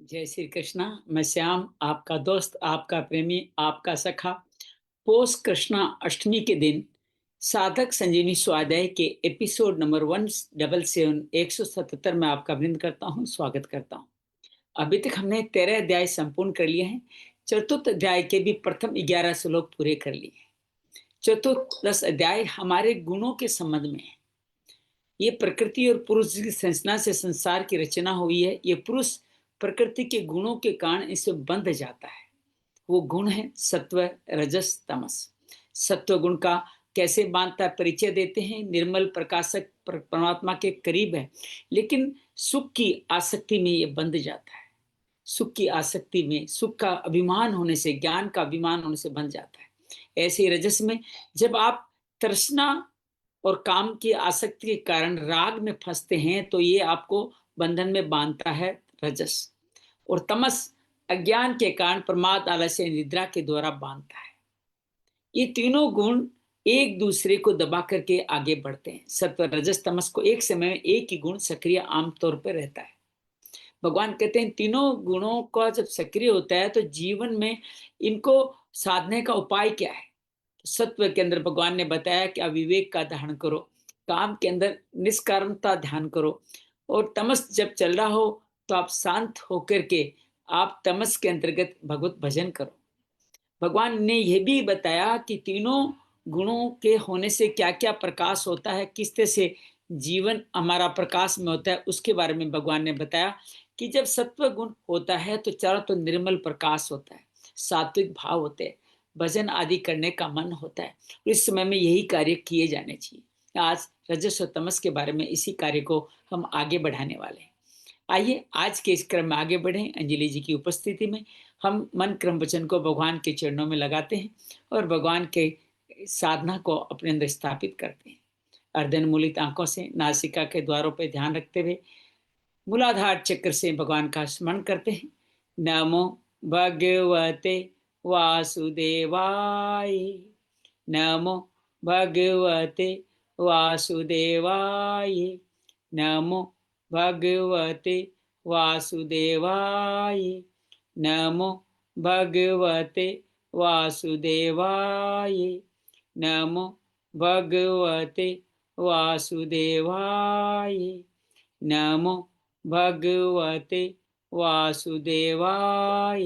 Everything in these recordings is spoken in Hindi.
जय श्री कृष्णा। मैं श्याम, आपका दोस्त, आपका प्रेमी, आपका सखा। पोष कृष्णा अष्टमी के दिन साधक संजीवनी स्वाध्याय के एपिसोड नंबर 177 में आपका अभिनंदन करता हूँ, स्वागत करता हूँ। अभी तक हमने 13 अध्याय संपूर्ण कर लिए हैं। चतुर्थ अध्याय के भी प्रथम 11 श्लोक पूरे कर लिए हैं। चतुर्थ 10 अध्याय हमारे गुणों के संबंध में है। ये प्रकृति और पुरुष की संरचना से संसार की रचना हुई है। ये पुरुष प्रकृति के गुणों के कारण इसे बंध जाता है। वो गुण है सत्व, रजस, तमस। सत्व गुण का कैसे बांधता परिचय देते हैं। निर्मल प्रकाशक परमात्मा के करीब है, लेकिन सुख की आसक्ति में ये बंध जाता है। सुख की आसक्ति में, सुख का अभिमान होने से, ज्ञान का अभिमान होने से बंध जाता है। ऐसे ही रजस में जब आप तृष्णा और काम की आसक्ति के कारण राग में फंसते हैं तो ये आपको बंधन में बांधता है, रजस। और तमस अज्ञान के कारण प्रमाद, आलस्य, निद्रा के द्वारा बांधता है। ये तीनों गुण एक दूसरे को दबा करके आगे बढ़ते हैं। सत्व, रजस, तमस को एक समय में एक ही गुण सक्रिय आमतौर पर रहता है। भगवान कहते हैं तीनों गुणों का जब सक्रिय होता है तो जीवन में इनको साधने का उपाय क्या है। सत्व के अंदर भगवान ने बताया कि अविवेक का ध्यान करो, काम के अंदर निष्कारणता ध्यान करो, और तमस जब चल रहा हो तो आप शांत होकर के आप तमस के अंतर्गत भगवत भजन करो। भगवान ने यह भी बताया कि तीनों गुणों के होने से क्या क्या प्रकाश होता है, किस तरह से जीवन हमारा प्रकाश में होता है, उसके बारे में भगवान ने बताया कि जब सत्व गुण होता है तो चारों तो निर्मल प्रकाश होता है, सात्विक भाव होते हैं, भजन आदि करने का मन होता है। इस समय में यही कार्य किए जाने चाहिए। आज रजस और तमस के बारे में इसी कार्य को हम आगे बढ़ाने वाले हैं। आइए आज के इस क्रम में आगे बढ़ें। अंजलि जी की उपस्थिति में हम मन क्रम वचन को भगवान के चरणों में लगाते हैं और भगवान के साधना को अपने अंदर स्थापित करते हैं। अर्धनमूलित आंखों से नासिका के द्वारों पर ध्यान रखते हुए मूलाधार चक्र से भगवान का स्मरण करते हैं। नमो भगवते वासुदेवाय, नमो भगवते वासुदेवाय, नमो भगवते वासुदेवाय, नमो भगवते वासुदेवाय, नमो भगवते वासुदेवाय, नमो भगवते वासुदेवाय,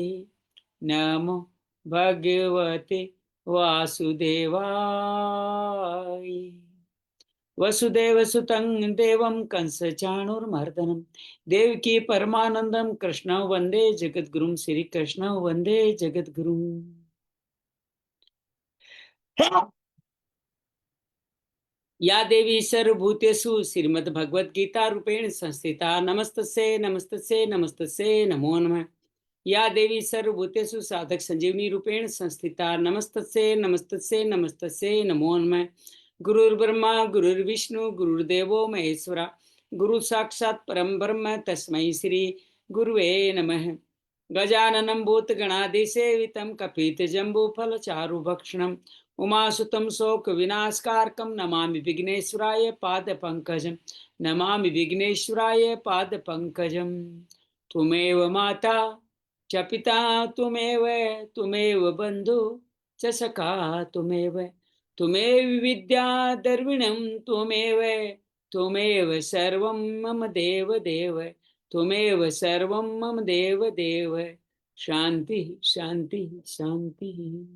नमो भगवते वासुदेवाय। वसुदेव सुतं देवं कंसचाणूरमर्दनं देवकी परमानंदं कृष्ण वंदे जगद्गुरुं। श्री कृष्ण वंदे जगद्गुरुं। या देवी सर्वभूतेषु श्रीमद्भगवद्गीता रूपेण संस्थिता नमस्तस्यै नमस्तस्यै नमस्तस्यै नमो नमः। या देवी सर्वभूतेषु साधक संजीवनी रूपेण संस्थिता नमस्तस्यै नमस्तस्यै नमस्तस्यै नमो नमः। गुरुर्ब्रह्मा गुरुर्विष्णु गुरुर्देवो महेश्वरा, गुरु साक्षात् परम ब्रह्म तस्मै श्री गुरुवे नमः। गजाननं भूतगणाधिसेवितं कपितजम्बूफलचारुभक्षणम् उमासुतं शोकविनाशकारकं नमामि विघ्नेश्वराय पादपङ्कजं, नमामि विघ्नेश्वराय पादपङ्कजं। त्वमेव माता च पिता त्वमेव, त्वमेव बन्धु च सखा त्वमेव, त्वमेव विद्या द्रविणं त्वमेव, त्वमेव सर्वं मम देव देव, त्वमेव सर्वं मम देव देव। शांति शांति शांति।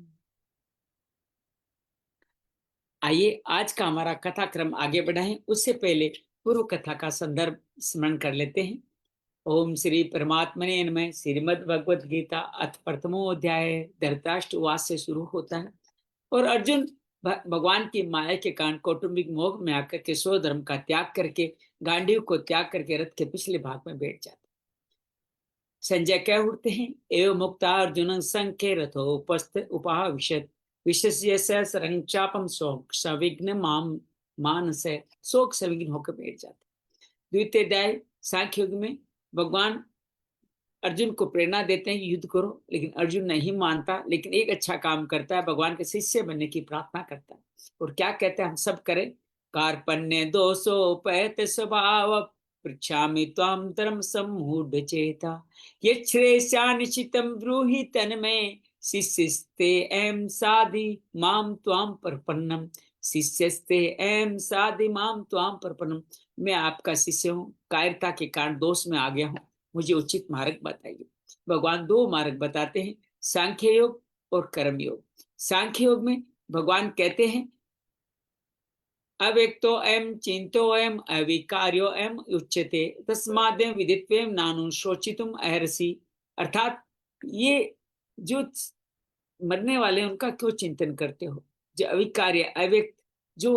आइए आज का हमारा कथा क्रम आगे बढ़ाएं। उससे पहले पूर्व कथा का संदर्भ स्मरण कर लेते हैं। ओम श्री परमात्मने नमः। श्रीमद् भगवद गीता अथ प्रथमो अध्याय धृतराष्ट्र वास से शुरू होता है और अर्जुन भगवान की माया के कारण कौटुंबिक मोह में आकर के स्वधर्म का त्याग करके, गांडीव को त्याग करके रथ के पिछले भाग में बैठ जाते। संजय कह उठते हैं, एवं मुक्ता अर्जुन संख्य रथो उपस्थ उपाविशत विशेष्य सरंचापम शोक सविघ्न मानस, शोक सविघ्न होकर बैठ जाते। द्वितीय अध्याय सांख्य युग में भगवान अर्जुन को प्रेरणा देते हैं कि युद्ध करो, लेकिन अर्जुन नहीं मानता, लेकिन एक अच्छा काम करता है, भगवान के शिष्य बनने की प्रार्थना करता है। और क्या कहते हैं, हम सब करें। कार्पण्य दोषोपैत स्वभाव पृच्छामि त्वां तरम सम्मूढ़चेता यच्छ्रेयस्या निश्चितं ब्रूहि तन्मे शिष्यस्ते एम साधि माम त्वां प्रपन्नम शिष्यस्ते एम साधि माम त्वां प्रपन्नम। मैं आपका शिष्य हूँ, कायरता के कारण दोष में आ गया हूँ, मुझे उचित मार्ग बताइए। भगवान दो मार्ग बताते हैं, सांख्य योग और कर्म योग। सांख्य योग में भगवान कहते हैं अव्यक्तो एम चिंतो एम अविकार्यो एम उच्यते तस्मादेव विदित्वेम नानु शोचितुम अहर्षि। अर्थात ये जो मरने वाले उनका क्यों चिंतन करते हो, जो अविकार्य अव्यक्त जो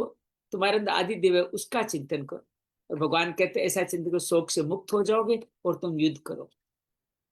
तुम्हारे अंदर आदि देव है उसका चिंतन करो। और भगवान कहते हैं ऐसा चिंतन करो, शोक से मुक्त हो जाओगे और तुम युद्ध करो।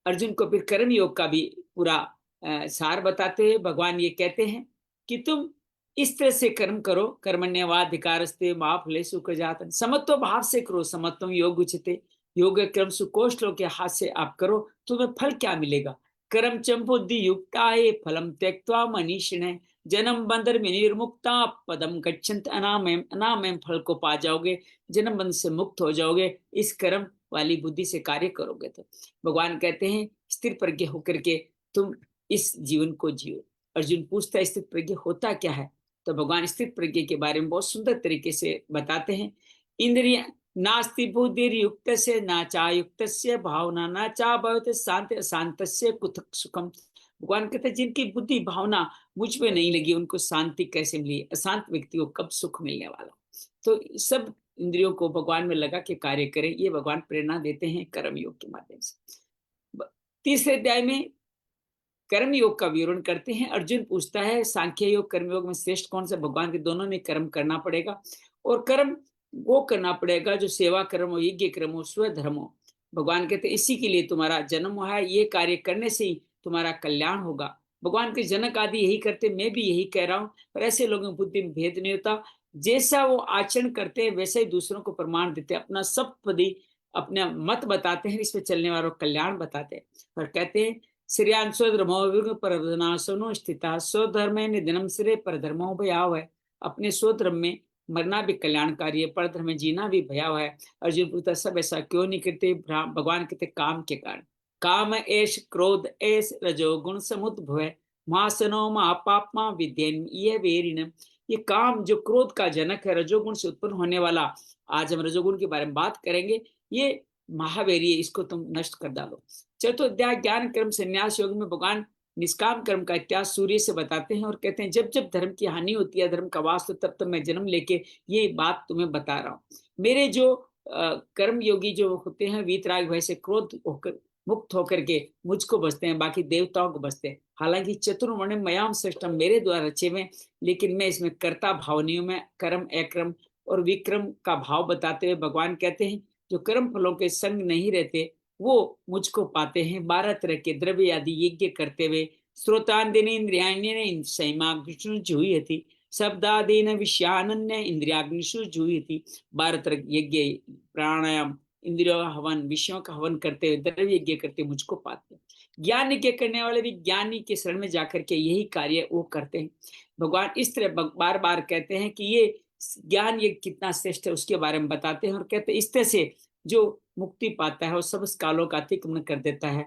अर्जुन को फिर कर्म योग का भी पूरा सार बताते हुए भगवान ये कहते हैं कि तुम इस तरह से कर्म करो, कर्मण्यवाधिकारस्ते मा फलेषु कदाचन समत्व भाव से करो, समत्वम योग उच्यते। योग क्रम सुकोष्ठों के हाथ से आप करो, तुम्हें फल क्या मिलेगा। कर्म चम बुद्धि युक्ता है फलम त्यक्त्वा मनीषिण जन्म बंधन में निर्मुक्ता पदम गच्छन्त अनामयम। अनामयम फल को पा जाओगे, जन्म बंधन से मुक्त हो जाओगे इस कर्म वाली बुद्धि से कार्य करोगे तो। भगवान कहते हैं स्थिर प्रज्ञ होकर के तुम इस जीवन को जियो। अर्जुन पूछता है स्थिर प्रज्ञ होता क्या है, तो भगवान स्थिर प्रज्ञ के बारे में बहुत सुंदर तरीके से बताते हैं। इंद्रिय नास्ति बुद्धिर्युक्त से नाचा युक्त से भावना नाचा भवते शांति अशांत से कुतः सुखम। भगवान कहते हैं जिनकी बुद्धि भावना मुझ में नहीं लगी उनको शांति कैसे मिली, अशांत व्यक्ति को कब सुख मिलने वाला। तो सब इंद्रियों को भगवान में लगा के कार्य करें, ये भगवान प्रेरणा देते हैं कर्म योग के माध्यम से। तीसरे अध्याय में कर्म योग का विवरण करते हैं। अर्जुन पूछता है सांख्य योग कर्म योग में श्रेष्ठ कौन सा। भगवान के दोनों में कर्म करना पड़ेगा और कर्म वो करना पड़ेगा जो सेवा कर्म हो, यज्ञ कर्म हो, स्वधर्म हो। भगवान कहते हैं इसी के लिए तुम्हारा जन्म हुआ है, ये कार्य करने से ही तुम्हारा कल्याण होगा। भगवान के जनक आदि यही करते, मैं भी यही कह रहा हूँ, पर ऐसे लोगों की बुद्धि में भेद नहीं होता। जैसा वो आचरण करते हैं वैसे ही दूसरों को प्रमाण देते हैं, अपना सब पदी अपना मत बताते हैं, इस पे चलने वालों को कल्याण बताते हैं। और कहते हैं श्रेयान स्वधर्मो परधनासनो स्थिता स्वधर्मे निधनम श्रेय परधर्मो भयाव है। अपने स्वधर्म में मरना भी कल्याणकारी है, परधर्म में जीना भी भयाव है। अर्जुन पूछता सब ऐसा क्यों नहीं करते। भगवान कहते काम के कारण। काम एष क्रोध एष रजोगुण समुद्भव महासनो महापापमा विद्येन ये वेरिन। ये काम जो क्रोध का जनक है, रजोगुण से उत्पन्न होने वाला, आज हम रजोगुण के बारे में बात करेंगे, ये महावेरी है, इसको तुम नष्ट कर डालो। चतुर्ध्याय ज्ञान कर्म संन्यास योग में भगवान निष्काम कर्म का इतिहास सूर्य से बताते हैं और कहते हैं जब जब धर्म की हानि होती है, धर्म का वास, तो तब तब मैं जन्म लेके ये बात तुम्हें बता रहा हूँ। मेरे जो कर्म योगी जो होते हैं वीतराग भय से क्रोध होकर मुक्त होकर के मुझको बसते हैं, बाकी देवताओं को बसते हैं। हालांकि चतुर्वर्ण मयाम सृष्टम मेरे द्वारा रचे हुए, लेकिन मैं इसमें कर्ता भावनियों में कर्म अक्रम और विक्रम का भाव बताते हुए भगवान कहते हैं जो कर्म फलों के संग नहीं रहते वो मुझको पाते हैं। 12 तरह के द्रव्य आदि यज्ञ करते हुए श्रोतांदिन इंद्रियाण्यन संयमाग्निषु जुह्यति शब्दादीन विषयानन्य इंद्रियाग्निषु जुह्यति। 12 तरह यज्ञ प्राणायाम इंद्रियों हवन विषयों का हवन करते हुए द्रव्य यज्ञ करते मुझको पाते हैं। ज्ञान यज्ञ करने वाले भी ज्ञानी के शरण में जाकर के यही कार्य वो करते हैं। भगवान इस तरह बार बार कहते हैं कि ये ज्ञान ये कितना श्रेष्ठ है उसके बारे में बताते हैं और कहते हैं इस तरह से जो मुक्ति पाता है और सब कालों का अतिक्रमण कर देता है।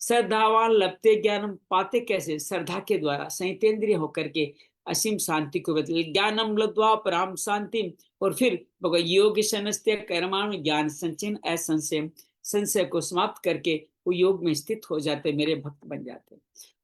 श्रद्धावान लभते ज्ञानम पाते कैसे, श्रद्धा के द्वारा संयतेंद्रिय होकर के असीम शांति को बदले ज्ञानम लब्ध्वा पराम शांति। और फिर योग संस्ते कर्माणु ज्ञान संचयन असंशय, संशय को समाप्त करके वो योग में स्थित हो जाते, मेरे भक्त बन जाते।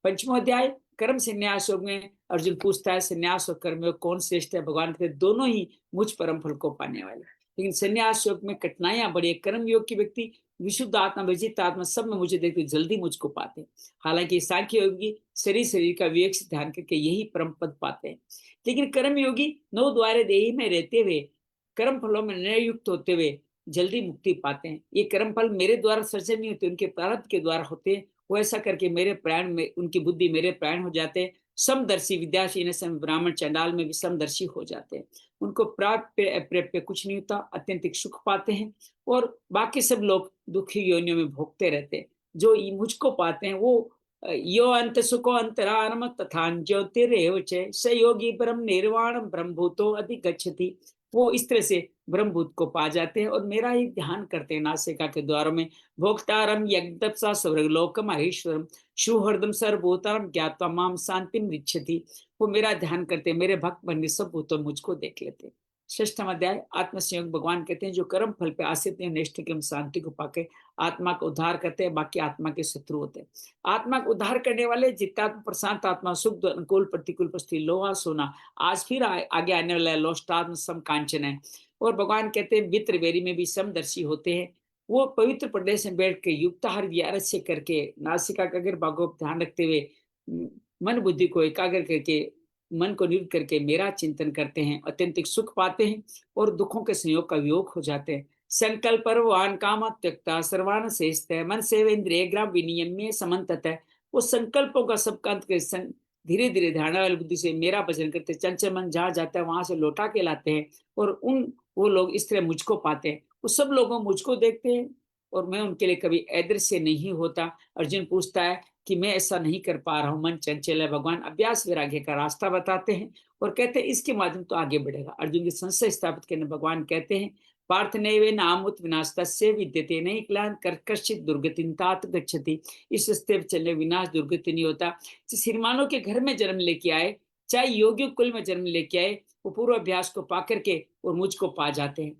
पंचमो अध्याय कर्म संन्यास योग में अर्जुन पूछता है संन्यास और कर्म योग कौन श्रेष्ठ है। भगवान कहते दोनों ही मुझ परम फल को पाने वाले, लेकिन संन्यास योग में कठिनाइयां बड़ी है। कर्म योग के व्यक्ति विशुद्ध आत्मा विजित आत्मा सब में मुझे देखते जल्दी मुझको पाते हैं। हालांकि सांख्य योगी शरीर का विवेक से ध्यान करके यही परम पद पाते हैं, लेकिन कर्म योगी 9 द्वारे देही में रहते हुए कर्म फलों में निर्युक्त होते हुए जल्दी मुक्ति पाते हैं। ये कर्म फल मेरे द्वारा सृजन नहीं होते, उनके प्रारब्ध के द्वारा होते हैं। वो ऐसा करके मेरे प्राण में उनकी बुद्धि मेरे प्राण हो जाते हैं। समदर्शी विद्याशीन ब्राह्मण चंडाल में भी समदर्शी हो जाते हैं। उनको प्राप्त पे कुछ नहीं होता, अत्यंतिक सुख पाते हैं और बाकी सब लोग दुखी योनियों में भोगते रहते हैं। जो मुझको पाते हैं वो यो अंत सुखो अंतरारम तथा ज्योतिरेव च स योगी परम निर्वाणम ब्रह्मभूतो अधिगच्छति। वो इस तरह से ब्रह्मभूत को पा जाते हैं और मेरा ही ध्यान करते हैं नासिका के द्वारों में। भोक्तारम यज्ञसा स्वर्गलोकम महेश्वरम सुहृदम सर्वभूतारम ज्ञात्वा माम शांतिम रिच्छति। वो मेरा ध्यान करते हैं, मेरे भक्त बनने सब भूतों मुझको देख लेते हैं। षष्ठम अध्याय आत्मसंयोग। भगवान कहते हैं जो कर्म फल पे आश्रित हैं निष्ठ की शांति को पाके आत्मा का उद्धार करते हैं, बाकी आत्मा के शत्रु होते हैं। आत्मा को उद्धार करने वाले जितात्मा प्रशांत आत्मा सुख अनुकूल प्रतिकूल परिस्थिति लोहा सोना आज फिर आगे आने वाला लोष्टात्म सम कांचन है। और भगवान कहते हैं मित्र वेरी में भी समदर्शी होते हैं। वो पवित्र प्रदेश में बैठ के युक्ताहार विहारस्य करके नासिका का अगर भागवत ध्यान रखते हुए मन बुद्धि को एकाग्र करके मन को निरुद्ध करके मेरा चिंतन करते हैं, अत्यंतिक सुख पाते हैं और दुखों के संयोग का वियोग हो जाते हैं। संकल्प वान काम त्यक्ता सर्वान शेषत मन सेवेंद्रिय ग्राम विनियम्य समन्तत। वो संकल्पों का सबका अंत के संग धीरे धीरे ध्यान वाली बुद्धि से मेरा भजन करते, चंचल मन जहाँ जाता है वहां से लौटा के लाते हैं और वो लोग इस तरह मुझको पाते हैं। वो सब लोग मुझको देखते हैं और मैं उनके लिए कभी अदृश्य नहीं होता। अर्जुन पूछता है कि मैं ऐसा नहीं कर पा रहा हूँ, मन चंचल है। भगवान अभ्यास वैराग्य का रास्ता बताते हैं और कहते हैं इसके माध्यम तो आगे बढ़ेगा। अर्जुन की संशय स्थापित करने भगवान कहते हैं पार्थ नैवे नामुत विनाशतस्य विद्यते नहीं क्लान कर्कशित दुर्गतिन्तात गच्छति। इस स्थिति चलने विनाश दुर्गति नहीं होता। जिस हिरमानों के घर में जन्म लेके आए, चाहे योगी कुल में जन्म लेके आए, वो पूर्व अभ्यास को पा करके और मुझको पा जाते हैं।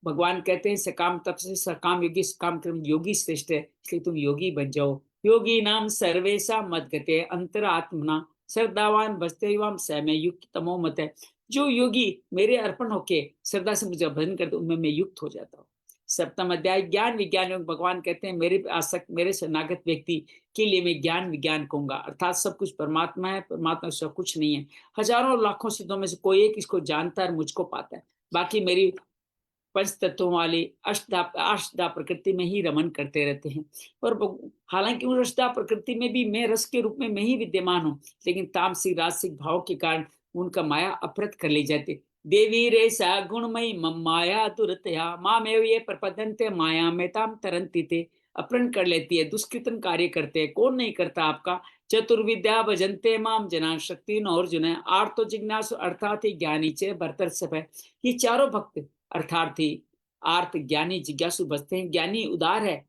भगवान कहते हैं सकाम तप से सकाम योगी सकाम कर्म योगी श्रेष्ठ है, इसलिए तुम योगी बन जाओ। योगी नाम सर्वेशा मत गते अंतरात्मना श्रद्धावान बसते समय युक्त तमो मत है। जो योगी मेरे अर्पण होके श्रद्धा से मुझे भजन करते उनमें मैं युक्त हो जाता हूँ। सप्तम अध्याय ज्ञान विज्ञान योग। भगवान कहते हैं मेरे आसक्त मेरे शरणागत व्यक्ति के लिए मैं ज्ञान विज्ञान कहूंगा, अर्थात सब कुछ परमात्मा है, परमात्मा सब कुछ नहीं है। हजारों लाखों सिद्धों में से कोई एक इसको जानता है, मुझको पाता है। बाकी मेरी पंच तत्वों वाली अष्टधा प्रकृति में ही रमन करते रहते हैं। और हालांकि उस अष्टधा प्रकृति में भी मैं रस के रूप में मैं ही विद्यमान हूँ, लेकिन तामसिक राजसिक भाव के कारण उनका माया अपहृत कर ले जाते। देवी रे सा गुणमयी मम माया दुरतया मामेव ये प्रपदन्ते माया में ताम तरंती थे। अपहरण कर लेती है, दुष्कृतन कार्य करते हैं। कौन नहीं करता आपका? चतुर्विद्या भजन्ते माम जना शक्ति अर्जुन आर्तो जिज्ञासु अर्थात ज्ञानी चे भरतर सब है। ये चारों भक्त अर्थार्थी आर्थ ज्ञानी जिज्ञासु बसते हैं। ज्ञानी उदार है,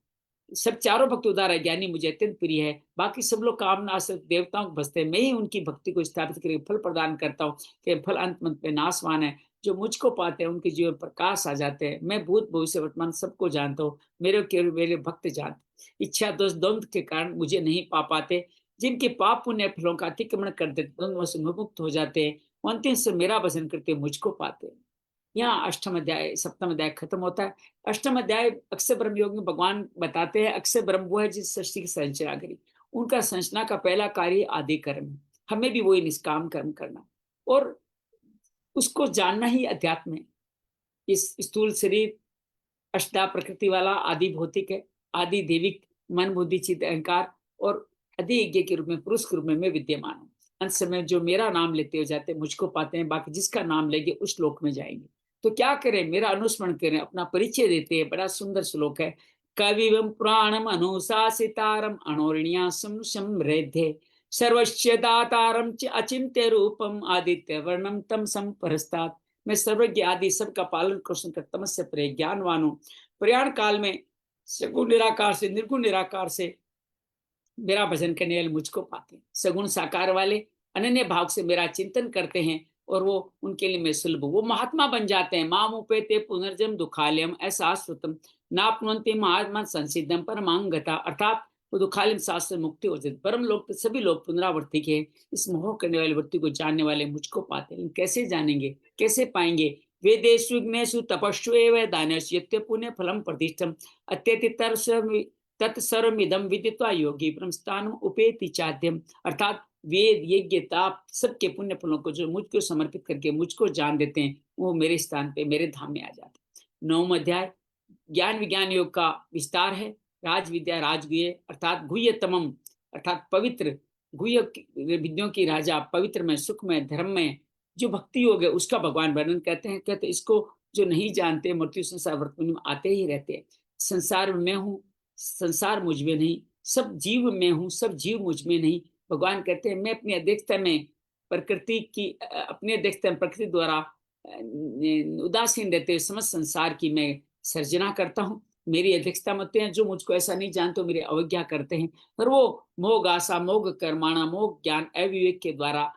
सब चारों भक्त उदार है। ज्ञानी मुझे अत्यंत प्रिय है। बाकी सब लोग कामना से देवताओं को बसते हैं। मैं ही उनकी भक्ति को स्थापित करके फल प्रदान करता हूँ कि फल अंत मंत में नाशवान है। जो मुझको पाते हैं उनके जीवन प्रकाश आ जाते हैं। मैं भूत भविष्य वर्तमान सबको जानता हूँ, मेरे केवल मेरे भक्त जानते। इच्छा दोष द्वंद्व के कारण मुझे नहीं पा पाते। जिनके पाप पुण्य फलों का अतिक्रमण कर देते द्वंद्व से मुक्त हो जाते हैं, अंतिम से मेरा भजन करते मुझको पाते हैं। यहाँ अष्टम अध्याय सप्तम अध्याय खत्म होता है। अष्टम अध्याय अक्षय ब्रह्म योग में भगवान बताते हैं अक्षय ब्रह्म वो है जिस सृष्टि की संरचना करी। उनका संरचना का पहला कार्य आदि कर्म है। हमें भी वही निष्काम कर्म करना और उसको जानना ही अध्यात्म है। इस स्थूल शरीर अष्टा प्रकृति वाला आदि भौतिक है, आदि देविक मन बुद्धि चित्त अहंकार और अधिज्ञ के रूप में पुरुष के रूप में मैं विद्यमान हूँ। अंत समय जो मेरा नाम लेते हो जाते मुझको पाते हैं, बाकी जिसका नाम लेंगे उस श्लोक में जाएंगे। तो क्या करें? मेरा अनुस्मरण करें, अपना परिचय देते हैं। बड़ा सुंदर श्लोक है। कविवम पुराणम अनुशासितारम अणोरणियासम समृद्धे सर्वस्य दातारम च अचिंत्य रूपम आदित्य वर्णम तम संपरस्तात्। मैं सर्वज्ञ आदि सबका पालन पोषण कर तमस्य परे ज्ञानवान हूँ। प्रयाण काल में सगुण निराकार से निर्गुण निराकार से मेरा भजन करने वाले मुझको पाते हैं। सगुण साकार वाले अनन्य भाव से मेरा चिंतन करते हैं और वो उनके लिए मैं सुलभ, वो महात्मा बन जाते हैं। माम उपेते पुनर्जन्म दुखालयम ऐसा श्रुतम नापनुवन्ति महात्मा संसिद्धम परमांगता। अर्थात वो दुखालयम शास्त्र मुक्ति हो जाती। परम लोग तो सभी लोग पुनरावर्ती के इस मोह करने वाली वृत्ति को जानने वाले मुझको पाते हैं। कैसे जानेंगे, कैसे पाएंगे? वेदेषु विघ्नेषु तपस्व एव दानेषु यत्ते पुण्य फलम प्रतिष्ठम अत्यतितर तत्सर्वमिदं विदित्वा योगी ब्रह्मस्थानम उपेति चाद्यम। अर्थात वेद यज्ञ ताप सबके पुण्य फलों को जो मुझको समर्पित करके मुझको जान देते हैं वो मेरे स्थान पे मेरे धाम में आ जाते हैं। नौम अध्याय ज्ञान विज्ञान योग का विस्तार है। राज विद्या राजगुह्य अर्थात गुह्यतमम अर्थात पवित्र गुह्य विद्यों की राजा, पवित्र में सुख में धर्म में जो भक्ति योग है उसका भगवान वर्णन कहते हैं। कहते इसको जो नहीं जानते मृत्यु संसार वर्तमान में आते ही रहते हैं। संसार में हूँ, संसार मुझ में नहीं, सब जीव में हूँ, सब जीव मुझ में नहीं। भगवान कहते हैं मैं अपनी अध्यक्षता में प्रकृति की अपनी अध्यक्षता में प्रकृति द्वारा उदासीन रहते हुए समस्त संसार की मैं सर्जना करता हूँ। मेरी अध्यक्षता मत हैं, जो मुझको ऐसा नहीं जानते मेरी अवज्ञा करते हैं, पर वो मोह आशा मोह कर्माणा मोह ज्ञान अविवेक के द्वारा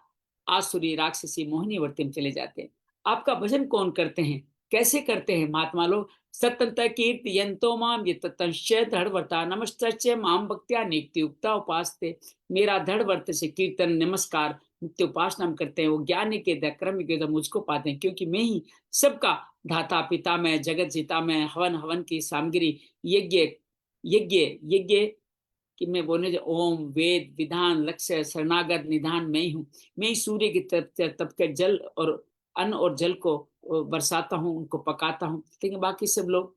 आसुरी राक्षसी मोहिनी वर्ती में चले जाते हैं। आपका भजन कौन करते हैं, कैसे करते हैं महात्मा लोग? सतंत कीर्ति यंतो माम ये ततंश्च दृढ़व्रता नमश्च माम भक्त्या नित्युक्ता उपासते। मेरा दृढ़व्रत से कीर्तन नमस्कार नित्य उपासना हम करते हैं, वो ज्ञान के क्रम के मुझको पाते हैं, क्योंकि मैं ही सबका धाता पिता में जगत जीता में हवन हवन की सामग्री यज्ञ यज्ञ यज्ञ कि मैं बोलने जो ओम वेद विधान लक्ष्य शरणागत निधान मैं ही हूँ। मैं ही सूर्य की तप के जल और अन्न और जल को बरसाता हूँ, उनको पकाता हूँ, लेकिन बाकी सब लोग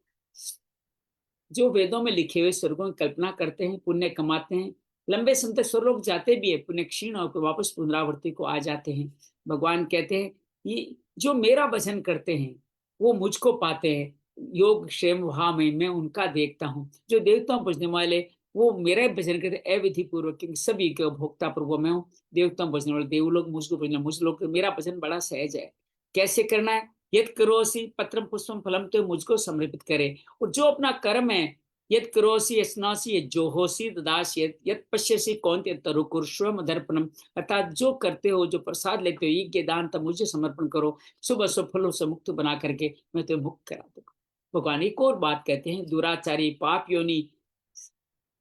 जो वेदों में लिखे हुए स्वर्गों की कल्पना करते हैं, पुण्य कमाते हैं, लंबे समय तक स्वर्गलोक जाते भी है, पुण्य क्षीण होकर वापस पुनरावृत्ति को आ जाते हैं। भगवान कहते हैं ये जो मेरा भजन करते हैं वो मुझको पाते हैं। योग क्षेम वहा मैं उनका देखता हूँ। जो देवताओं भजने वाले वो मेरा भजन करते अविधि पूर्वक, क्योंकि सभी के भोक्ता प्रभु मैं हूँ। देवताओं भजने वाले देव लोग मुझको भजने, मुझ लोग मेरा भजन बड़ा सहज है। कैसे करना है? यद करोसि पत्रम पुष्पम फलम, तो मुझको समर्पित करे। और जो अपना कर्म है, यद करोसि यस्नासि यद जोहोसि ददासि यद पश्यसि कौन्तेय तरु कुरुष्व मदर्पणम, अर्थात जो करते हो, जो प्रसाद लेते हो, यज्ञ दान तब मुझे समर्पण करो, सुबह सब फलों से मुक्त बना करके मैं तुम्हें मुक्त करा दूंगा। भगवान एक और बात कहते हैं, दुराचारी पाप योनि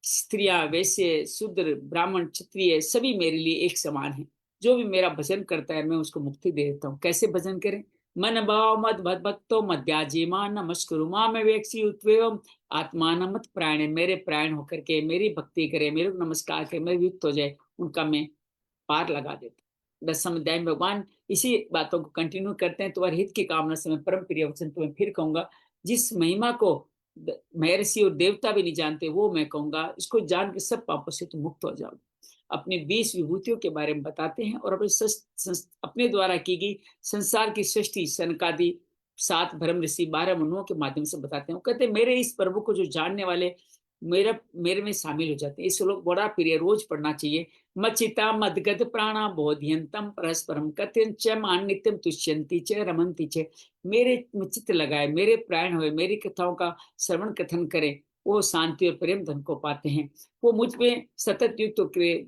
स्त्रियां वैश्य शूद्र ब्राह्मण क्षत्रिय सभी मेरे लिए एक समान है। जो भी मेरा भजन करता है मैं उसको मुक्ति दे देता हूँ। कैसे भजन करें? मन भाव मद मद भक्तो मध्याजी मान नमस्कुरु माम वेक्षी उत्वेवम आत्मान मत प्राण, मेरे प्राण होकर के मेरी भक्ति करे, मेरे को नमस्कार करे, मेरे युक्त हो जाए, उनका मैं पार लगा देता हूँ। 10वें अध्याय में भगवान इसी बातों को कंटिन्यू करते हैं। तुम्हारे हित की कामना से मैं परम प्रिय वचन तुम्हें फिर कहूंगा, जिस महिमा को महर्षि और देवता भी नहीं जानते वो मैं कहूंगा, इसको जान के सब पापों से तुम मुक्त हो जाओ। अपनी 20 विभूतियों के बारे में बताते हैं और अपने द्वारा की गई संसार की सृष्टि सनकादि 7 ब्रह्म ऋषि 12 मनुओं के माध्यम से बताते हैं। वो कहते हैं मेरे इस प्रभु को जो जानने वाले मेरा मेरे में शामिल हो जाते हैं। इस श्लोक बड़ा प्रिय, रोज पढ़ना चाहिए। मचिता मदगत प्राणा बोधियंतम परस्परम कथन च मान नित्यम तुष्यंती च रमंती च। मेरे चित्त लगाए, मेरे प्राण हुए, मेरी कथाओं का श्रवण कथन करें, वो शांति और प्रेम धन को पाते हैं। वो मुझ में सतत युक्त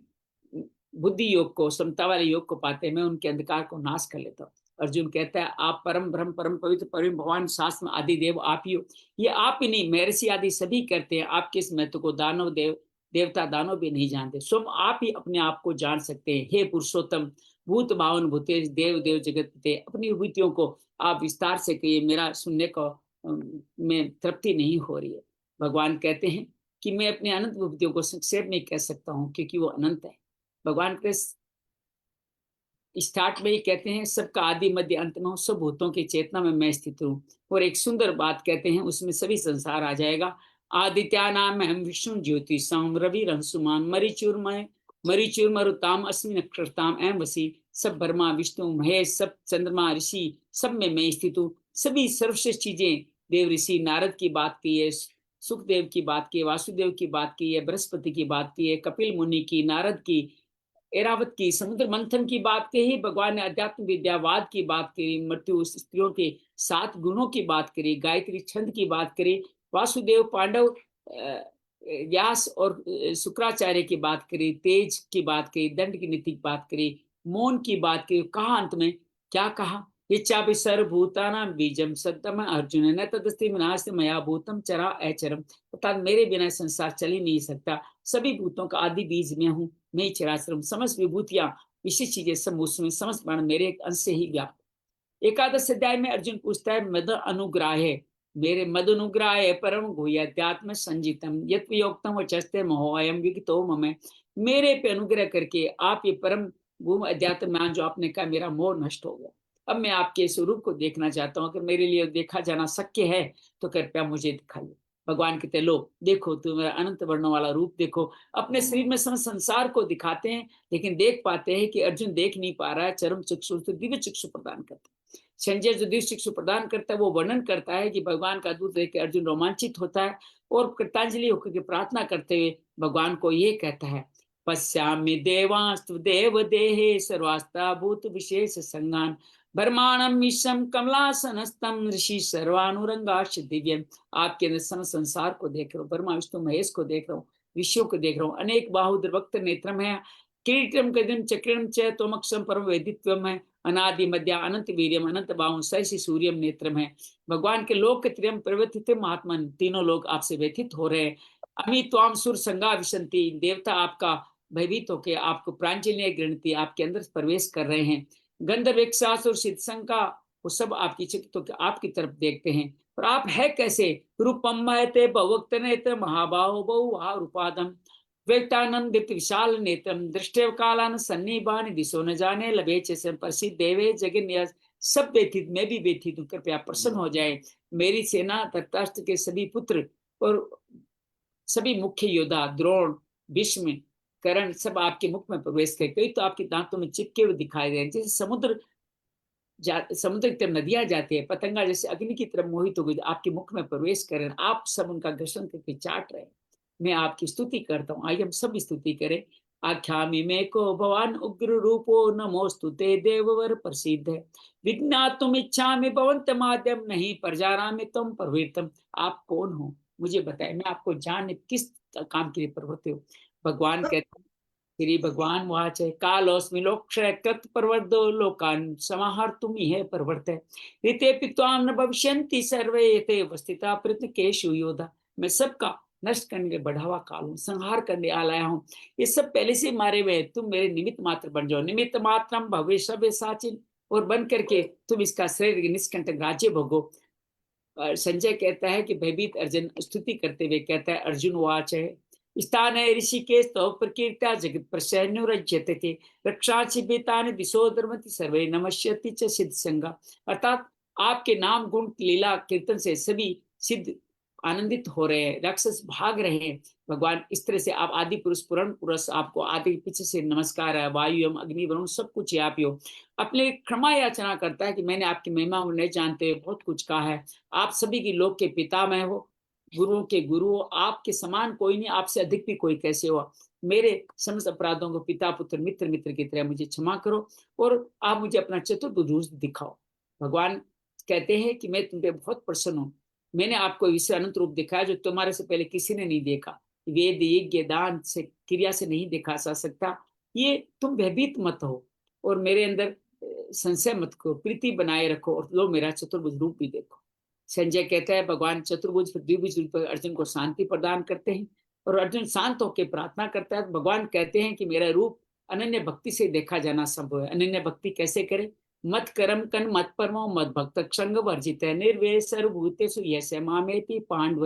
बुद्धि योग को, समता वाले योग को पाते हैं। मैं उनके अंधकार को नाश कर लेता हूँ। अर्जुन कहता है आप परम ब्रह्म परम पवित्र परम भगवान शास्त्र में आदि देव आप ही हो। ये आप ही नहीं, महर्षि आदि सभी करते हैं। आपके इस महत्व को दानव देवता दानव भी नहीं जानते। स्वयं आप ही अपने आप को जान सकते हैं। हे पुरुषोत्तम भूत भावन भूतेश देव देव जगत पिते, अपनी विभूतियों को आप विस्तार से कहिए, मेरा सुनने को में तृप्ति नहीं हो रही है। भगवान कहते हैं कि मैं अपनी अनंत विभूतियों को संक्षेप में कह सकता हूँ, क्योंकि वो अनंत है। भगवान के स्टार्ट में ही कहते हैं सबका आदि मध्य अंत में हूँ, सब भूतों की चेतना में मैं स्थित हूँ। और एक सुंदर बात कहते हैं, उसमें सभी संसार आ जाएगा। आदित्या नाम हम विष्णु ज्योति साम रवि रंसुमान मरीचुर मरुताम अस्मि नक्षत्रताम एम वसी। सब ब्रह्मा विष्णु महेश, सब चंद्रमा ऋषि, सब में मैं स्थित हूँ। सभी सर्वश्रेष्ठ चीजें देव ऋषि नारद की बात की है, सुखदेव की बात की है, वासुदेव की बात की है, बृहस्पति की बात की है, कपिल मुनि की, नारद की, एरावत की, समुद्र मंथन की बात कही। भगवान ने अध्यात्म विद्यावाद की बात करी, मृत्यु स्त्रियों के 7 गुणों की बात करी, गायत्री छंद की बात करी, वासुदेव पांडव व्यास और शुक्राचार्य की बात करी, तेज की बात करी, दंड की नीति की बात करी, मौन की बात करी। कहा अंत में क्या कहा? इच्छा भी सर्वभूतानां बीजम सत्यम अर्जुन न तदस्ति विनाश मया भूतम चरा अचरम। अर्थात मेरे बिना संसार चल ही नहीं सकता। सभी भूतों का आदि बीज मैं हूँ, मैं चराचरम। समस्त विभूतियां विशिष्ट चीजें सब उसमें, समस्त प्राण मेरे एक अंश से ही व्याप्त। एकादश अध्याय में अर्जुन पूछता है मद अनुग्रह है, मेरे मद अनुग्रह है परम गुह्यात्म संजितम यत योक्तम वचस्ते महोयम विगतो ममे। मेरे पे अनुग्रह करके आप ये परम गुह्य अध्यात्म ज्ञान जो आपने कहा, मेरा मोह नष्ट हो गया। अब मैं आपके स्वरूप को देखना चाहता हूँ। अगर मेरे लिए देखा जाना शक्य है तो कृपया मुझे दिखाइए। भगवान कहते लो देखो, तुम मेरा अनंत वर्णों वाला रूप देखो। अपने शरीर में संसार को दिखाते हैं, लेकिन देख पाते हैं कि अर्जुन देख नहीं पा रहा है। चरम चक्षु तो दिव्य चक्षु प्रदान करते हैं। संजय जो दिव्य चक्षु प्रदान करता है वो वर्णन करता है कि भगवान का दूत देख के अर्जुन रोमांचित होता है और कृतांजलि होकर के प्रार्थना करते हुए भगवान को ये कहता है, पश्यामि देवास्तु देव देहे सर्वास्ता भूत विशेष संगान ब्रह्मांडम विश्वम कमलासनस्तम ऋषि सर्वानुरंगाश दिव्यम। आपके अंदर संसार को देख रहा हूँ, ब्रह्मा विष्णु महेश को देख रहा हूँ, ऋषियों को देख रहा हूँ। अनेक बाहुद्र वक्त नेत्रम है, किरीटम कदिम चक्रम च तोमक्षम परम वेदित्वम है, अनादि मध्य अनंत वीर्यम अनंत बाहु सहसी सूर्यम नेत्रम है। भगवान के लोक त्रयम प्रवर्तित महात्मा, तीनों लोग आपसे व्यथित हो रहे हैं। अमी त्वाम सुर संगा विशंति, देवता आपका भयभीत होकर आपको प्रांजलि गृणती आपके अंदर प्रवेश कर रहे हैं। गंधर्व एक और सिद्ध संका वो सब आपकी चित्त आपकी तरफ देखते हैं। और आप है कैसे? रूपम महते भवक्त नेत्र महाबाहो बहु रूपादम व्यक्तानंदित विशाल नेत्रम दृष्टि कालान सन्निभान दिशो न जाने लभे चे प्रसिद्ध देवे जगन। सब व्यथित, मैं भी व्यथित हूँ, कृपया प्रसन्न हो जाए। मेरी सेना धृतराष्ट्र के सभी पुत्र और सभी मुख्य योद्धा द्रोण भीष्म कर्ण सब आपके मुख में प्रवेश कर, कई तो आपके दांतों में चिपके हुए दिखाई दे, जैसे समुद्र की तरफ नदियां जाती है, पतंगा जैसे अग्नि की तरफ मोहित हो गई, आपके मुख में प्रवेश करें, आप सब उनका घर्षण करके चाट रहे। मैं आपकी स्तुति करता हूँ, आइए हम सब स्तुति करें। आख्यामि में को भगवान उग्र रूपो नमोस्तुते देववर प्रसिद्ध है। विज्ञा तुम इच्छा में भवंत माध्यम नहीं प्रजारा में तुम प्रवृत्तम। आप कौन हो मुझे बताए, मैं आपको जान किस काम के लिए प्रवृत्त हो। भगवान कहते हैं, श्री भगवान वाच है, कालोस्मि लोक्षय कृत प्रवर्धो लोकान समाहर तुम ही है प्रवर्त है। ऋते पित्वाम न भविष्यन्ति सर्वे येते अवस्थिता प्रयत्न केशु योधा। मैं सबका नष्ट करने के बढ़ावा काल हूँ, संहार करने आया हूँ। ये सब पहले से मारे हुए, तुम मेरे निमित्त मात्र बन जाओ। निमित्त मात्रम भवे सभ्य साचिन, और बन करके तुम इसका श्रेय निष्कंटक राज्य भोगो। संजय कहता है कि भयभीत अर्जुन स्तुति करते हुए कहता है, अर्जुन वाच है, स्थान है ऋषिकेश तो प्रकीर्त्या जगत प्रसन्नुरज्यते थे रक्षाचि बेतानि दिशो धर्मति सर्वे नमस्यति च सिद्ध संगा। अर्थात आपके नाम गुण लीला कीर्तन से सभी सिद्ध आनंदित हो रहे हैं, राक्षस भाग रहे हैं। भगवान इस तरह से आप आदि पुरुष पुराण पुरुष, आपको आदि पीछे से नमस्कार है, वायु एवं अग्नि वरुण सब कुछ आप ही हो। अपने क्षमा याचना करता है कि मैंने आपकी महिमा नहीं जानते हुए बहुत कुछ कहा है। आप सभी की लोक के पिता मैं हो, गुरुओं के गुरु हो, आपके समान कोई नहीं, आपसे अधिक भी कोई कैसे हो। मेरे समस्त अपराधों को पिता पुत्र मित्र मित्र की तरह मुझे क्षमा करो, और आप मुझे अपना चतुर्भुज रूप दिखाओ। भगवान कहते हैं कि मैं तुम पे बहुत प्रसन्न हूँ, मैंने आपको इस अनंत रूप दिखाया जो तुम्हारे से पहले किसी ने नहीं देखा। वेद यज्ञ दान से क्रिया से नहीं दिखा जा सकता। ये तुम भयभीत मत हो, और मेरे अंदर संशय मत करो, प्रीति बनाए रखो, और लो मेरा चतुर्भुज रूप भी देखो। संजय कहता है, भगवान चतुर्भुज द्विभुज रूप अर्जुन को शांति प्रदान करते हैं, और अर्जुन शांत होकर प्रार्थना करता है। भगवान कहते हैं कि मेरा रूप अनन्य भक्ति से देखा जाना संभव है। अनन्य भक्ति कैसे करे? मत कर्म कन मत परमो मत भक्त संग वर्जित है निर्वे सर्वभूतेषु यस्य मामेति पांडव।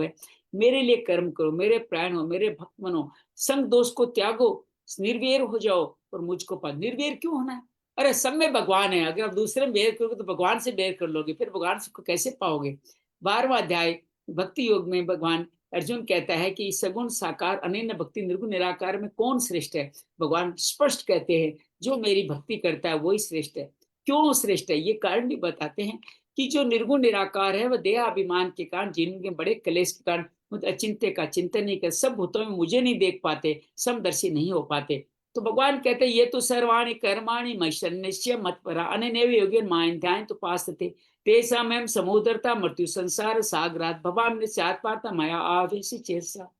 मेरे लिए कर्म करो, मेरे प्राण हो, मेरे भक्त बनो, संग दोष को त्यागो, निर्वेर हो जाओ, और मुझको पा। निर्वेर क्यों होना है? अरे सब में भगवान है, अगर आप दूसरे में बेर करोगे तो भगवान से बेर कर लोगे, फिर भगवान को कैसे पाओगे? 12वां अध्याय भक्ति योग में भगवान अर्जुन कहता है कि सगुण साकार अनन्य भक्ति निर्गुण निराकार में कौन श्रेष्ठ है? भगवान स्पष्ट कहते हैं, जो मेरी भक्ति करता है वही श्रेष्ठ है। क्यों श्रेष्ठ है? ये कारण भी बताते हैं कि जो निर्गुण निराकार है वह देहाभिमान के कारण, जिनके बड़े कलेश के कारण अचिंत्य का चिंतन नहीं कर, सब भूतों में मुझे नहीं देख पाते, समदर्शी नहीं हो पाते। तो भगवान कहते हैं, ये तो सर्वाणि कर्माणि मयि मत परा अनन्येव योगेन मां ध्यान तो पास्ते तेषाम् अहं समुद्रता मृत्यु संसार सागरात भवामि स्यात्पाता मया आवेश चेतसा।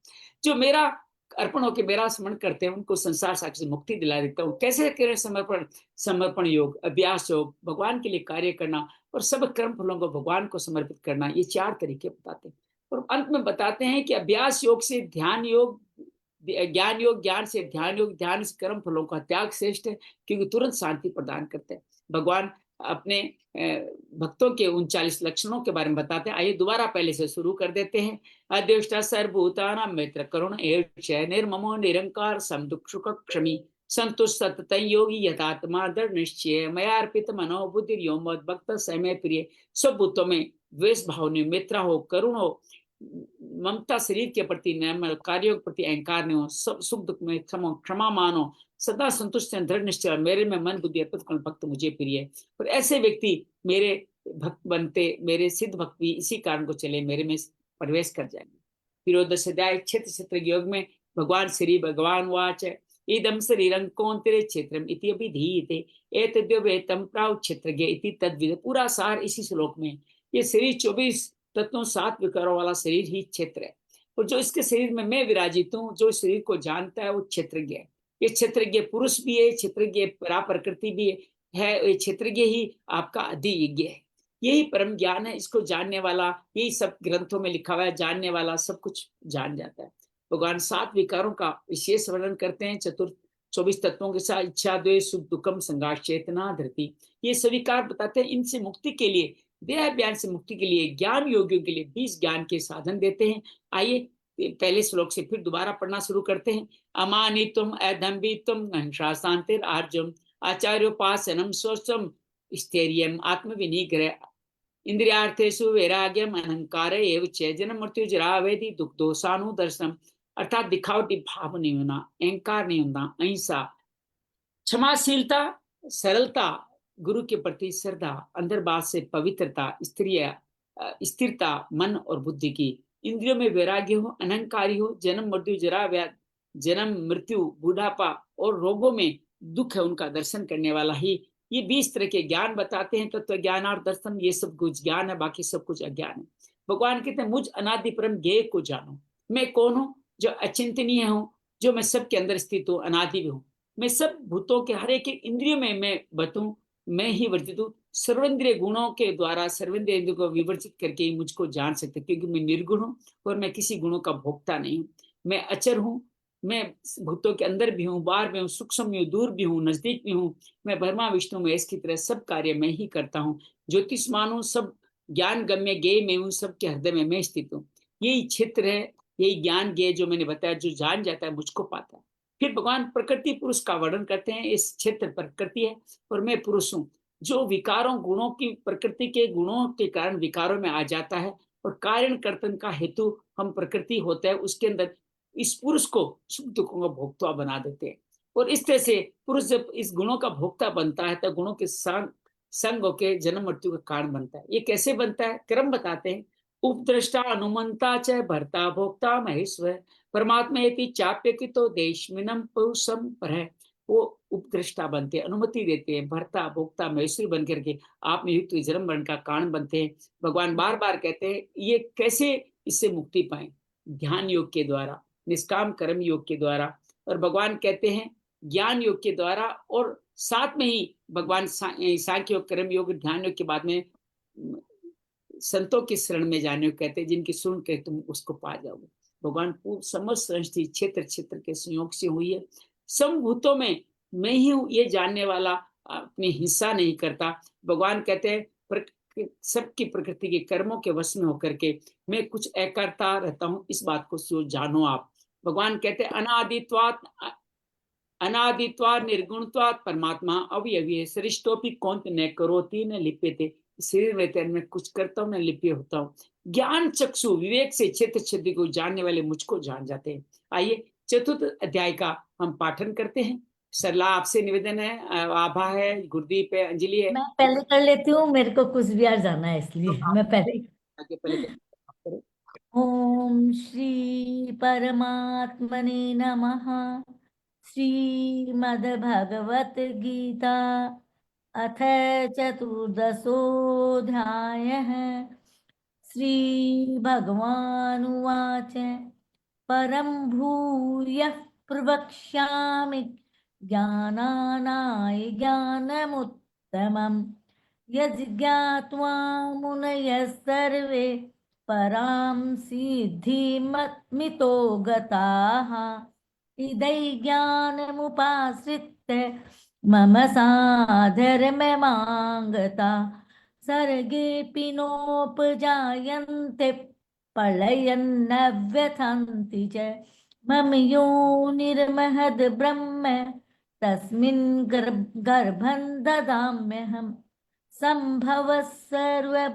जो मेरा अर्पण होकर मेरा स्मरण करते हैं उनको संसार सागर से मुक्ति दिला देता हूँ। कैसे करें समर्पण? समर्पण योग, अभ्यास योग, भगवान के लिए कार्य करना, और सब कर्म फलों को भगवान को समर्पित करना। ये 4 तरीके बताते हैं, और अंत में बताते हैं कि अभ्यास योग से ध्यान योग, ज्ञान योग, ज्ञान से ध्यान योग, ध्यान से कर्म फलों का त्याग श्रेष्ठ है, क्योंकि तुरंत शांति प्रदान करते हैं। भगवान अपने भक्तों के 39 लक्षणों के बारे में बताते हैं। आइए दोबारा पहले से शुरू कर देते हैं। अद्वेष्टा सर्वभूतानां मित्र करुण एवं निर्ममो निरंकार समदुख सुख क्षमी संतुष्ट सततं योगी यथात्मा दृढ़ निश्चय मया अर्पित मनो बुद्धि यो मद भक्त समय प्रिय। सब भूतों में द्वेष भाव नहीं, मित्र हो, करुण हो, ममता शरीर के प्रति, कार्यों के प्रति अहंकार नहीं हो, सब सुख दुख में क्षमा मानो, सदा संतुष्ट दृढ़ निश्चय, मेरे में मन बुद्धि अर्पित कर भक्त मुझे प्रिय। और ऐसे व्यक्ति मेरे भक्त बनते, मेरे सिद्ध भक्त भी इसी कारण को चले मेरे में प्रवेश कर जाएंगे। 13 अध्याय क्षेत्र योग में भगवान श्री भगवान वाच इदं शरीरं कौन्तेय क्षेत्रम इति अभिधीयते एतद्यो वेतम प्राउत क्षेत्रज्ञ इति तद्विद। पूरा सार इसी श्लोक में। ये शरीर 24 तत्वों 7 विकारों वाला शरीर ही क्षेत्र है, और जो इसके शरीर में मैं विराजित हूँ, जो शरीर को जानता है वो क्षेत्रज्ञ है। ये क्षेत्रज्ञ पुरुष भी है, क्षेत्रज्ञ परा प्रकृति भी है, ये क्षेत्रज्ञ ही आपका अधियज्ञ है। यही परम ज्ञान है, इसको जानने वाला, यही सब ग्रंथों में लिखा हुआ है, जानने वाला सब कुछ जान जाता है। भगवान 7 विकारों का विशेष वर्णन करते हैं, चतुर्थ 24 तत्वों के साथ इच्छा, द्वेष, सुख, दुखम, संघात, चेतना, धृति, ये स्वीकार बताते हैं। इनसे मुक्ति के लिए, देह ज्ञान से मुक्ति के लिए, ज्ञान योगियों के लिए 20 ज्ञान के साधन देते हैं। आइए पहले श्लोक से फिर दोबारा पढ़ना शुरू करते हैं। अमानित्वम, अदम्भित्वम, अहिंसा, शांतिर, आर्जम, आचार्योपासनम, शौचम, स्थैर्यम, आत्मविनिग्रह, इंद्रियार्थेषु वैराग्यम, अहंकार एव च, जन्म मृत्यु जरा व्याधि दुख दोषानुदर्शनम, अर्थात दिखावटी भाव नहीं होना, अहंकार नहीं होना, अहिंसा, क्षमाशीलता, सरलता, गुरु के प्रति श्रद्धा, अंदर बात से पवित्रता, स्थिरता मन और बुद्धि की, इंद्रियों में वैराग्य हो, अनहंकारी हो, जन्म मृत्यु जरा व्याधि, जन्म मृत्यु बुढ़ापा और रोगों में दुख है उनका दर्शन करने वाला ही। ये 20 तरह के ज्ञान बताते हैं। तत्व ज्ञान और दर्शन, ये सब कुछ ज्ञान है, बाकी सब कुछ अज्ञान है। भगवान कहते हैं मुझ अनादि परम ज्ञेय को जानो। मैं कौन हूँ? जो अचिंतनीय हूँ, जो मैं सबके अंदर स्थित हूँ, अनादि हूँ। मैं सब भूतों के हर एक इंद्रियों में मैं बतूं, मैं ही वर्जित हूँ। सर्वेंद्रिय गुणों के द्वारा सर्वेंद्रिय इंद्रियों को विवर्जित करके ही मुझको जान सकते, क्योंकि मैं निर्गुण हूँ और मैं किसी गुणों का भोक्ता नहीं हूँ। मैं अचर हूँ, मैं भूतों के अंदर भी हूँ, बाहर भी हूँ, सूक्ष्म भी हूँ, दूर भी हूँ, नजदीक भी हूँ। मैं ब्रह्मा विष्णु महेश की तरह सब कार्य मैं ही करता हूँ। ज्योतिषमान हूँ, सब ज्ञान गम्य ज्ञेय में हूँ, सबके हृदय में मैं स्थित हूँ। यही क्षेत्र है, यही ज्ञान ज्ञेय जो मैंने बताया, जो जान जाता है मुझको पाता है। फिर भगवान प्रकृति पुरुष का वर्णन करते हैं। इस क्षेत्र प्रकृति है और मैं पुरुष हूँ। जो विकारों गुणों की, प्रकृति के गुणों के कारण विकारों में आ जाता है, और कारण कर्तन का हेतु हम प्रकृति होता है, उसके अंदर इस पुरुष को सुख दुखों का भोक्ता बना देते हैं। और इस तरह से पुरुष जब इस गुणों का भोक्ता बनता है, तो गुणों के संग होकर जन्म मृत्यु का कारण बनता है। ये कैसे बनता है? क्रम बताते हैं। उपद्रष्टा, अनुमंता च, भर्ता, भोक्ता, महेश्वर, परमात्मा यदि चाप्य की तो देशमिनम पुरुषम पर है। वो उपद्रष्टा बनते हैं, अनुमति देते हैं, भर्ता, भोक्ता, महेश्वरी बन करके आप में युक्त जन्म मरण का कारण बनते हैं। भगवान बार बार कहते हैं ये कैसे इससे मुक्ति पाए? ध्यान योग के द्वारा, निष्काम कर्म योग के द्वारा, और भगवान कहते हैं ज्ञान योग के द्वारा, और साथ में ही भगवान सांख्य योग, कर्म योग, ध्यान योग के बाद में संतों की शरण में जाने को कहते हैं, जिनकी सुन के तुम उसको पा जाओगे। भगवान समस्त सृष्टि क्षेत्र क्षेत्र के संयोग से हुई है। समभूतों में मैं ही हूँ ये जानने वाला अपनी हिंसा नहीं करता। भगवान कहते हैं सबकी प्रकृति के कर्मों के वश में होकर के मैं कुछ अकर्ता रहता हूँ, इस बात को जानो आप। भगवान कहते हैं अनादित्वात् निर्गुणत्वात् परमात्मा अवयवी सृष्टोपि कौन न करोति न लिप्यते। शरीर में मैं कुछ करता हूँ, न लिप्य होता हूँ। ज्ञान चक्षु विवेक से क्षेत्र क्षेत्र को जानने वाले मुझको जान जाते हैं। आइए चतुर्थ अध्याय का हम पाठन करते हैं। सरला आपसे निवेदन है, आभा है, गुरदीप है, अंजलि है। मैं पहले कर लेती हूँ, मेरे को कुछ बिहार जाना है तो इसलिए आप मैं पहले। आगे पहले करें। ओम श्री परमात्मने नमः। श्रीमद्भगवत गीता अथ चतुर्दशोऽध्यायः। श्रीभगवानुवाच परं भूयः प्रवक्ष्यामि ज्ञानानाय ज्ञानमुत्तमम् यज्ञात्वा मुनयः सर्वे परां सिद्धिमत्मितो गताः इदै ज्ञानमुपाश्रित्य मम साधर्ममागता सर्गेऽपि नोपजायन्ते प्रलयन्न व्यथन्ति च मम योनिर्महद् ब्रह्म तस्मिन् गर्भं ददाम्यहम् सम्भवः सर्वभूतानां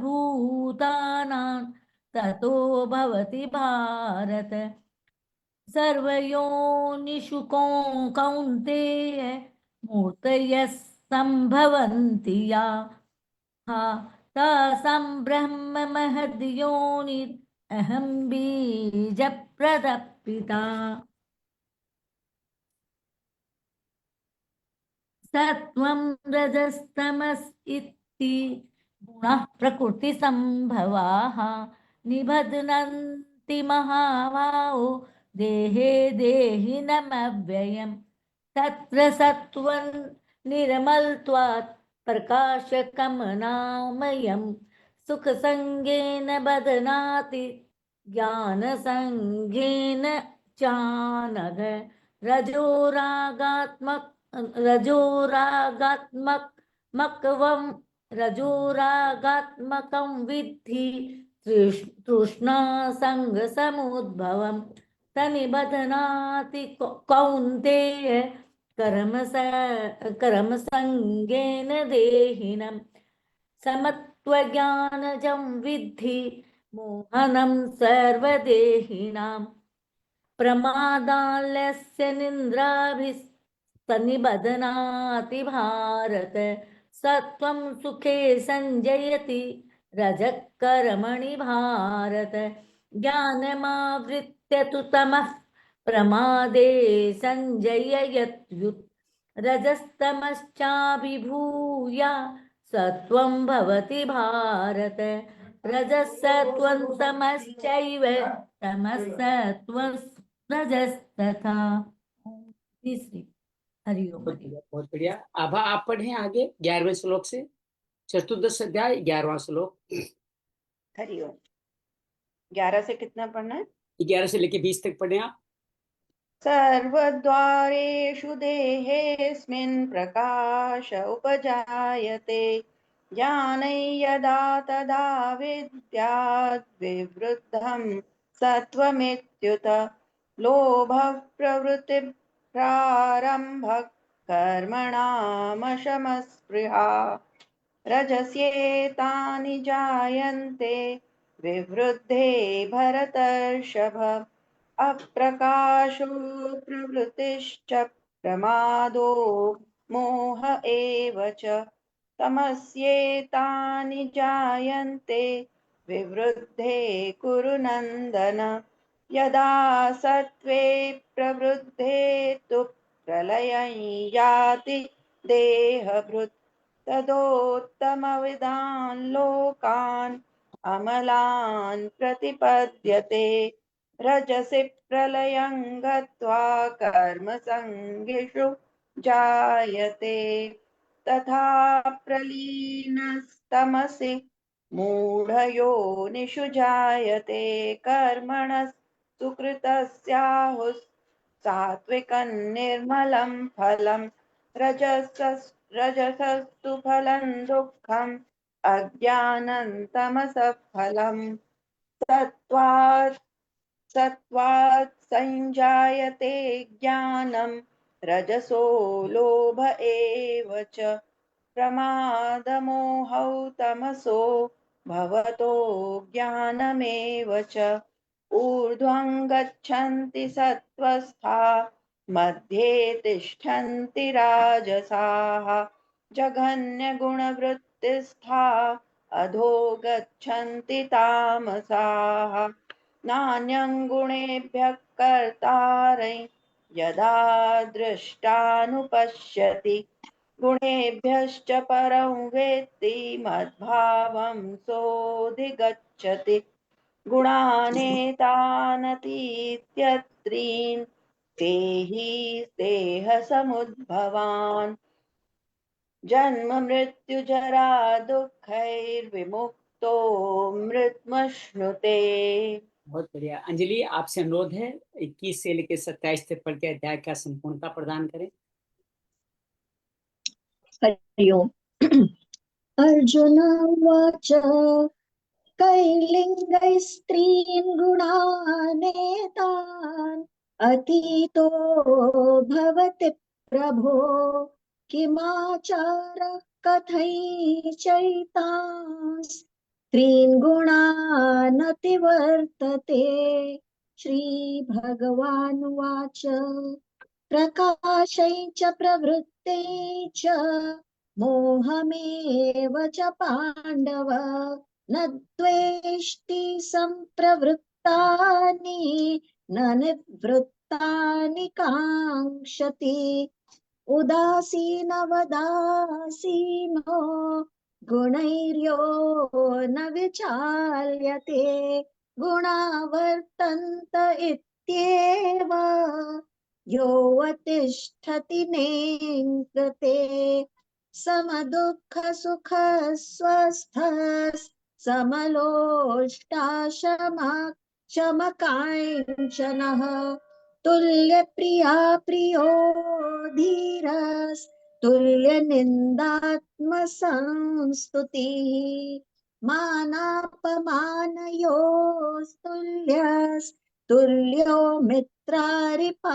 ततो भवति भारत सर्वयोनिषु कौन्तेय मूर्तयः सम्भवन्ति या तासां ब्रह्म महद्योनिरहं बीजप्रदः पिता। सत्वं रजस्तमस् इति गुणः प्रकृतिसम्भवाः निबध्नन्ति महाबाहो देहे देहिनमव्ययम् तत्र सत्त्वं निर्मलत्वात् प्रकाशकमनामयम् सुखसङ्गेन बध्नाति ज्ञानसङ्गेन चानघ रजोरागात्मकं विद्धि तृष्णासङ्गसमुद्भवम् तनिबध्नाति कौन्तेय कर्मसङ्गेन देहिनम् समत्वज्ञानजं विद्धि मोहनं सर्वदेहिनाम् प्रमादालस्य निन्द्राभिस्तनिबध्नाति भारत सत्वं सुखे संजयति रजः कर्मणि भारत ज्ञानमावृत्य तु तमः प्रमादे संजयत्युत रजस्तमश्चाभिभूय सत्वं भवति भारत रजसत्वं तमश्चैव तमसत्वं रजस्तथा। तीसरी हरिओम। बहुत बढ़िया। अब आप पढ़ें आगे 11वें श्लोक से, चतुर्दश अध्याय 11वां श्लोक। हरिओम। 11 से कितना पढ़ना है? 11 से लेके 20 तक पढ़े आप। सर्वद्वारेषु देहेऽस्मिन् प्रकाश उपजायते ज्ञानै यदा तदा विद्याद् विवृद्धं सत्त्वमित्युत लोभः प्रवृत्तिः प्रारम्भः कर्मणामशमस्पृहा रजस्येतानि जायन्ते विवृद्धे भरतर्षभ अप्रकाशो प्रवृत्तिश्च प्रमादो मोह एव च तमस्येतानि जायन्ते विवृद्धे कुरु नन्दन यदा सत्त्वे प्रवृद्धे तु प्रलयं याति देहभृत् तदोत्तमविदान् लोकान् अमलान् प्रतिपद्यते रजसि प्रलयं गत्वा कर्मसङ्गिषु जायते तथा प्रलीनस्तमसि मूढयोनिषु जायते कर्मणः सुकृतस्याहुः सात्विकं निर्मलं फलं रजसस्तु फलं दुःखम् अज्ञानं तमसः फलं सत्त्वात् संजायते ज्ञानं रजसो लोभ एव च प्रमादमोहौ तमसो भवतो ज्ञानमेव च ऊर्ध्वं गच्छन्ति सत्त्वस्था मध्ये तिष्ठन्ति राजसाः जघन्यगुणवृत्तिस्था अधो गच्छन्ति तामसाः नान्यं गुणेभ्यः कर्तारै यदा दृष्टानुपश्यति गुणेभ्यश्च परं वेत्ति मद्भावं सोऽधिगच्छति गुणानेतानतीत्यत्रीन् देहि देहसमुद्भवान् जन्म मृत्युजरा दुःखैर्विमुक्तो मृत्युमश्नुते। बहुत बढ़िया। अंजलि, आपसे अनुरोध है 21 से लेकर 27 तक पढ़ के अध्याय का संपूर्णता प्रदान करें। हरिओम। अर्जुन उवाच कैर्लिङ्गैस्त्रीन् गुणानेतान् अतीतो भवति प्रभो किमाचारः कथयिचैतांस् त्रीन् गुणानतिवर्तते। श्रीभगवानुवाच प्रकाशै च प्रवृत्ते च मोहमेव च पाण्डव न द्वेष्टि सम्प्रवृत्तानि न निवृत्तानि काङ्क्षति उदासीनवदासीनो गुणैर्यो न विचाल्यते गुणा वर्तन्त इत्येव योऽवतिष्ठति नेङ्गते समदुःखसुखस्वस्थः समलोष्टाशमकाञ्चनः तुल्यप्रिया प्रियो धीरस्तुल्यनिन्दात्मसंस्तुतिः मानापमानयोस्तुल्यो मित्रारिपक्षयोः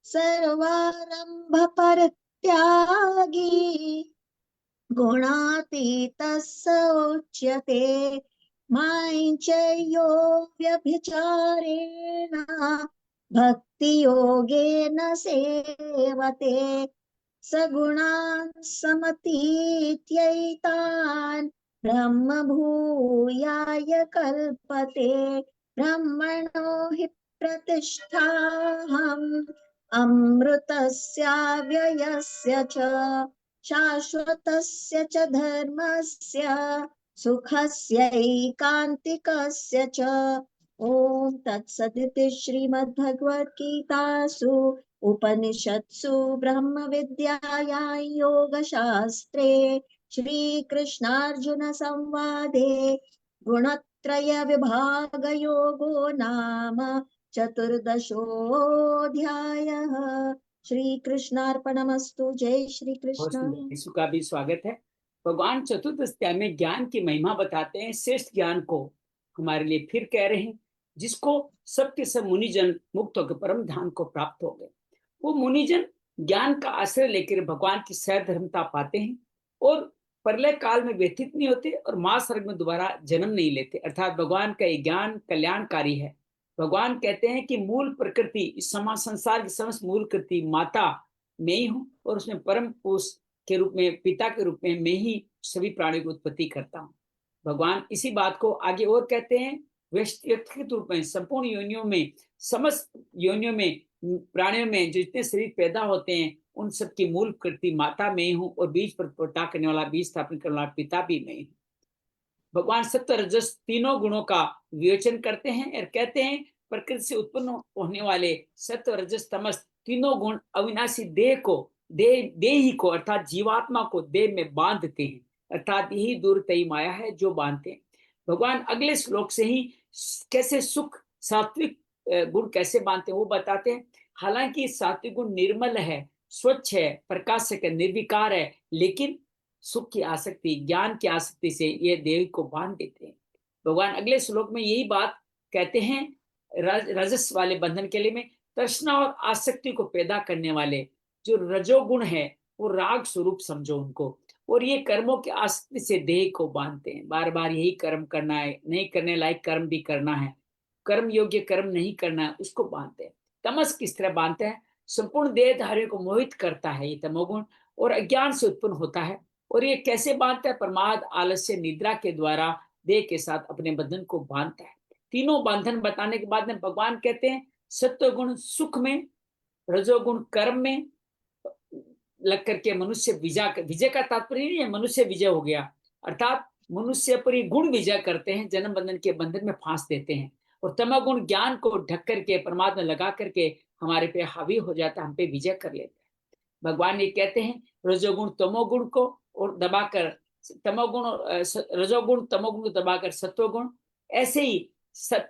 सर्वारम्भ परित्यागी गुणातीतः स उच्यते माञ्चयो व्यभिचारेण भक्तियोगेन सेवते सगुणान् समतीत्यैतान् ब्रह्मभूयाय कल्पते ब्रह्मणो हि प्रतिष्ठाहम् अमृतस्याव्ययस्य च शाश्वतस्य च धर्मस्य सुखस्यैकान्तिकस्य च ॐ तत्सदिति श्रीमद्भगवद्गीतासु उपनिषत्सु ब्रह्मविद्यायां योगशास्त्रे श्रीकृष्णार्जुन संवादे गुणत्रय विभागयोगो नाम चतुर्दशोऽध्यायः। श्री कृष्णार्पणमस्तु। जय श्री बहुत कृष्ण। सुंदर। यीशु का भी स्वागत है। भगवान चतुर्थ अध्याय में ज्ञान की महिमा बताते हैं। श्रेष्ठ ज्ञान को हमारे लिए फिर कह रहे हैं, जिसको सबके सब मुनिजन मुक्त होकर परम धाम को प्राप्त हो गए। वो मुनिजन ज्ञान का आश्रय लेकर भगवान की सहधर्मता पाते हैं और प्रलय काल में व्यथित नहीं होते और मां स्वर्ग में दोबारा जन्म नहीं लेते। अर्थात भगवान का ये ज्ञान कल्याणकारी है। भगवान कहते हैं कि मूल प्रकृति, इस संसार की समस्त मूल कृति माता मैं ही हूँ और उसमें परम पुरुष के रूप में, पिता के रूप में मैं ही सभी प्राणियों की उत्पत्ति करता हूँ। भगवान इसी बात को आगे और कहते हैं, व्यक्तिगत रूप में संपूर्ण योनियों में, समस्त योनियों में, प्राणियों में जो जितने शरीर पैदा होते हैं उन सब की मूल कृति माता मैं ही हूँ और बीज पर प्रटा करने वाला, बीज स्थापन करने वाला पिता भी मैं ही हूँ। भगवान सत्व रजस तीनों गुणों का विवेचन करते हैं और कहते हैं प्रकृति से उत्पन्न होने वाले सत्व रजस तमस तीनों गुण अविनाशी देही को अर्थात जीवात्मा को देह में बांधते हैं। अर्थात यही दूरतई माया है जो बांधते हैं। भगवान अगले श्लोक से ही कैसे सुख सात्विक गुण कैसे बांधते हैं वो बताते हैं। हालांकि सात्विक गुण निर्मल है, स्वच्छ है, प्रकाशक है, निर्विकार है, लेकिन सुख की आसक्ति, ज्ञान की आसक्ति से ये देह को बांध देते हैं। भगवान अगले श्लोक में यही बात कहते हैं। रजस वाले बंधन के लिए में तृष्णा और आसक्ति को पैदा करने वाले जो रजोगुण है वो राग स्वरूप समझो उनको, और ये कर्मों की आसक्ति से देह को बांधते हैं। बार बार यही कर्म करना है, नहीं करने लायक कर्म भी करना है, कर्म योग्य कर्म नहीं करना है, उसको बांधते हैं। तमस किस तरह बांधते हैं? संपूर्ण देहधारियों को मोहित करता है ये तमोगुण और अज्ञान से उत्पन्न होता है। और ये कैसे बांधता है? प्रमाद, आलस्य, निद्रा के द्वारा देह के साथ अपने बंधन को बांधता है। तीनों बंधन बताने के बाद में भगवान कहते हैं सत्वगुण सुख में, रजोगुण कर्म में लग करके मनुष्य विजय का तात्पर्य नहीं है मनुष्य विजय हो गया, अर्थात मनुष्य पर ये गुण विजय करते हैं, जन्म बंधन के बंधन में फांस देते हैं। और तमोगुण ज्ञान को ढक करके परमात्मा लगा करके हमारे पे हावी हो जाता है, हम पे विजय कर लेते हैं। भगवान ये कहते हैं रजोगुण तमोगुण को और दबाकर रजोगुण तमोगुण को दबाकर सत्वगुण, ऐसे ही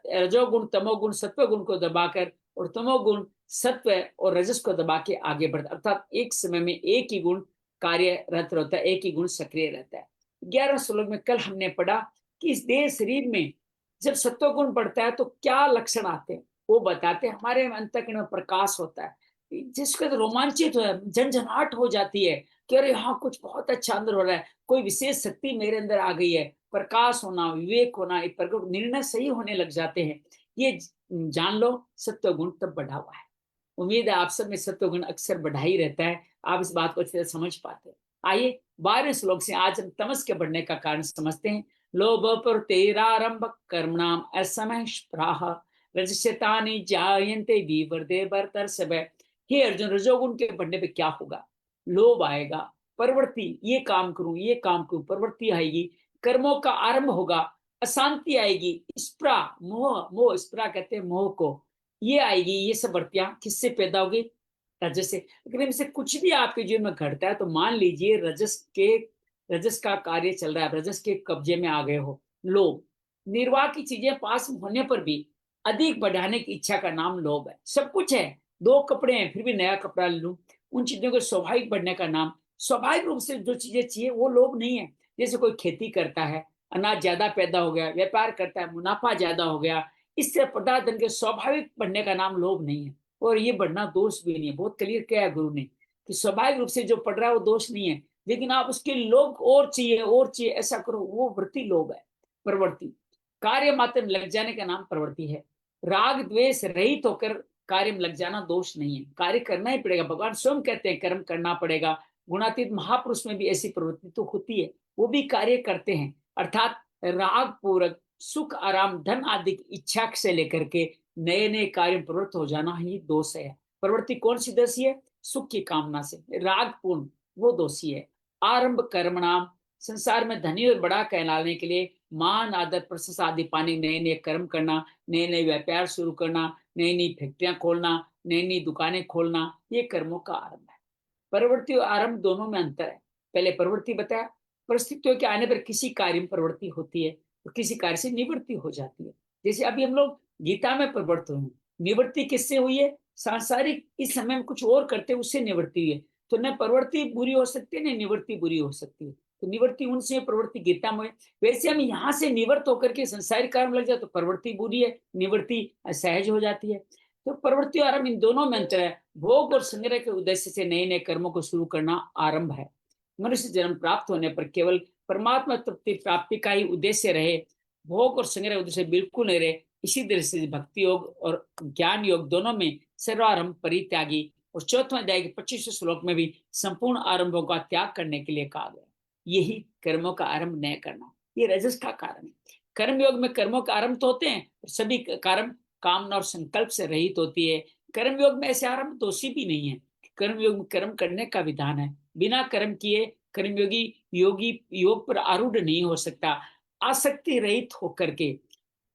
रजोगुण तमोगुण सत्वगुण को दबाकर और तमोगुण सत्व और रजस को दबा के आगे बढ़ता, अर्थात एक समय में एक ही गुण कार्यरत रहता है, एक ही गुण सक्रिय रहता है। 11 श्लोक में कल हमने पढ़ा कि इस देह शरीर में जब सत्वगुण बढ़ता है तो क्या लक्षण आते हैं वो बताते हैं। हमारे अंतःकरण में प्रकाश होता है जिसके रोमांचित हो, झंझनाहट हो जाती है कि अरे हाँ कुछ बहुत अच्छा अंदर हो रहा है, कोई विशेष शक्ति मेरे अंदर आ गई है। प्रकाश होना, विवेक होना, निर्णय सही होने लग जाते हैं। ये जान लो सत्वगुण तब बढ़ा हुआ है। उम्मीद है आप सब में सत्वगुण अक्सर बढ़ा ही रहता है, आप इस बात को अच्छी तरह समझ पाते हैं। आइए 12वें श्लोक से आज हम तमस के बढ़ने का कारण समझते हैं। लोभ प्रत्ययारंभ कर्मणाम असमः स्पृहा रजस्यतानि जायन्ते विवर्धे भरतर्षभ। हे अर्जुन, रजोगुण के बढ़ने पे क्या होगा? लोभ आएगा, प्रवृत्ति, ये काम करूं, ये काम करूं, प्रवृत्ति आएगी, कर्मों का आरंभ होगा, अशांति आएगी, स्प्रा, मोह, मोह स्प्रा कहते हैं मोह को, ये आएगी। ये सब वृत्तियां किससे पैदा होगी? रजस से। लेकिन इनसे कुछ भी आपके जीवन में घटता है तो मान लीजिए रजस का कार्य चल रहा है, रजस के कब्जे में आ गए हो। लोभ, निर्वाह की चीजें पास होने पर भी अधिक बढ़ाने की इच्छा का नाम लोभ है। सब कुछ है, दो कपड़े हैं फिर भी नया कपड़ा ले लूं, उन चीजों को स्वाभाविक बढ़ने का नाम, स्वाभाविक रूप से जो चीजें चाहिए वो लोभ नहीं है। जैसे कोई खेती करता है, अनाज ज्यादा पैदा हो गया, व्यापार करता है, मुनाफा ज्यादा हो गया, इससे पदार्थ धन के स्वाभाविक बढ़ने का नाम लोभ नहीं है। और ये बढ़ना दोष भी नहीं है। बहुत क्लियर किया है गुरु ने कि स्वाभाविक रूप से जो पढ़ रहा है वो दोष नहीं है, लेकिन आप उसके लोभ और चाहिए ऐसा करो, वो वृत्ति लोभ है। प्रवृत्ति, कार्य मात्र में लग जाने का नाम प्रवृत्ति है। राग द्वेष रहित होकर कार्य में लग जाना दोष नहीं है, कार्य करना ही पड़ेगा। भगवान स्वयं कहते हैं कर्म करना पड़ेगा। गुणातीत महापुरुष में भी ऐसी प्रवृत्ति तो होती है, वो भी कार्य करते हैं। अर्थात राग पूर्वक सुख आराम धन आदि की इच्छा से लेकर के नए नए कार्य में प्रवृत्त हो जाना ही दोष है। प्रवृत्ति कौन सी दोषी है? सुख की कामना से राग पूर्ण, वो दोषी है। आरंभ कर्म नाम, संसार में धनी और बड़ा कहलाने के लिए मान आदर प्रशंसा आदि पाने, नए नए कर्म करना, नए नए व्यापार शुरू करना, नई नई फैक्ट्रियां खोलना, नई नई दुकानें खोलना, ये कर्मों का आरंभ है। प्रवृत्ति और आरंभ दोनों में अंतर है। पहले प्रवृत्ति बताया, परिस्थितियों के आने पर किसी कार्य में प्रवृत्ति होती है और किसी कार्य से निवृत्ति हो जाती है। जैसे अभी हम लोग गीता में प्रवृत्त हुए, निवृत्ति किससे हुई है? सांसारिक इस समय में कुछ और करते उससे निवृत्ति हुई है। तो न प्रवृत्ति बुरी हो सकती है न निवृत्ति बुरी हो सकती है। तो निवृत्ति उनसे, प्रवृत्ति गीता में। वैसे हम यहाँ से निवृत्त होकर के संसारिक कार्य में लग जाए तो प्रवृत्ति बुरी है, निवृत्ति सहज हो जाती है। तो प्रवृत्ति और आरंभ इन दोनों में अंतर है। भोग और संग्रह के उद्देश्य से नए नए कर्मों को शुरू करना आरंभ है। मनुष्य जन्म प्राप्त होने पर केवल परमात्मा तृप्ति प्राप्ति का ही उद्देश्य रहे, भोग और संग्रह उद्देश्य बिल्कुल नहीं रहे। इसी तरह से भक्ति योग और ज्ञान योग दोनों में सर्वारंभ परित्यागी। और 4वें अध्याय के 25वें श्लोक में भी संपूर्ण आरंभों का त्याग करने के लिए कहा गया। यही कर्मों का आरंभ न करना, ये रजस का कारण है। कर्म योग में कर्मों का आरंभ तो होते हैं, सभी कर्म कामना और संकल्प से रहित होती है। कर्म योग में ऐसे आरंभ दोषी भी नहीं है। कर्म योग में कर्म करने का विधान है। बिना कर्म किए कर्मयोगी योगी योग पर आरूढ़ नहीं हो सकता। आसक्ति रहित होकर के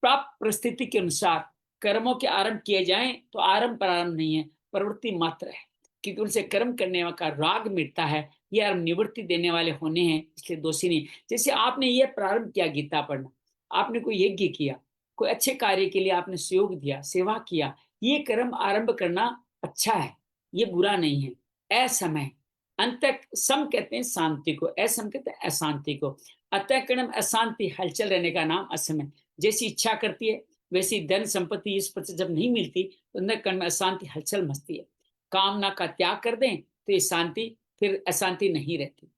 प्राप्त परिस्थिति के अनुसार कर्मों के आरंभ किए जाएं तो आरंभ प्रारंभ नहीं है, प्रवृत्ति मात्र है, क्योंकि उनसे कर्म करने का राग मिटता है। ये आरंभ निवृत्ति देने वाले होने हैं, इसलिए दोषी नहीं। जैसे आपने ये प्रारंभ किया गीता पढ़ना, आपने कोई यज्ञ किया, कोई अच्छे कार्य के लिए आपने सहयोग दिया, सेवा किया, ये कर्म आरंभ करना अच्छा है, ये बुरा नहीं है। असमय अंत सम कहते हैं शांति को, असम कहते हैं अशांति को। अतः कर्म अशांति हलचल रहने का नाम असमय। जैसी इच्छा करती है वैसी धन संपत्ति इस पर जब नहीं मिलती तो अंदर कर्म में अशांति हलचल मचती है। कामना का त्याग कर दें तो ये शांति, फिर अशांति नहीं रहती।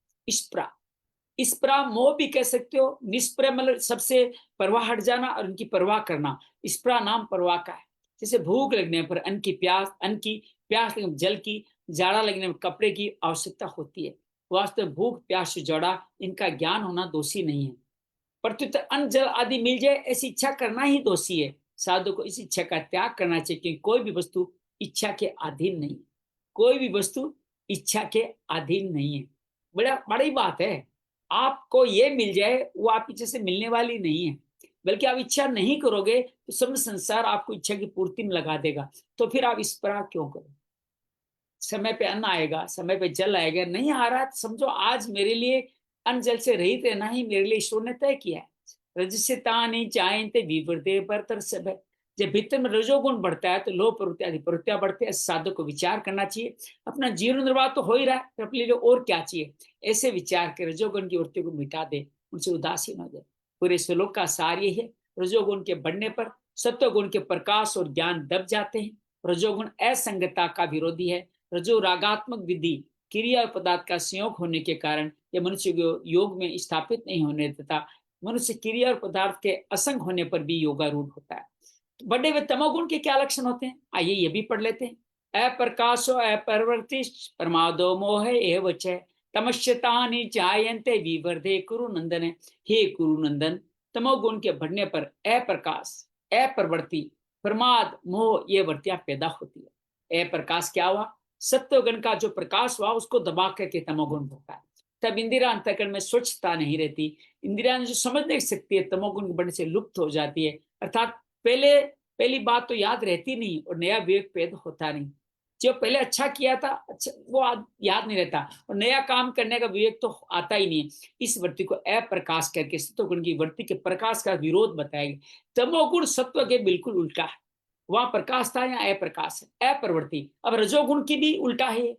इस्प्रा मोह भी कह सकते हो। निष्प्रा मतलब सबसे परवाह हट जाना और उनकी परवाह करना। इस्प्रा नाम परवाह का है। जैसे भूख लगने पर अन्न की प्यास लगने जल की, जाड़ा लगने में कपड़े की आवश्यकता होती है। वास्तव में भूख प्यास से जोड़ा इनका ज्ञान होना दोषी नहीं है, प्रत्युत अन्न जल आदि मिल जाए ऐसी इच्छा करना ही दोषी है। साधु को इस इच्छा का त्याग करना चाहिए, क्योंकि कोई भी वस्तु इच्छा के अधीन नहीं, कोई भी वस्तु इच्छा के अधीन नहीं है। बड़ी बात है। आपको ये मिल जाए वो आप इच्छा से मिलने वाली नहीं है, बल्कि आप इच्छा नहीं करोगे तो सब संसार आपको इच्छा की पूर्ति में लगा देगा। तो फिर आप इस पर क्यों करो? समय पे अन्न आएगा, समय पे जल आएगा, नहीं आ रहा समझो आज मेरे लिए अन्न जल से रहित रहना ही मेरे लिए ईश्वर ने तय किया है। रजस्यतानि जायन्ते विवृते परतर्षभ। जब भीतर में रजोगुण बढ़ता है तो लोभ प्रवृत्ति आदि प्रवृत्तियां बढ़ते हैं। साधक को विचार करना चाहिए, अपना जीवन निर्वाह तो हो ही रहा है, तो अपने लिए और क्या चाहिए, ऐसे विचार के रजोगुण की वृत्ति को मिटा दे, उनसे उदासीन हो जाए। पूरे श्लोक का सार यही है, रजोगुण के बढ़ने पर सत्वगुण के प्रकाश और ज्ञान दब जाते हैं। रजोगुण असंगता का विरोधी है। रजो रागात्मक विधि क्रिया और पदार्थ का संयोग होने के कारण यह मनुष्य को योग में स्थापित नहीं होने देता। मनुष्य क्रिया और पदार्थ के असंग होने पर भी योगारूढ़ होता है। बड़े हुए तमोगुण के क्या लक्षण होते हैं, आइए ये भी पढ़ लेते हैं। अप्रकाशो अप्रवृत्ति प्रमादो मोह एव च तमस्यतानि जायन्ते विवर्धे कुरु नंदन। हे कुरु नंदन, तमोगुण के बढ़ने पर अप्रकाश, अप्रवृत्ति, प्रमाद, मोह ये वृत्तियां पैदा होती है। अप्रकाश क्या हुआ? सत्वगुण का जो प्रकाश हुआ उसको दबा करके तमोगुण होता है। तब इंदिरा अंतःकरण में स्वच्छता नहीं रहती, इंदिरा जो समझ नहीं सकती है तमोगुण बढ़ने से लुप्त हो जाती है। अर्थात पहली बात तो याद रहती नहीं और नया विवेक पैदा होता नहीं। जो पहले अच्छा किया था अच्छा वो याद नहीं रहता और नया काम करने का विवेक तो आता ही नहीं है। इस वृत्ति को अप्रकाश करके सत्वगुण की वृत्ति के प्रकाश का विरोध बताएगा। तमोगुण सत्व के बिल्कुल उल्टा है, वहां प्रकाश था या अप्रकाश है, अप्रवृत्ति। अब रजोगुण की भी उल्टा है,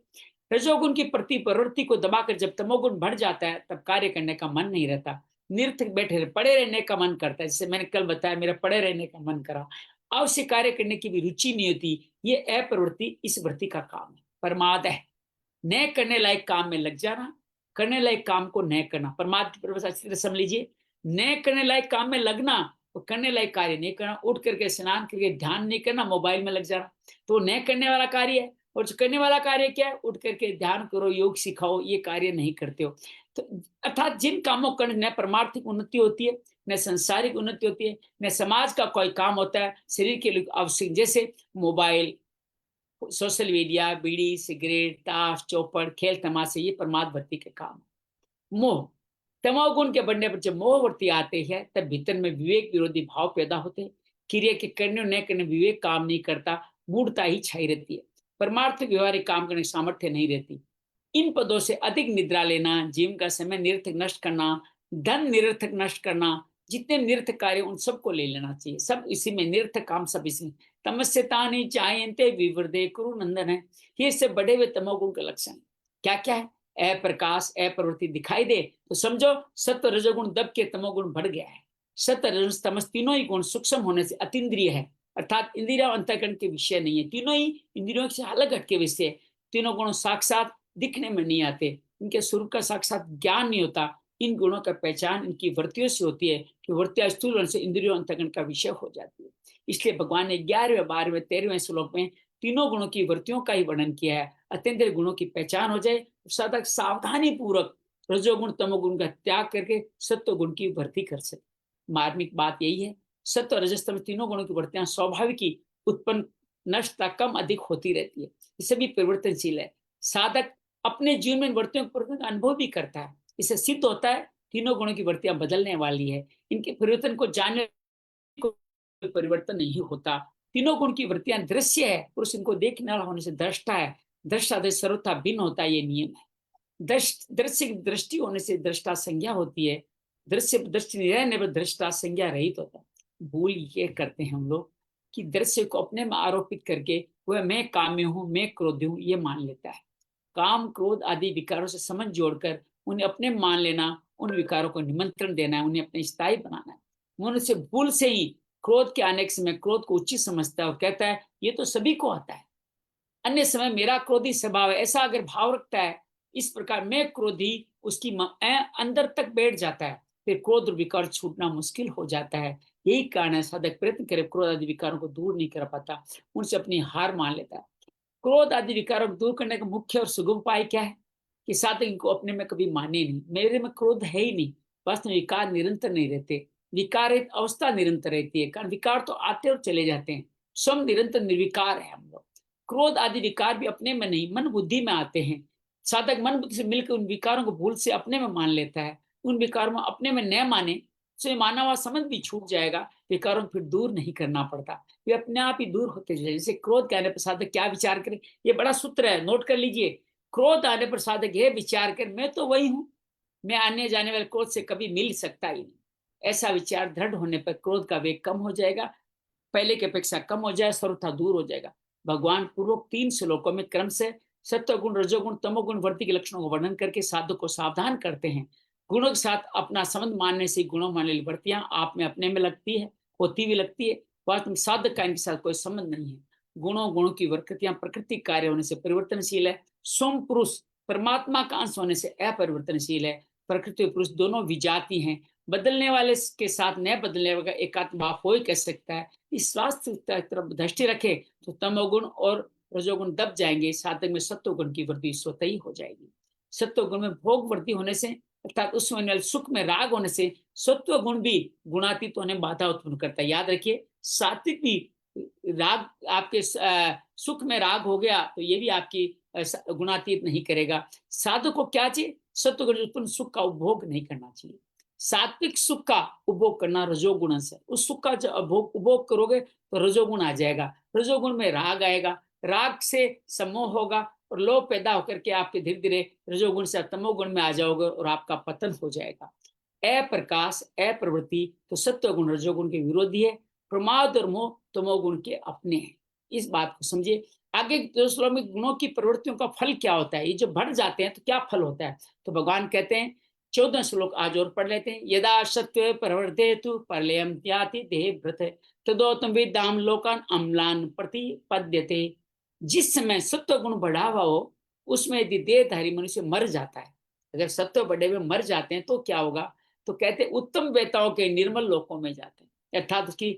रजोगुण की प्रति प्रवृत्ति को दबाकर जब तमोगुण बढ़ जाता है तब कार्य करने का मन नहीं रहता, निरर्थक बैठे पड़े रहने का मन करता है। जैसे मैंने कल बताया मेरा पड़े रहने का मन करा, अवश्य कार्य करने की भी रुचि नहीं होती। ये अप्रवृत्ति इस वृत्ति का काम है, प्रमाद है। न करने लायक काम में लग जाना, करने लायक काम को न करना, प्रमाद की परिभाषा अच्छी तरह समझ लीजिए। न करने लायक काम में लगना और करने लायक कार्य नहीं करना, उठ करके स्नान करके ध्यान नहीं करना, मोबाइल में लग जाना, तो न करने वाला कार्य है। और जो करने वाला कार्य क्या है, उठ करके ध्यान करो, योग सिखाओ, ये कार्य नहीं करते हो। तो अर्थात जिन कामों करने न परमार्थिक उन्नति होती है, न सांसारिक उन्नति होती है, न समाज का कोई काम होता है, शरीर के लिए आवश्यक, जैसे मोबाइल, सोशल मीडिया, बीड़ी, सिगरेट, ताश, चौपड़, खेल तमाशे, ये प्रमाद वृत्ति के काम। मोह, तमोगुण के बढ़ने पर जब मोह वृत्ति आते हैं तब भीतर में विवेक विरोधी भाव पैदा होते हैं। क्रिया के करने न करने विवेक काम नहीं करता, मूढ़ता ही छाई रहती है, परमार्थ व्यवहारिक काम करने की सामर्थ्य नहीं रहती। इन पदों से अधिक निद्रा लेना, जीवन का समय निरर्थक नष्ट करना, धन निरर्थक नष्ट करना, जितने निरर्थक कार्य उन सबको ले लेना चाहिए, सब इसी में निरर्थक काम, सब इसमें। तमस्यतानि जायन्ते विवृद्धे कुरु नंदन है, ये सब बढ़े हुए तमोगुण का लक्षण क्या क्या है। अप्रकाश अप्रवृत्ति दिखाई दे तो समझो सत्व रजोगुण दब के तमोगुण बढ़ गया है। सत्व रजस तमस तीनों ही गुण सूक्ष्म होने से अतीन्द्रिय है, अर्थात इंद्रिय अंतःकरण के विषय नहीं है, तीनों ही इंद्रियों से अलग हटके विषय है। तीनों गुण साक्षात दिखने में नहीं आते, इनके स्वरूप का साक्षात ज्ञान नहीं होता। इन गुणों का पहचान इनकी वृत्तियों से होती है कि वृत्तियां स्थूल से इंद्रियों अंतःकरण का विषय हो जाती है। इसलिए भगवान ने 11वें 12वें 13वें श्लोक में तीनों गुणों की वृत्तियों का ही वर्णन किया है। अत्यंत गुणों की पहचान हो जाए, साधक सावधानी पूर्वक रजोगुण तमोगुण का त्याग करके सत्व गुण की वृद्धि कर सके। मार्मिक बात यही है, सत्व रजस्तम तीनों गुणों की वृत्तियां स्वाभाविक ही उत्पन्न नष्टता कम अधिक होती रहती है, ये सभी परिवर्तनशील है। साधक अपने जीवन में वृत्तियों का अनुभव भी करता है, इससे सिद्ध होता है तीनों गुणों की वृत्तियां बदलने वाली है, इनके परिवर्तन को जानने को परिवर्तन नहीं होता। तीनों गुण की वृत्तियां दृश्य है, पुरुष इनको देखने वाला होने से दृष्टा है, दृष्टा सर्वथा भिन्न होता है, ये नियम है। दृश्य की दृष्टि होने से दृष्टा संज्ञा होती है, दृश्य दृष्टि रहने पर दृष्टा संज्ञा रहित होता है। भूल ये करते हैं हम लोग कि दृश्य को अपने में आरोपित करके वह मैं काम्य हूं, मैं क्रोधी हूं, ये मान लेता है। काम क्रोध आदि विकारों से समझ जोड़कर उन्हें अपने मान लेना, उन विकारों को निमंत्रण देना है, उन्हें अपने स्थायी बनाना है। मनुष्य से भूल से ही क्रोध के आने के समय क्रोध को उचित समझता है और कहता है ये तो सभी को आता है, अन्य समय मेरा क्रोधी स्वभाव है, ऐसा अगर भाव रखता है, इस प्रकार मैं क्रोधी उसकी अंदर तक बैठ जाता है, फिर क्रोध विकार छूटना मुश्किल हो जाता है। यही कारण है साधक प्रयत्न करे क्रोध आदि विकारों को दूर नहीं कर पाता, उनसे अपनी हार मान लेता है। क्रोध आदि विकारों को दूर करने का मुख्य और सुगम उपाय क्या है कि साधक इनको अपने में कभी माने नहीं, मेरे में क्रोध है ही नहीं। वास्तव में विकार निरंतर नहीं रहते, विकारित अवस्था निरंतर रहती है, कारण विकार तो आते और चले जाते हैं, स्वयं निरंतर निर्विकार है हम लोग। क्रोध आदि विकार भी अपने में नहीं मन बुद्धि में आते हैं। साधक मन बुद्धि से मिलकर उन विकारों को भूल से अपने में मान लेता है, उन विकारों में अपने में न माने तो माना हुआ समझ भी छूट जाएगा, विकारों को फिर दूर नहीं करना पड़ता, वे अपने आप ही दूर होते जाए। जैसे क्रोध के आने पर साधक क्या विचार करे, ये बड़ा सूत्र है, नोट कर लीजिए। क्रोध आने पर साधक ये विचार कर मैं तो वही हूँ, मैं आने जाने वाले क्रोध से कभी मिल सकता ही नहीं। ऐसा विचार दृढ़ होने पर क्रोध का वेग कम हो जाएगा, पहले की अपेक्षा कम हो जाए, सर्वथा दूर हो जाएगा। भगवान पूर्वक 3 श्लोकों में क्रम से सत्वगुण रजोगुण तमोगुण वृत्ति के लक्षणों को वर्णन करके साधक को सावधान करते हैं। गुणों के साथ अपना संबंध मानने से गुणों मानने वाली वृत्तियां आप में अपने में लगती है, होती भी लगती है, वास्तव में साधक का इनके साथ कोई संबंध नहीं है। गुणों की वृत्तियां प्रकृति कार्य होने से परिवर्तनशील है, स्वयं पुरुष परमात्मा का अंश होने से अपरिवर्तनशील है। प्रकृति और पुरुष दोनों विजाति हैं, बदलने वाले के साथ न बदलने वाला एकात्म भाव हो ही कह सकता है। इस स्वास्थ्य तरफ दृष्टि रखे तो तमोगुण और रजोगुण दब जाएंगे, साधक में सत्वगुण की वृद्धि स्वतः ही हो जाएगी। सत्वगुण में भोग वृद्धि होने से अर्थात उसमें सुख में राग होने से सत्व गुण भी गुणातीत होने में बाधा उत्पन्न करता है। याद रखिए, सात्विक भी राग आपके सुख में राग हो गया तो ये भी आपकी गुणातीत नहीं करेगा। साधु को क्या चाहिए? सत्वगुण उत्पन्न सुख का उपभोग नहीं करना चाहिए। सात्विक सुख का उपभोग करना रजोगुण से, उस सुख का जब उपभोग करोगे तो रजोगुण आ जाएगा, रजोगुण में राग आएगा, राग से सम्मोह होगा और लोभ पैदा होकर के आपके धीरे धीरे रजोगुण से तमोगुण में आ जाओगे और आपका पतन हो जाएगा। अप्रकाश अप्रवृत्ति तो सत्वगुण रजोगुण के विरोधी है, प्रमाद और मोह तमोगुण के अपने हैं। इस बात को समझिए। आगे दूसरों में गुणों की प्रवृत्तियों का फल क्या होता है, ये जो बढ़ जाते हैं तो क्या फल होता है? तो भगवान कहते हैं, 14 श्लोक आज और पढ़ लेते हैं। यदा सत्व प्रवर्तेतु प्रलयं त्याति देह भृत तदोतम विद्याम लोकान अम्लान प्रतिपद्यते। जिस समय सत्व गुण बढ़ा हुआ हो उसमें यदि देहधारी मनुष्य मर जाता है, अगर सत्व बढ़े हुए मर जाते हैं तो क्या होगा? तो कहते हैं उत्तम वेताओं के निर्मल लोकों में जाते हैं, अर्थात उसकी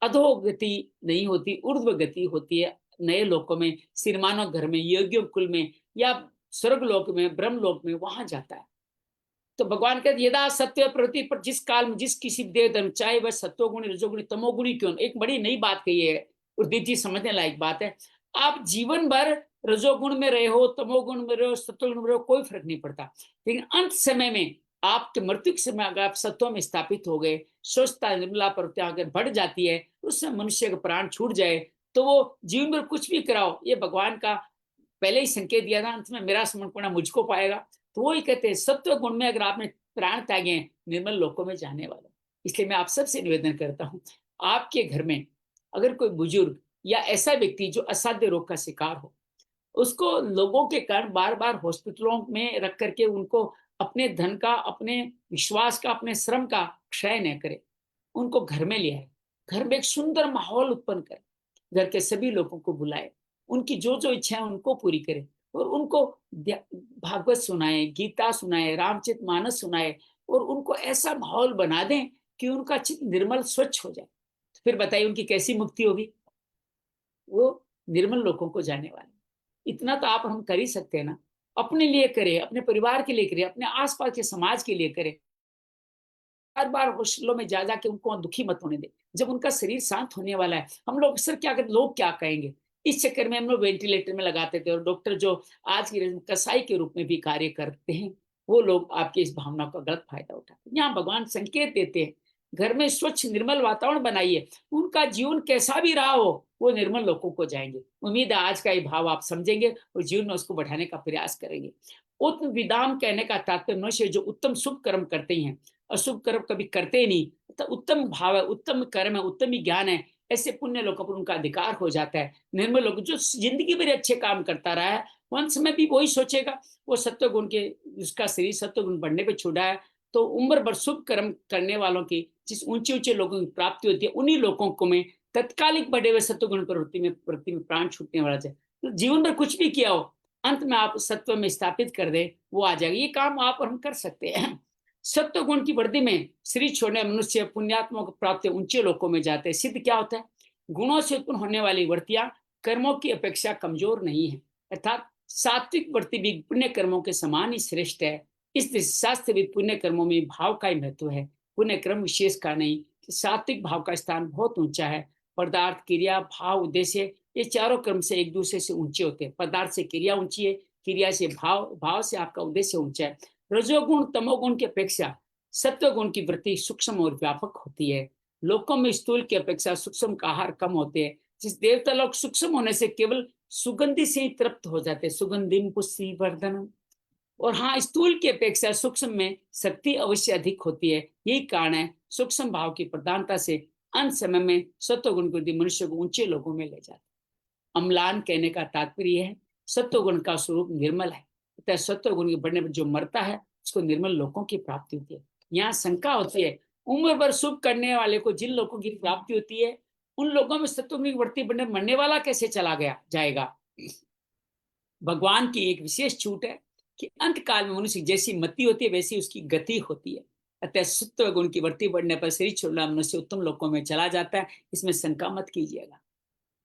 अधोगति नहीं होती, ऊर्ध्व गति होती है। नए लोकों में, श्रीमानव घर में, योगियों कुल में या स्वर्ग लोक में, ब्रह्म लोक में, वहां जाता है। तो भगवान कहते यदा सत्य प्रवृत्ति पर जिस काल में जिस किसी देव धर्म, चाहे वह सत्वगुणी रजोगुणी तमोगुणी क्यों, एक बड़ी नई बात कही है और दीदी समझने लायक बात है। आप जीवन भर रजोगुण में रहे हो, तमोगुण में रहे हो, सत्वगुण में रहे हो, कोई फर्क नहीं पड़ता। लेकिन अंत समय में आपके मृत्यु के समय अगर आप सत्व में स्थापित हो गए, स्वस्थता निर्मला प्रवृत्ति अगर बढ़ जाती है, उससे मनुष्य का प्राण छूट जाए तो वो जीवन भर कुछ भी कराओ, ये भगवान का पहले ही संकेत दिया था, अंत में मेरा समर्पण मुझको पाएगा। तो वो ही कहते हैं सत्व गुण में अगर आपने प्राण त्यागे हैं, निर्मल लोकों में जाने वाला। इसलिए मैं आप सबसे निवेदन करता हूँ, आपके घर में अगर कोई बुजुर्ग या ऐसा व्यक्ति जो असाध्य रोग का शिकार हो, उसको लोगों के कारण बार बार हॉस्पिटलों में रख करके उनको अपने धन का, अपने विश्वास का, अपने श्रम का क्षय न करे, उनको घर में ले आए, घर में एक सुंदर माहौल उत्पन्न करे, घर के सभी लोगों को बुलाए, उनकी जो जो इच्छाएं उनको पूरी करे और उनको भागवत सुनाए, गीता सुनाए, रामचरित मानस सुनाए और उनको ऐसा माहौल बना दें कि उनका चित्त निर्मल स्वच्छ हो जाए। तो फिर बताइए उनकी कैसी मुक्ति होगी? वो निर्मल लोगों को जाने वाले। इतना तो आप हम कर ही सकते हैं ना, अपने लिए करें, अपने परिवार के लिए करें, अपने आसपास के समाज के लिए करें। हर बार हॉस्पिटलों में जा जाके उनको दुखी मत होने दे। जब उनका शरीर शांत होने वाला है, हम लोग अक्सर क्या करते, लोग क्या कहेंगे, इस चक्कर में हम लोग वेंटिलेटर में लगाते थे। और डॉक्टर जो आज की कसाई के रूप में भी कार्य करते हैं, वो लोग आपकी इस भावना का गलत फायदा उठाते हैं। यहाँ भगवान संकेत देते हैं, घर में स्वच्छ निर्मल वातावरण बनाइए, उनका जीवन कैसा भी रहा हो वो निर्मल लोगों को जाएंगे। उम्मीद है आज का ये भाव आप समझेंगे और जीवन में उसको बढ़ाने का प्रयास करेंगे। उत्तम विदाम कहने का तात्पर्य मनुष्य जो उत्तम शुभ कर्म करते हैं, अशुभ कर्म कभी करते ही नहीं, तो उत्तम भाव है, उत्तम कर्म है, उत्तम ही ज्ञान है, ऐसे पुण्य लोगों पर उनका अधिकार हो जाता है। निर्मल लोग जो जिंदगी भर अच्छे काम करता रहा है, वंश में भी वही सोचेगा, वो सत्व गुण के, उसका शरीर सत्व गुण बढ़ने पे छूटा है, तो उम्र भर शुभ कर्म करने वालों की जिस ऊंचे ऊंचे लोगों की प्राप्ति होती है, उन्हीं लोगों को में तत्कालिक बढ़े हुए सत्व गुण प्रवृत्ति में प्राण छूटने वाला है। तो जीवन भर कुछ भी किया हो, अंत में आप सत्व में स्थापित कर दे, वो आ जाएगा। ये काम आप और हम कर सकते हैं। सत्व गुण की वृद्धि में शरीर छोड़ने मनुष्य पुण्यात्मा को प्राप्त ऊंचे लोकों में जाते हैं। सिद्ध क्या होता है? गुणों से उत्पन्न होने वाली वृत्तियां कर्मों की अपेक्षा कमजोर नहीं है, अर्थात सात्विक वृत्ति भी पुण्य कर्मों के समान ही श्रेष्ठ है। इस शास्त्र भी पुण्य कर्मों में भाव का ही महत्व है, पुण्य कर्म विशेष का नहीं। सात्विक भाव का स्थान बहुत ऊंचा है। पदार्थ, क्रिया, भाव, उद्देश्य, ये चारों कर्म से एक दूसरे से ऊंचे होते हैं। पदार्थ से क्रिया ऊंची है, क्रिया से भाव, भाव से आपका उद्देश्य ऊंचा है। रजोगुण तमोगुण की अपेक्षा सत्वगुण की वृत्ति सूक्ष्म और व्यापक होती है। लोकों में स्थूल की अपेक्षा सूक्ष्म का आहार कम होते हैं। जिस देवता लोग सूक्ष्म होने से केवल सुगंधि से ही तृप्त हो जाते, सुगंधिम पुष्टि वर्धनम। और हाँ, स्थूल की अपेक्षा सूक्ष्म में शक्ति अवश्य अधिक होती है। यही कारण है सूक्ष्म भाव की प्रधानता से अंत समय में सत्वगुण की वृद्धि मनुष्य को ऊंचे लोगों में ले जाती। अम्लान कहने का तात्पर्य है सत्वगुण का स्वरूप निर्मल है, सत्वगुण के बढ़ने पर जो मरता है उसको निर्मल लोकों की प्राप्ति होती है। यहाँ शंका होती है, उम्र भर शुभ करने वाले को जिन लोगों की प्राप्ति होती है, उन लोगों में सत्वगुण की वृत्ति बढ़ने मरने वाला कैसे चला जाएगा? भगवान की एक विशेष छूट है कि अंत काल में मनुष्य जैसी मति होती है वैसी उसकी गति होती है। अतः सत्व गुण की वृत्ति बढ़ने पर शरीर छोड़ना मनुष्य उत्तम लोकों में चला जाता है, इसमें शंका मत कीजिएगा।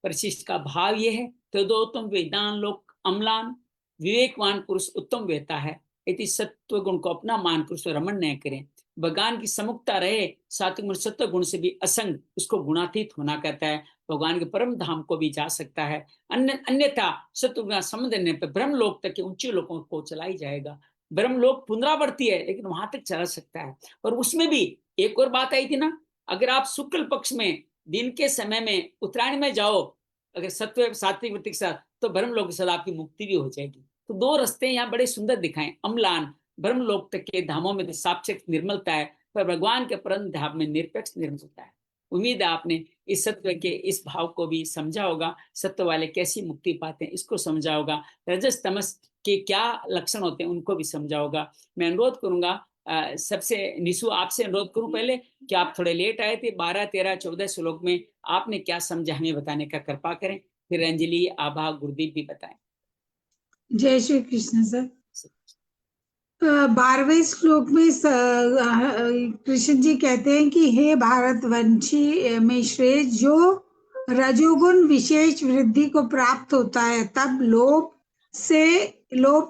परिशिष्ट का भाव यह है, तदोत्तम वेदान लोक अम्लान, विवेकवान पुरुष उत्तम वेता है, यदि सत्व गुण को अपना मान पुरुष रमण न करें भगवान की समुखता रहे, सात्विक गुण सत्व गुण से भी असंग, उसको गुणातीत होना कहता है। भगवान के परम धाम को भी जा सकता है। अन्यथा सत्व गुण संबंध रहने पर ब्रह्म लोक तक के ऊंचे लोगों को चला ही जाएगा। ब्रह्म लोक पुनरावर्ती है, लेकिन वहां तक चला सकता है। और उसमें भी एक और बात आई थी ना, अगर आप शुक्ल पक्ष में दिन के समय में उत्तरायण में जाओ, अगर सत्व सात्विक वृत्ति के साथ, तो ब्रह्म लोक के साथ आपकी मुक्ति भी हो जाएगी। तो दो रास्ते यहाँ बड़े सुंदर दिखाएं। अम्लान ब्रह्म लोक तक के धामों में तो सापेक्ष निर्मलता है, पर भगवान के परम धाम में निरपेक्ष निर्मलता है। उम्मीद है आपने इस सत्व के इस भाव को भी समझा होगा। सत्व वाले कैसी मुक्ति पाते हैं इसको समझा होगा। रजस तमस के क्या लक्षण होते हैं उनको भी समझा होगा। मैं अनुरोध करूंगा सबसे, निशु आपसे अनुरोध करूं पहले कि आप थोड़े लेट आए थे, 12, 13, 14 श्लोक में आपने क्या समझा हमें बताने का कृपा करें। फिर अंजलि, आभा, गुरुदीप भी बताएं। जय श्री कृष्ण सर। 12वें श्लोक में कृष्ण जी कहते हैं कि हे भारतवंशी में श्रेष्ठ, जो रजोगुण विशेष वृद्धि को प्राप्त होता है, तब लोभ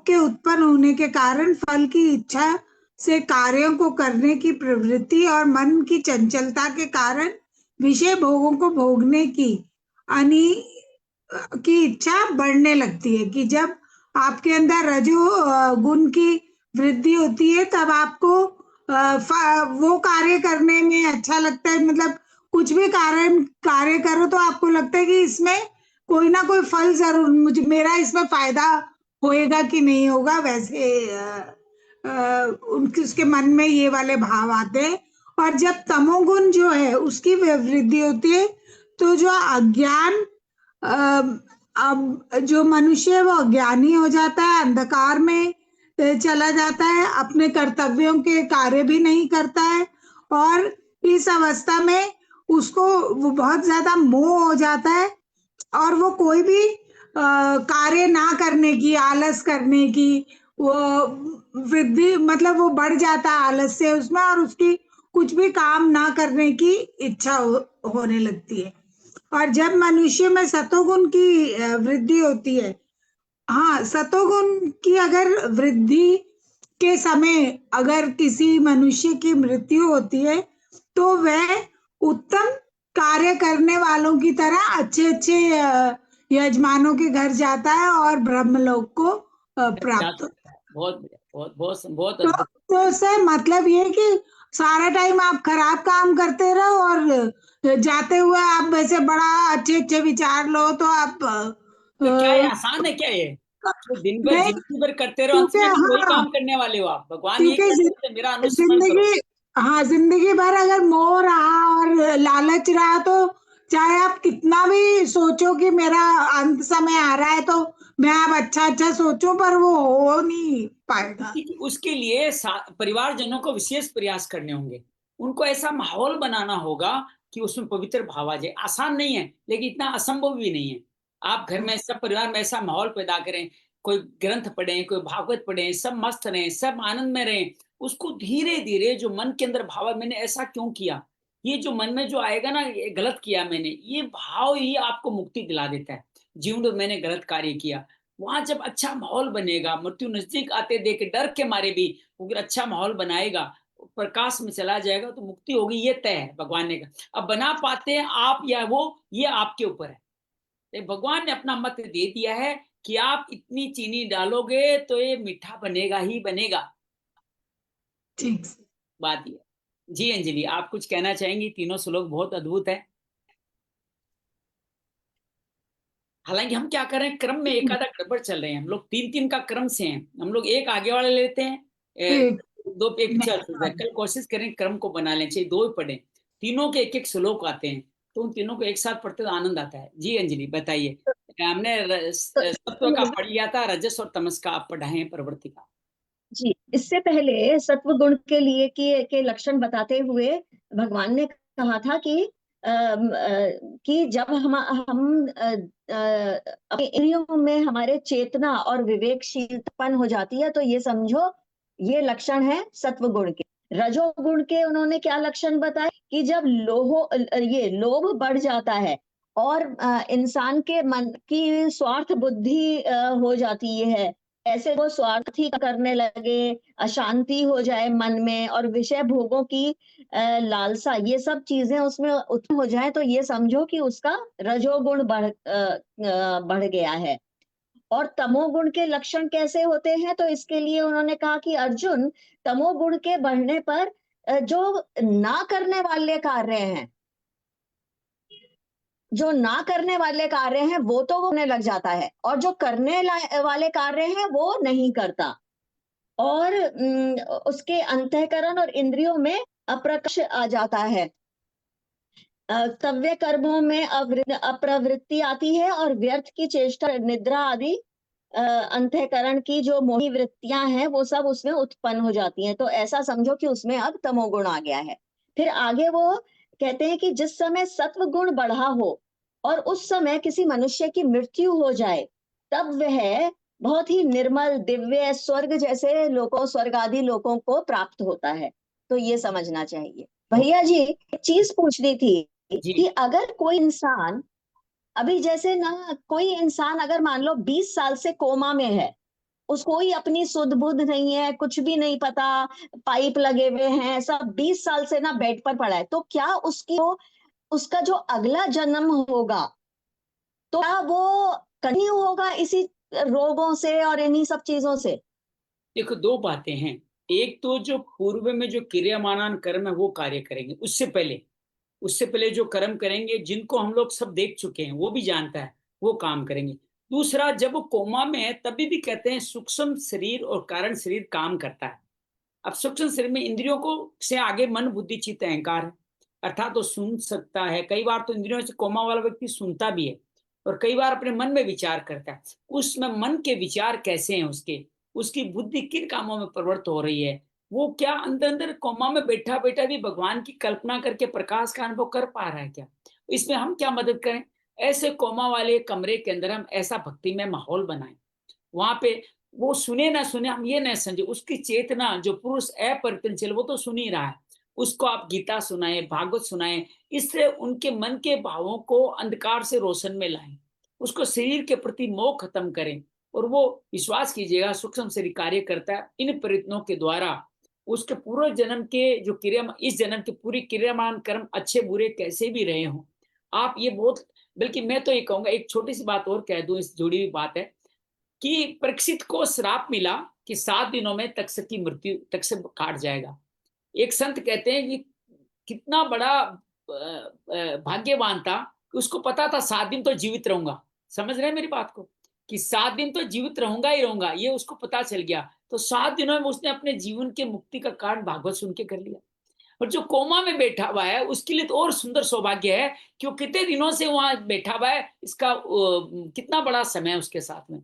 के उत्पन्न होने के कारण फल की इच्छा से कार्यों को करने की प्रवृत्ति और मन की चंचलता के कारण विषय भोगों को भोगने की इच्छा बढ़ने लगती है। कि जब आपके अंदर रजो गुण की वृद्धि होती है तब आपको वो कार्य करने में अच्छा लगता है। मतलब कुछ भी कार्य करो तो आपको लगता है कि इसमें कोई ना कोई फल जरूर, मेरा इसमें फायदा होएगा कि नहीं होगा, वैसे उसके मन में ये वाले भाव आते हैं। और जब तमोगुण जो है उसकी वृद्धि होती है तो जो अज्ञान, अब जो मनुष्य है वो अज्ञानी हो जाता है, अंधकार में चला जाता है, अपने कर्तव्यों के कार्य भी नहीं करता है। और इस अवस्था में उसको वो बहुत ज्यादा मोह हो जाता है और वो कोई भी कार्य ना करने की, आलस करने की वो वृद्धि, मतलब वो बढ़ जाता है आलस से उसमें, और उसकी कुछ भी काम ना करने की इच्छा होने लगती है। और जब मनुष्य में सतोगुण की वृद्धि होती है, हाँ, सतोगुण की अगर वृद्धि के समय अगर किसी मनुष्य की मृत्यु होती है तो वह उत्तम कार्य करने वालों की तरह अच्छे यजमानों के घर जाता है और ब्रह्मलोक को प्राप्त होता है। बहुत बहुत बहुत बहुत अद्भुत। तो सर मतलब ये कि सारा टाइम आप खराब काम करते रहो और जाते हुए आप वैसे बड़ा अच्छे विचार लो तो आप तो क्या ये आसान है? क्या ये तो दिन भर जिंदगी भर करते रहो, अंत में भी वही काम करने वाले हो आप? भगवान ये कहते हैं मेरा अनुसरण करो। हाँ, जिंदगी भर अगर मोह रहा और लालच रहा तो चाहे आप कितना भी सोचो कि मेरा अंत समय आ रहा है तो मैं अब अच्छा सोचूं, पर वो हो नहीं पाएगा। उसके लिए परिवारजनों को विशेष प्रयास करने होंगे, उनको ऐसा माहौल बनाना होगा कि उसमें पवित्र भाव आ जाए। आसान नहीं है, लेकिन इतना असंभव भी नहीं है। आप घर में सब परिवार में ऐसा माहौल पैदा करें, कोई ग्रंथ पढ़ें, कोई भागवत पढ़ें, सब मस्त रहें, सब आनंद में रहें। उसको धीरे धीरे जो मन के अंदर भाव है, मैंने ऐसा क्यों किया, ये जो मन में जो आएगा ना, ये गलत किया मैंने, ये भाव ही आपको मुक्ति दिला देता है। जीवन में मैंने गलत कार्य किया, वहां जब अच्छा माहौल बनेगा, मृत्यु नजदीक आते देख डर के मारे भी अगर अच्छा माहौल बनाएगा, प्रकाश में चला जाएगा तो मुक्ति होगी, ये तय है। भगवान ने कहा, अब बना पाते हैं आप या वो, ये आपके ऊपर है। तो भगवान ने अपना मत दे दिया है कि आप इतनी चीनी डालोगे तो ये मीठा बनेगा ही बनेगा। ठीक बात ये। जी अंजलि, आप कुछ कहना चाहेंगी? तीनों श्लोक बहुत अद्भुत है। हालांकि हम क्या कर रहे हैं, क्रम में एक आधा गड़बड़ चल रहे हैं। हम लोग 3-3 का क्रम से हैं, हम लोग एक आगे वाले लेते हैं, दो पे पीछे चलते हैं। कल कोशिश करें क्रम को बना लें, चाहिए 2 पढ़े, तीनों के एक श्लोक आते हैं तो उन तीनों को एक साथ पढ़ते तो आनंद आता है। जी अंजलि बताइए। हमने सत्व का पढ़ लिया था, रजस और तमस का आप पढ़ाए हैं, प्रवृत्ति का। जी, इससे पहले सत्व गुण के लिए के लक्षण बताते हुए भगवान ने कहा था कि जब हम अपने इंद्रियों में हमारे चेतना और विवेकशीलतापन हो जाती है तो ये समझो ये लक्षण है सत्व गुण के। रजोगुण के उन्होंने क्या लक्षण बताए कि जब लोभ बढ़ जाता है और इंसान के मन की स्वार्थ बुद्धि हो जाती है, ऐसे वो स्वार्थ ही करने लगे, अशांति हो जाए मन में और विषय भोगों की लालसा, ये सब चीजें उसमें उत्पन्न हो जाए, तो ये समझो कि उसका रजोगुण बढ़ गया है। और तमोगुण के लक्षण कैसे होते हैं, तो इसके लिए उन्होंने कहा कि अर्जुन, तमोगुण के बढ़ने पर जो ना करने वाले कार्य हैं, जो ना करने वाले कार्य हैं वो तो होने लग जाता है, और जो करने वाले कार्य हैं वो नहीं करता, और उसके अंतःकरण और इंद्रियों में अप्रकर्ष आ जाता है। तव्य कर्मों में अप्रवृत्ति आती है, और व्यर्थ की चेष्टा, निद्रा आदि अंतःकरण की जो मोही वृत्तियां हैं वो सब उसमें उत्पन्न हो जाती हैं। तो ऐसा समझो कि उसमें अब तमोगुण आ गया है। फिर आगे वो कहते हैं कि जिस समय सत्व गुण बढ़ा हो और उस समय किसी मनुष्य की मृत्यु हो जाए, तब वह बहुत ही निर्मल दिव्य स्वर्ग जैसे लोकों, स्वर्ग आदि लोकों को प्राप्त होता है। तो ये समझना चाहिए। भैया जी, एक चीज पूछनी थी जी कि अगर कोई इंसान, अभी जैसे ना, कोई इंसान अगर मान लो 20 साल से कोमा में है, उसको ही अपनी सुध बुध नहीं है, कुछ भी नहीं पता, पाइप लगे हुए हैं सब, 20 साल से ना बेड पर पड़ा है, तो क्या उसका जो अगला जन्म होगा, तो क्या वो कंटिन्यू होगा इसी रोगों से और इन्हीं सब चीजों से? देखो, दो बातें हैं। एक तो जो पूर्व में जो क्रियामानान कर्म है वो कार्य करेंगे, उससे पहले जो कर्म करेंगे जिनको हम लोग सब देख चुके हैं, वो भी जानता है, वो काम करेंगे। दूसरा, जब वो कोमा में है तभी भी कहते हैं सूक्ष्म शरीर और कारण शरीर काम करता है। अब सूक्ष्म शरीर में इंद्रियों को से आगे मन बुद्धि चित्त अहंकार है, अर्थात तो सुन सकता है। कई बार तो इंद्रियों से कोमा वाला व्यक्ति सुनता भी है, और कई बार अपने मन में विचार करता है। उसमें मन के विचार कैसे हैं, उसकी बुद्धि किन कामों में प्रवृत्त हो रही है, वो क्या अंदर अंदर कोमा में बैठा बैठा भी भगवान की कल्पना करके प्रकाश का अनुभव कर पा रहा है क्या? इसमें हम क्या मदद करें? ऐसे कोमा वाले कमरे के अंदर हम ऐसा भक्ति में माहौल बनाएं, वहां पे वो सुने ना सुने, हम ये न समझे, उसकी चेतना जो पुरुष अपरिवर्तनशील वो तो सुन ही रहा है, उसको आप गीता सुनाए, भागवत सुनाए, इससे उनके मन के भावों को अंधकार से रोशन में लाएं, उसको शरीर के प्रति मोह खत्म करें। और वो विश्वास कीजिएगा, सूक्ष्म शरीर कार्य करता है इन प्रयत्नों के द्वारा। उसके पूर्व जन्म के जो क्रिया, इस जन्म की पूरी क्रियामान कर्म अच्छे बुरे कैसे भी रहे हों, आप ये बहुत, बल्कि मैं तो ये कहूंगा, एक छोटी सी बात और कह दूं, इस जुड़ी हुई बात है कि परीक्षित को श्राप मिला कि 7 दिनों में तक्षक की मृत्यु, तक्षक काट जाएगा। एक संत कहते हैं कि कितना बड़ा भाग्यवान था कि उसको पता था 7 दिन तो जीवित रहूंगा। समझ रहे हैं मेरी बात को, कि 7 दिन तो जीवित रहूंगा ही रहूंगा, ये उसको पता चल गया। तो 7 दिनों में उसने अपने जीवन के मुक्ति का कारण भागवत सुन के कर लिया। और जो कोमा में बैठा हुआ है उसके लिए तो और सुंदर सौभाग्य है कि वो कितने दिनों से वहां बैठा हुआ है, इसका कितना बड़ा समय उसके साथ में।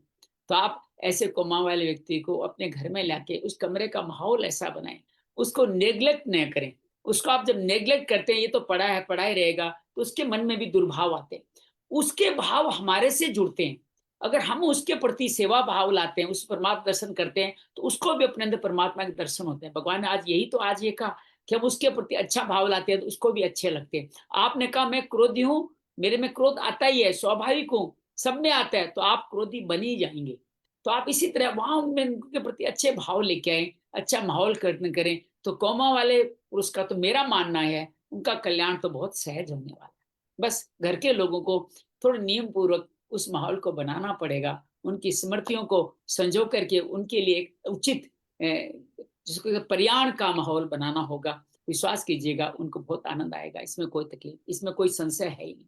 तो आप ऐसे कोमा वाले व्यक्ति को अपने घर में लाके उस कमरे का माहौल ऐसा बनाएं, उसको नेग्लेक्ट न करें। उसको आप जब नेग्लेक्ट करते हैं, ये तो पढ़ा है पढ़ा ही रहेगा, तो उसके मन में भी दुर्भाव आते हैं। उसके भाव हमारे से जुड़ते हैं। अगर हम उसके प्रति सेवा भाव लाते हैं, उस परमात्मा दर्शन करते हैं, तो उसको भी अपने अंदर परमात्मा के दर्शन होते हैं। भगवान ने आज यही तो आज ये कहा कि हम उसके प्रति अच्छा भाव लाते हैं तो उसको भी अच्छे लगते हैं। आपने कहा मैं क्रोधी हूं, मेरे में क्रोध आता ही है, स्वाभाविक हूं, सब में आता है, तो आप क्रोधी बन ही जाएंगे। तो आप इसी तरह वहां उनके प्रति अच्छे भाव लेके आए, अच्छा माहौल करें, तो कोमा वाले पुरुष का तो मेरा मानना है उनका कल्याण तो बहुत सहज होने वाला है। बस घर के लोगों को थोड़ा नियम पूर्वक उस माहौल को बनाना पड़ेगा, उनकी स्मृतियों को संजो करके उनके लिए एक उचित जिसको पर्याण का माहौल बनाना होगा। विश्वास कीजिएगा उनको बहुत आनंद आएगा, इसमें कोई तकलीफ, इसमें कोई संशय है ही नहीं।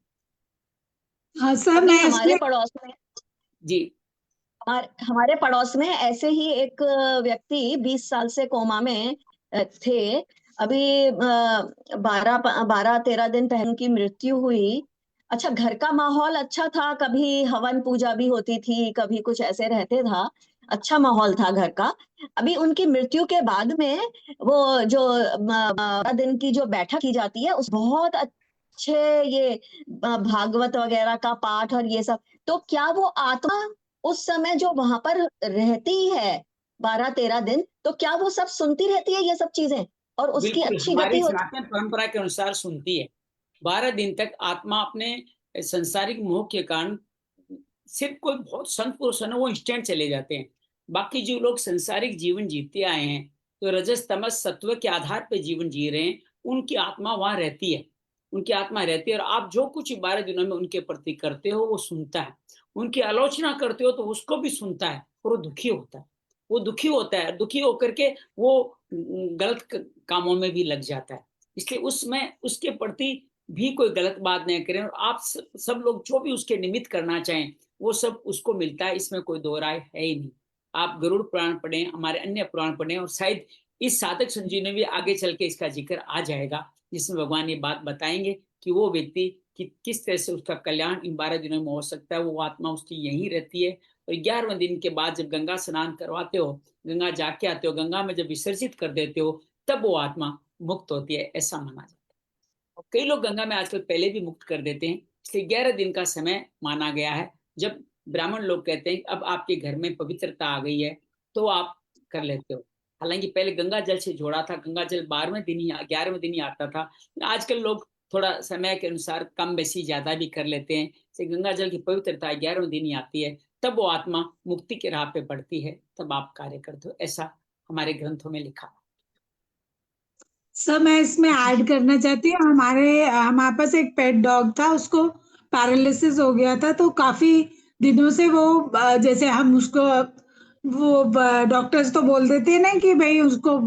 हाँ सर, अभी मैं हमारे इसमें पड़ोस में जी हमारे पड़ोस में ऐसे ही एक व्यक्ति 20 साल से कोमा में थे। अभी 12-13 दिन पहले उनकी मृत्यु हुई। अच्छा, घर का माहौल अच्छा था, कभी हवन पूजा भी होती थी, कभी कुछ ऐसे रहते था, अच्छा माहौल था घर का। अभी उनकी मृत्यु के बाद में वो जो 12 दिन की जो बैठक की जाती है, उस बहुत अच्छे ये भागवत वगैरह का पाठ और ये सब, तो क्या वो आत्मा उस समय जो वहां पर रहती है 12-13 दिन, तो क्या वो सब सुनती रहती है ये सब चीजें और उसकी बिल्कुल, अच्छी गति हमारी होती? सनातन परंपरा के अनुसार सुनती है। 12 दिन तक आत्मा अपने सांसारिक मोह के कारण, सिर्फ कोई बहुत संत पुरुष है ना वो इंस्टेंट चले जाते हैं, बाकी जो लोग संसारिक जीवन जीते आए हैं, तो रजस तमस सत्व के आधार पर जीवन जी रहे हैं, उनकी आत्मा वहां रहती है, उनकी आत्मा रहती है। और आप जो कुछ 12 दिनों में उनके प्रति करते हो वो सुनता है, उनकी आलोचना करते हो तो उसको भी सुनता है और वो दुखी होता है। वो दुखी होता है, दुखी होकर के वो गलत कामों में भी लग जाता है। इसलिए उसमें उसके प्रति भी कोई गलत बात नहीं करें, और आप सब लोग जो भी उसके निमित्त करना चाहें वो सब उसको मिलता है, इसमें कोई दो राय है ही नहीं। आप गरुड़ पुराण पढ़ें, हमारे अन्य पुराण पढ़ें, और शायद इस साधक संजीवनी में भी आगे चल के इसका जिक्र आ जाएगा, जिसमें भगवान ये बात बताएंगे कि वो व्यक्ति कि किस तरह से उसका कल्याण इन 12 दिनों में हो सकता है। वो आत्मा उसकी यहीं रहती है, और 11वें दिन के बाद जब गंगा स्नान करवाते हो, गंगा जाके आते हो, गंगा में जब विसर्जित कर देते हो, तब वो आत्मा मुक्त होती है, ऐसा माना जाता है। कई लोग गंगा में आजकल पहले भी मुक्त कर देते हैं, इसलिए 11 दिन का समय माना गया है। जब ब्राह्मण लोग कहते हैं अब आपके घर में पवित्रता आ गई है तो आप कर लेते हो। हालांकि पहले गंगा जल से जोड़ा था, गंगा जल 12वें दिन ही 11वें दिन ही आता था। आजकल लोग थोड़ा समय के अनुसार कम बेसी ज्यादा भी कर लेते हैं, से गंगा जल की पवित्रता 11वें दिन ही आती है, तब वो आत्मा मुक्ति के राह पे बढ़ती है, तब आप कार्य करते हो, ऐसा हमारे ग्रंथों में लिखा। सर मैं इसमें ऐड करना चाहती हूँ, हमारे पास एक पेट डॉग था, उसको पैरालिसिस हो गया था, तो काफी दिनों से वो जैसे हम उसको वो डॉक्टर्स तो बोल देते हैं ना कि भाई उसको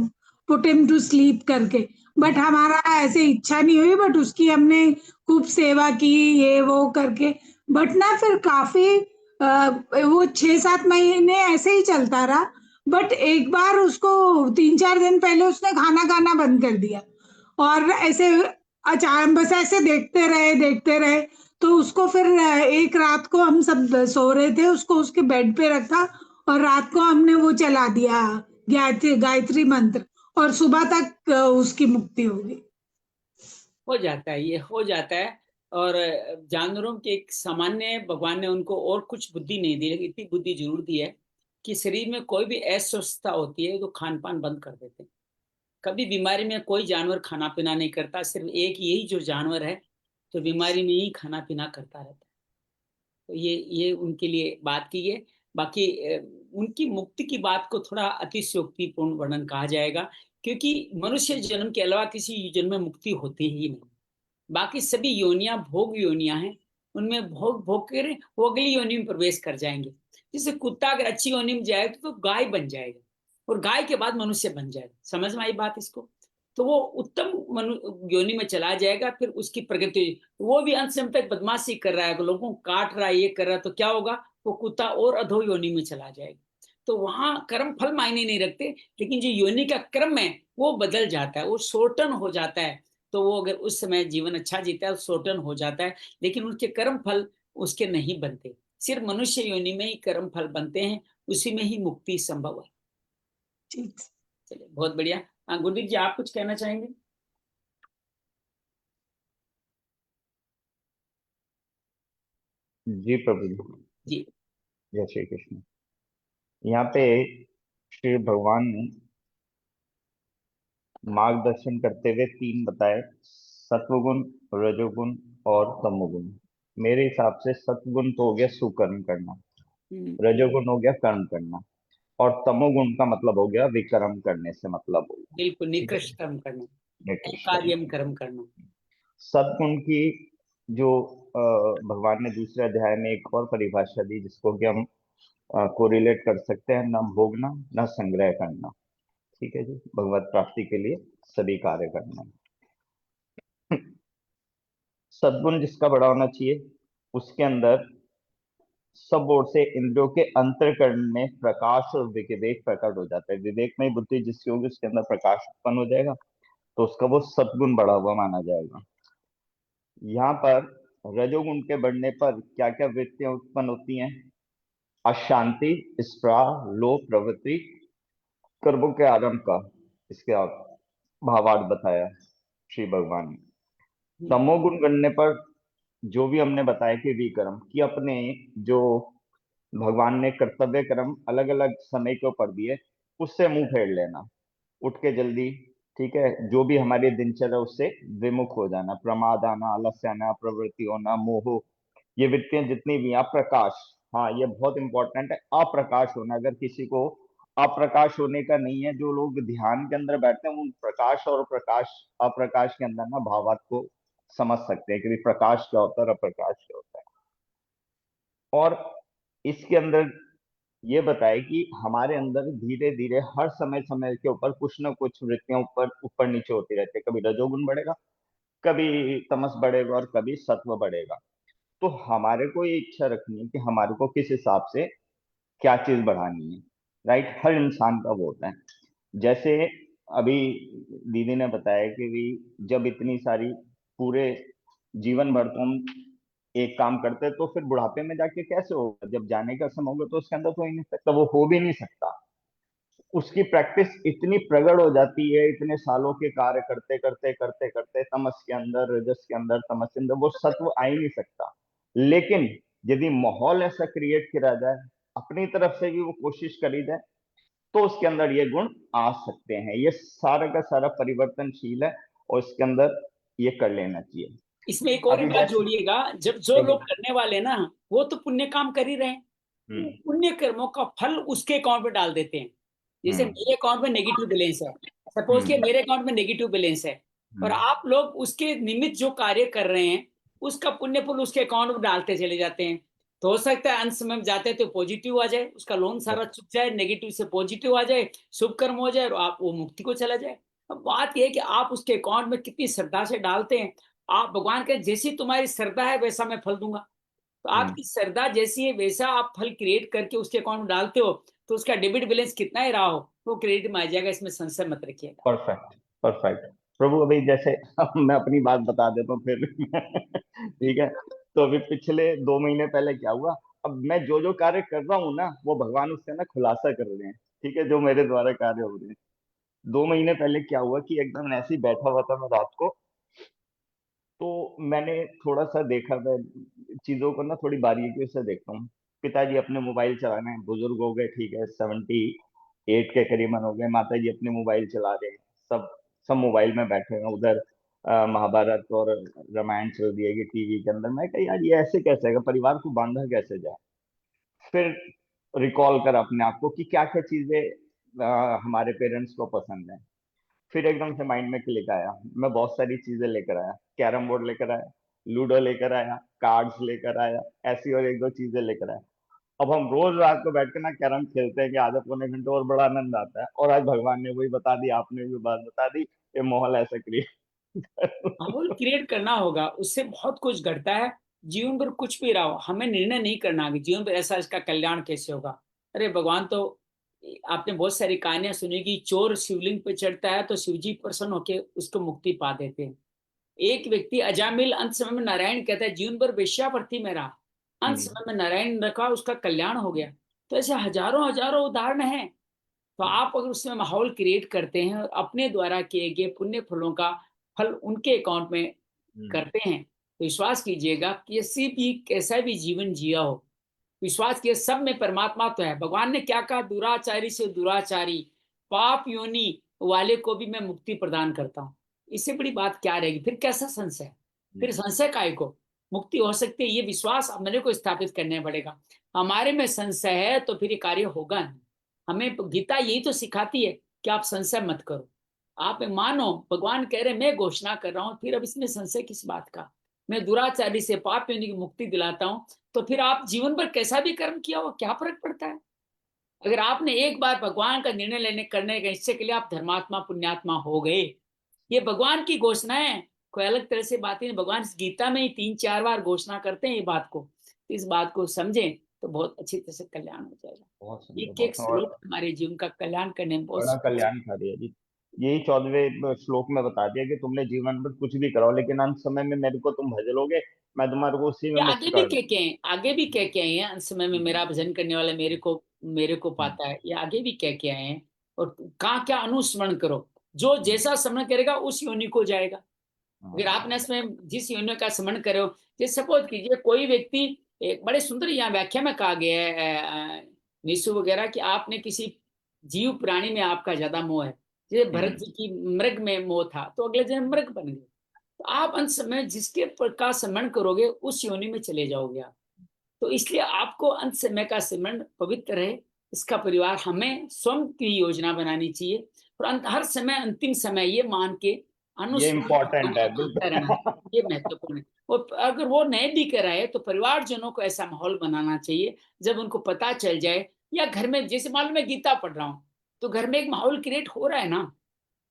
पुट हिम टू स्लीप करके, बट हमारा ऐसे इच्छा नहीं हुई, बट उसकी हमने खूब सेवा की ये वो करके, बट ना फिर काफी वो 6-7 महीने ऐसे ही चलता रहा। बट एक बार उसको 3-4 दिन पहले उसने खाना खाना बंद कर दिया, और ऐसे अचानक बस ऐसे देखते रहे। तो उसको फिर एक रात को हम सब सो रहे थे, उसको उसके बेड पे रखा, और रात को हमने वो चला दिया गायत्री मंत्र, और सुबह तक उसकी मुक्ति हो गई। हो जाता है, ये हो जाता है। और जानवरों के एक सामान्य भगवान ने उनको और कुछ बुद्धि नहीं दी, लेकिन इतनी बुद्धि जरूर दी है कि शरीर में कोई भी अस्वस्थता होती है तो खान पान बंद कर देते हैं। कभी बीमारी में कोई जानवर खाना पीना नहीं करता, सिर्फ एक यही जो जानवर है तो बीमारी में ही खाना पीना करता रहता है। तो ये उनके लिए बात की है। बाकी उनकी मुक्ति की बात को थोड़ा अतिशयोक्तिपूर्ण वर्णन कहा जाएगा, क्योंकि मनुष्य जन्म के अलावा किसी जन्म में मुक्ति होती ही नहीं। बाकी सभी योनियां भोग योनियां हैं, उनमें भोग भोग कर वो अगली योनि में प्रवेश कर जाएंगे। जैसे कुत्ता अगर अच्छी योनि में जाएगा तो गाय बन जाएगा, और गाय के बाद मनुष्य बन जाएगा। समझ में आई बात इसको? तो वो उत्तम योनि में चला जाएगा, फिर उसकी प्रगति। वो भी अंत समय तक बदमाशी कर रहा है, लोगों को काट रहा है, ये कर रहा है, तो क्या होगा? वो कुत्ता और अधो योनि में चला जाएगा। तो वहां कर्म फल मायने नहीं रखते, लेकिन जो योनि का क्रम है वो बदल जाता है, वो शॉर्टन हो जाता है। तो वो अगर उस समय जीवन अच्छा जीता है तो शॉर्टन हो जाता है, लेकिन उसके कर्म फल उसके नहीं बनते। सिर्फ मनुष्य योनि में ही कर्म फल बनते हैं, उसी में ही मुक्ति संभव है। ठीक। चलिए, बहुत बढ़िया। गुरदीप जी, आप कुछ कहना चाहेंगे? जी प्रभु जी। जय श्री कृष्ण। यहाँ पे श्री भगवान ने मार्गदर्शन करते हुए 3 बताए, सत्वगुण, रजोगुण और तमोगुण। मेरे हिसाब से सत्वगुण तो हो गया सुकर्म करना, रजोगुण हो गया कर्म करना, और तमोगुण का मतलब हो गया विकर्म करने से मतलब हो गया। बिल्कुल, ठीक है, निकृष्ट कर्म करना, निकृष्ट कार्यम कर्म करना। सद्गुण की जो भगवान ने दूसरे अध्याय में एक और परिभाषा दी, जिसको कि हम कोरिलेट कर सकते हैं, न भोगना न संग्रह करना। ठीक है जी, भगवत प्राप्ति के लिए सभी कार्य करना। सद्गुण जिसका बड़ा होना चाहिए, उसके अंदर सब ओर से इंद्रियों के अंतःकरण में प्रकाश और विवेक प्रकट हो जाता है। विवेक में बुद्धि जिसकी होगी उसके अंदर प्रकाश उत्पन्न हो जाएगा, तो उसका वो सद्गुण बढ़ा हुआ माना जाएगा। यहाँ पर रजोगुण के बढ़ने पर क्या क्या वृत्तियां उत्पन्न होती हैं? अशांति, स्पृहा, लोभ प्रवृत्ति, कर्मों के आरंभ का इसके भावार्थ बताया श्री भगवान ने। तमोगुण बढ़ने पर जो भी हमने बताया कि विकर्म कि अपने जो भगवान ने कर्तव्य कर्म अलग अलग समय के ऊपर दिए, उससे मुंह फेर लेना, उठ के जल्दी, ठीक है, जो भी हमारी दिनचर्या उससे विमुख हो जाना, प्रमाद आना, आलस्य आना, प्रवृत्ति होना, मोह, ये वृत्तियां जितनी भी, प्रकाश, हाँ ये बहुत इंपॉर्टेंट है, अप्रकाश होना। अगर किसी को अप्रकाश होने का नहीं है, जो लोग ध्यान के अंदर बैठते हैं वो प्रकाश और प्रकाश अप्रकाश के अंदर ना भावार्थ को समझ सकते हैं कि प्रकाश क्या होता है और अप्रकाश क्या होता है। और इसके अंदर ये बताए कि हमारे अंदर धीरे धीरे हर समय समय के ऊपर कुछ ना कुछ वृत्तियां ऊपर ऊपर नीचे होती रहती है। कभी रजोगुण बढ़ेगा, कभी तमस बढ़ेगा और कभी सत्व बढ़ेगा। तो हमारे को ये इच्छा रखनी है कि हमारे को किस हिसाब से क्या चीज बढ़ानी है, राइट। हर इंसान का वो होता है। जैसे अभी दीदी ने बताया कि भी जब इतनी सारी पूरे जीवन भर तो हम एक काम करते हैं, तो फिर बुढ़ापे में जाके कैसे होगा? जब जाने का समय होगा तो उसके अंदर तो हो ही नहीं सकता, वो हो भी नहीं सकता। उसकी प्रैक्टिस इतनी प्रगढ़ हो जाती है, इतने सालों के कार्य करते करते करते करते तमस के अंदर, रजस के अंदर, तमस के अंदर वो सत्व आ ही नहीं सकता। लेकिन यदि माहौल ऐसा क्रिएट किया जाए, अपनी तरफ से भी वो कोशिश करी जाए, तो उसके अंदर ये गुण आ सकते हैं। ये सारा का सारा परिवर्तनशील है और इसके अंदर ये कर लेना चाहिए। इसमें एक और ही अभी बात जैसे जोड़िएगा, जब जो लोग करने वाले ना वो तो पुण्य काम कर ही रहे हैं, वो पुण्य कर्मों का फल उसके अकाउंट में डाल देते हैं। जैसे मेरे अकाउंट में नेगेटिव बैलेंस है, सपोज कि मेरे अकाउंट में नेगेटिव बैलेंस है, और आप लोग उसके निमित्त जो कार्य कर रहे हैं उसका पुण्य फल उसके अकाउंट में डालते चले जाते हैं। तो हो सकता है अंत समय में जाते हैं तो पॉजिटिव आ जाए, उसका लोन सारा चुक जाए, नेगेटिव से पॉजिटिव आ जाए, शुभ कर्म हो जाए और आप वो मुक्ति को चला जाए। अब बात यह है कि आप उसके अकाउंट में कितनी श्रद्धा से डालते हैं। आप भगवान के जैसी तुम्हारी श्रद्धा है वैसा मैं फल दूंगा, तो आपकी श्रद्धा जैसी है वैसा आप फल क्रिएट करके उसके अकाउंट में डालते हो, तो उसका डेबिट बैलेंस कितना ही रहा हो वो क्रेडिट में आ जाएगा, इसमें संशय मत रखिएगा। Perfect perfect. प्रभु अभी जैसे मैं अपनी बात बता देता हूँ फिर ठीक है। तो अभी पिछले 2 महीने पहले क्या हुआ, अब मैं जो जो कार्य कर रहा हूँ ना वो भगवान उससे ना खुलासा कर रहे हैं, ठीक है, जो मेरे द्वारा कार्य हो रहे हैं। 2 महीने पहले क्या हुआ कि एकदम ऐसे ही बैठा हुआ था मैं रात को, तो मैंने थोड़ा सा देखा, मैं चीजों को ना थोड़ी बारीकी से देखता हूँ। पिताजी अपने मोबाइल चला रहे हैं, बुजुर्ग हो गए, ठीक है, 78 के करीबन हो गए, माता जी अपने मोबाइल चला रहे हैं, सब सब मोबाइल में बैठे हैं। उधर महाभारत और रामायण चल रही है टीवी के अंदर। मैं कहा यार ये ऐसे कैसे है, परिवार को बांधा कैसे जाए। फिर रिकॉल कर अपने आप को कि क्या क्या चीजें हमारे पेरेंट्स को पसंद है। फिर एकदम से माइंड में क्लिक आया, मैं बहुत सारी चीजें लेकर आया, कैरम बोर्ड लेकर आया, लूडो लेकर आया, कार्ड्स लेकर आया, ऐसी और एक दो चीजें लेकर आया। अब हम रोज रात को बैठ के ना कैरम खेलते हैं कि आधा पौने घंटे, और बड़ा आनंद आता है। और आज भगवान ने वही बता दी, आपने भी बात बता दी, ये माहौल ऐसा क्रिएट माहौल क्रिएट करना होगा, उससे बहुत कुछ घटता है। जीवन पर कुछ भी रहा हो, हमें निर्णय नहीं करना कि जीवन पर ऐसा इसका कल्याण कैसे होगा। अरे भगवान तो, आपने बहुत सारी कहानियां सुनी कि चोर शिवलिंग पे चढ़ता है तो शिवजी प्रसन्न होकर उसको मुक्ति पा देते हैं। एक व्यक्ति अजामिल अंत समय में नारायण कहता है जीवन भर वेश्यावृत्ति में रहा, अंत समय में नारायण रखा, उसका कल्याण हो गया। तो ऐसे हजारों हजारों उदाहरण हैं। तो आप अगर उसमें माहौल क्रिएट करते हैं और अपने द्वारा किए गए पुण्य फलों का फल उनके अकाउंट में करते हैं, तो विश्वास कीजिएगा किसी भी कैसा भी जीवन जिया हो, विश्वास किए सब में परमात्मा तो है। भगवान ने क्या कहा, दुराचारी से दुराचारी पाप योनि वाले को भी मैं मुक्ति प्रदान करता हूँ। इससे बड़ी बात क्या रहेगी? फिर कैसा संशय, फिर संशय काय को? मुक्ति हो सकती है, ये विश्वास मेरे को स्थापित करने पड़ेगा। हमारे में संशय है तो फिर ये कार्य होगा नहीं। हमें गीता यही तो सिखाती है कि आप संशय मत करो, आप मानो भगवान कह रहे मैं घोषणा कर रहा हूं, फिर अब इसमें संशय किस बात का? मैं दुराचारी से पाप योनि की मुक्ति दिलाता हूं, तो फिर आप जीवन भर कैसा भी कर्म किया हो क्या फर्क पड़ता है? अगर आपने एक बार भगवान का निर्णय लेने करने के निश्चय के लिए आप धर्मात्मा पुण्यात्मा हो गए, ये भगवान की घोषणा है, कोई अलग तरह से बात नहीं। भगवान इस गीता में ही 3-4 बार घोषणा करते हैं ये बात को। इस बात को समझें तो बहुत अच्छी तरह से कल्याण हो जाएगा। बहुत सुंदर, एक एक श्लोक हमारे जीवन का कल्याण करने में बड़ा बहुत कल्याणकारी है जी। यही 14वें श्लोक में बता दिया कि तुमने जीवन में कुछ भी कराओ, लेकिन अंत समय में मेरे को तुम भज लोगे, मैं तुम्हारे को उसी में ये मुक्त आगे भी कर कह के हैं, आगे भी कह के आए हैं, अंत समय में मेरा भजन करने वाला मेरे को पाता है, ये आगे भी कह के आए हैं। और कहाँ क्या अनुस्मरण करो, जो जैसा स्मरण करेगा उस योनि को जाएगा। अगर आपने इसमें जिस योनि का स्मरण करो, जैसे सपोज कीजिए कोई व्यक्ति, एक बड़े सुंदर यहाँ व्याख्या में कहा गया है निशु वगैरह, कि आपने किसी जीव प्राणी में आपका ज्यादा मोह है। जैसे भरत जी की मृग में मोह था तो अगले जन्म मृग बन गए। तो आप अंत समय जिसके का स्मरण करोगे उस योनि में चले जाओगे आप। तो इसलिए आपको अंत समय का स्मरण पवित्र रहे, इसका परिवार हमें स्वयं की योजना बनानी चाहिए और हर समय अंतिम समय ये मान के ये इम्पोर्टेंट है, करना है, बिल्कुल। ये महत्वपूर्ण है। और अगर वो नहीं भी कराए तो परिवारजनों को ऐसा माहौल बनाना चाहिए जब उनको पता चल जाए, या घर में जैसे मान लो मैं गीता पढ़ रहा हूँ तो घर में एक माहौल क्रिएट हो रहा है ना।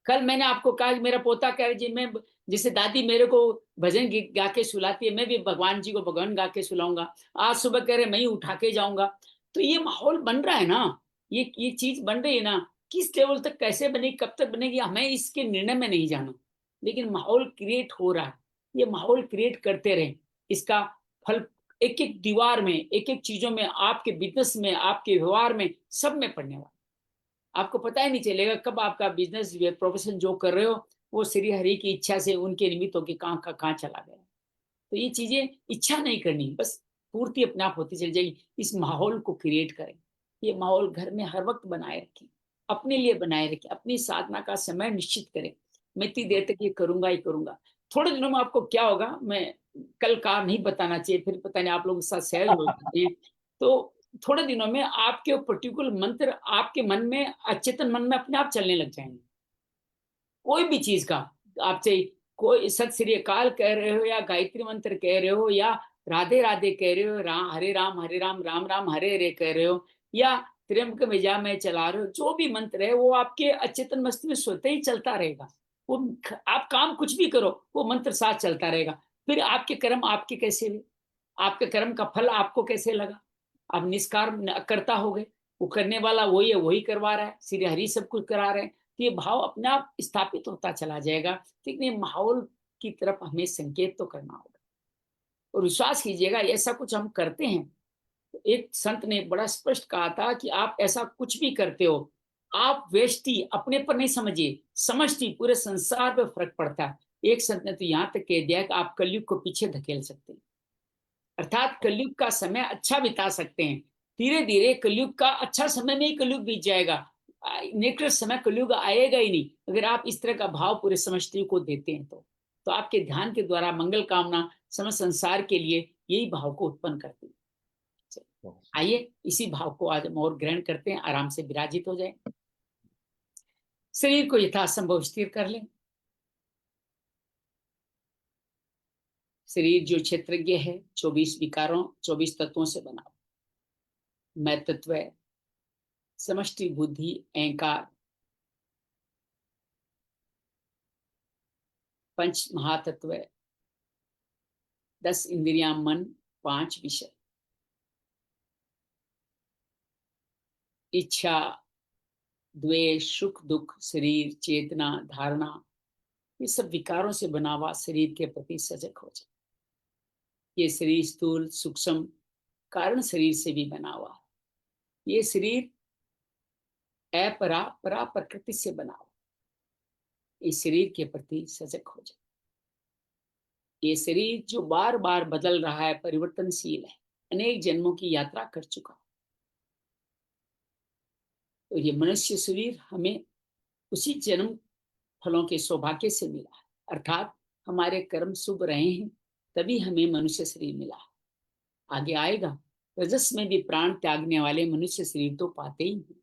कल मैंने आपको कहा कि मेरा पोता कह रहा जी, मैं जैसे दादी मेरे को भजन गा के सुलाती है, मैं भी भगवान जी को भगवान गा के सुलाऊंगा। आज सुबह कह रहे मैं ही उठा के जाऊंगा। तो ये माहौल बन रहा है ना, ये चीज बन रही है ना। किस लेवल तक कैसे बनेगी, कब तक बनेगी, हमें इसके निर्णय में नहीं जाना, लेकिन माहौल क्रिएट हो रहा है। ये माहौल क्रिएट करते रहे, इसका फल एक एक दीवार में, एक एक चीजों में, आपके बिजनेस में, आपके व्यवहार में, सब में पड़ने वाला। आपको पता ही नहीं चलेगा कब आपका बिजनेस प्रोफेशन जो कर रहे हो वो श्री हरि की इच्छा से उनके निमित्त होकर कहाँ का कहाँ चला गया। तो ये चीजें इच्छा नहीं करनी, बस पूर्ति अपने आप होती चली जाएगी। इस माहौल को क्रिएट करें, ये माहौल घर में हर वक्त बनाए रखें, अपने लिए बनाए रखें, अपनी साधना का समय निश्चित करें। मैं इतनी देर तक ये करूंगा ही करूंगा। थोड़े दिनों में आपको क्या होगा, मैं कल का नहीं बताना चाहिए, फिर पता नहीं आप लोगों के साथ सहज हो जाते हैं। तो थोड़े दिनों में आपके पर्टिकुलर मंत्र आपके मन में, अचेतन मन में अपने आप चलने लग जाएंगे। कोई भी चीज का आपसे, कोई सत श्री अकाल कह रहे हो, या गायत्री मंत्र कह रहे हो, या राधे राधे कह रहे हो, हरे राम राम राम हरे हरे कह रहे हो, या त्र्यंबक में मैं चला रहे हो, जो भी मंत्र है वो आपके अचेतन मस्तिष्क में स्वतः ही चलता रहेगा। वो आप काम कुछ भी करो वो मंत्र साथ चलता रहेगा। फिर आपके कर्म आपके कैसे हुए, आपके कर्म का फल आपको कैसे लगा, आप निष्काम करता हो गए, वो करने वाला वही है, वही करवा रहा है, श्री हरि सब कुछ करा रहे हैं। तो ये भाव अपने आप स्थापित होता चला जाएगा। लेकिन ये माहौल की तरफ हमें संकेत तो करना होगा, और विश्वास कीजिएगा ऐसा कुछ हम करते हैं। एक संत ने बड़ा स्पष्ट कहा था कि आप ऐसा कुछ भी करते हो, आप व्यष्टि अपने पर नहीं समझिए, समष्टि पूरे संसार पर फर्क पड़ता है। एक संत ने तो यहाँ तक कह दिया कि आप कलयुग को पीछे धकेल सकते हैं, अर्थात कलयुग का समय अच्छा बिता सकते हैं। धीरे धीरे कलयुग का अच्छा समय में ही कलयुग बीत जाएगा, निकृष्ट समय कलयुग आएगा ही नहीं, अगर आप इस तरह का भाव पूरे समष्टि को देते हैं तो आपके ध्यान के द्वारा मंगल कामना समस्त संसार के लिए यही भाव को उत्पन्न करती है। आइए इसी भाव को आज हम और ग्रहण करते हैं, आराम से विराजित हो जाए, शरीर को यथासंभव स्थिर कर लें। शरीर जो क्षेत्रज्ञ है 24 विकारों 24 तत्वों से बना, मैं तत्व, समष्टि बुद्धि, अहंकार, पंच महातत्व, 10 इंद्रियां, मन, 5 विषय, इच्छा, द्वेष, सुख दुख, शरीर, चेतना, धारणा, ये सब विकारों से बना हुआ शरीर के प्रति सजग हो जाए। ये शरीर स्थूल सूक्ष्म कारण शरीर से भी बना हुआ है। ये शरीर अपरा परा प्रकृति से बना हुआ, इस शरीर के प्रति सजग हो जाए। ये शरीर जो बार बार बदल रहा है, परिवर्तनशील है, अनेक जन्मों की यात्रा कर चुका, तो ये मनुष्य शरीर हमें उसी जन्म फलों के सौभाग्य से मिला है, अर्थात हमारे कर्म शुभ रहे हैं तभी हमें मनुष्य शरीर मिला है। आगे आएगा रजस में भी प्राण त्यागने वाले मनुष्य शरीर तो पाते ही हैं,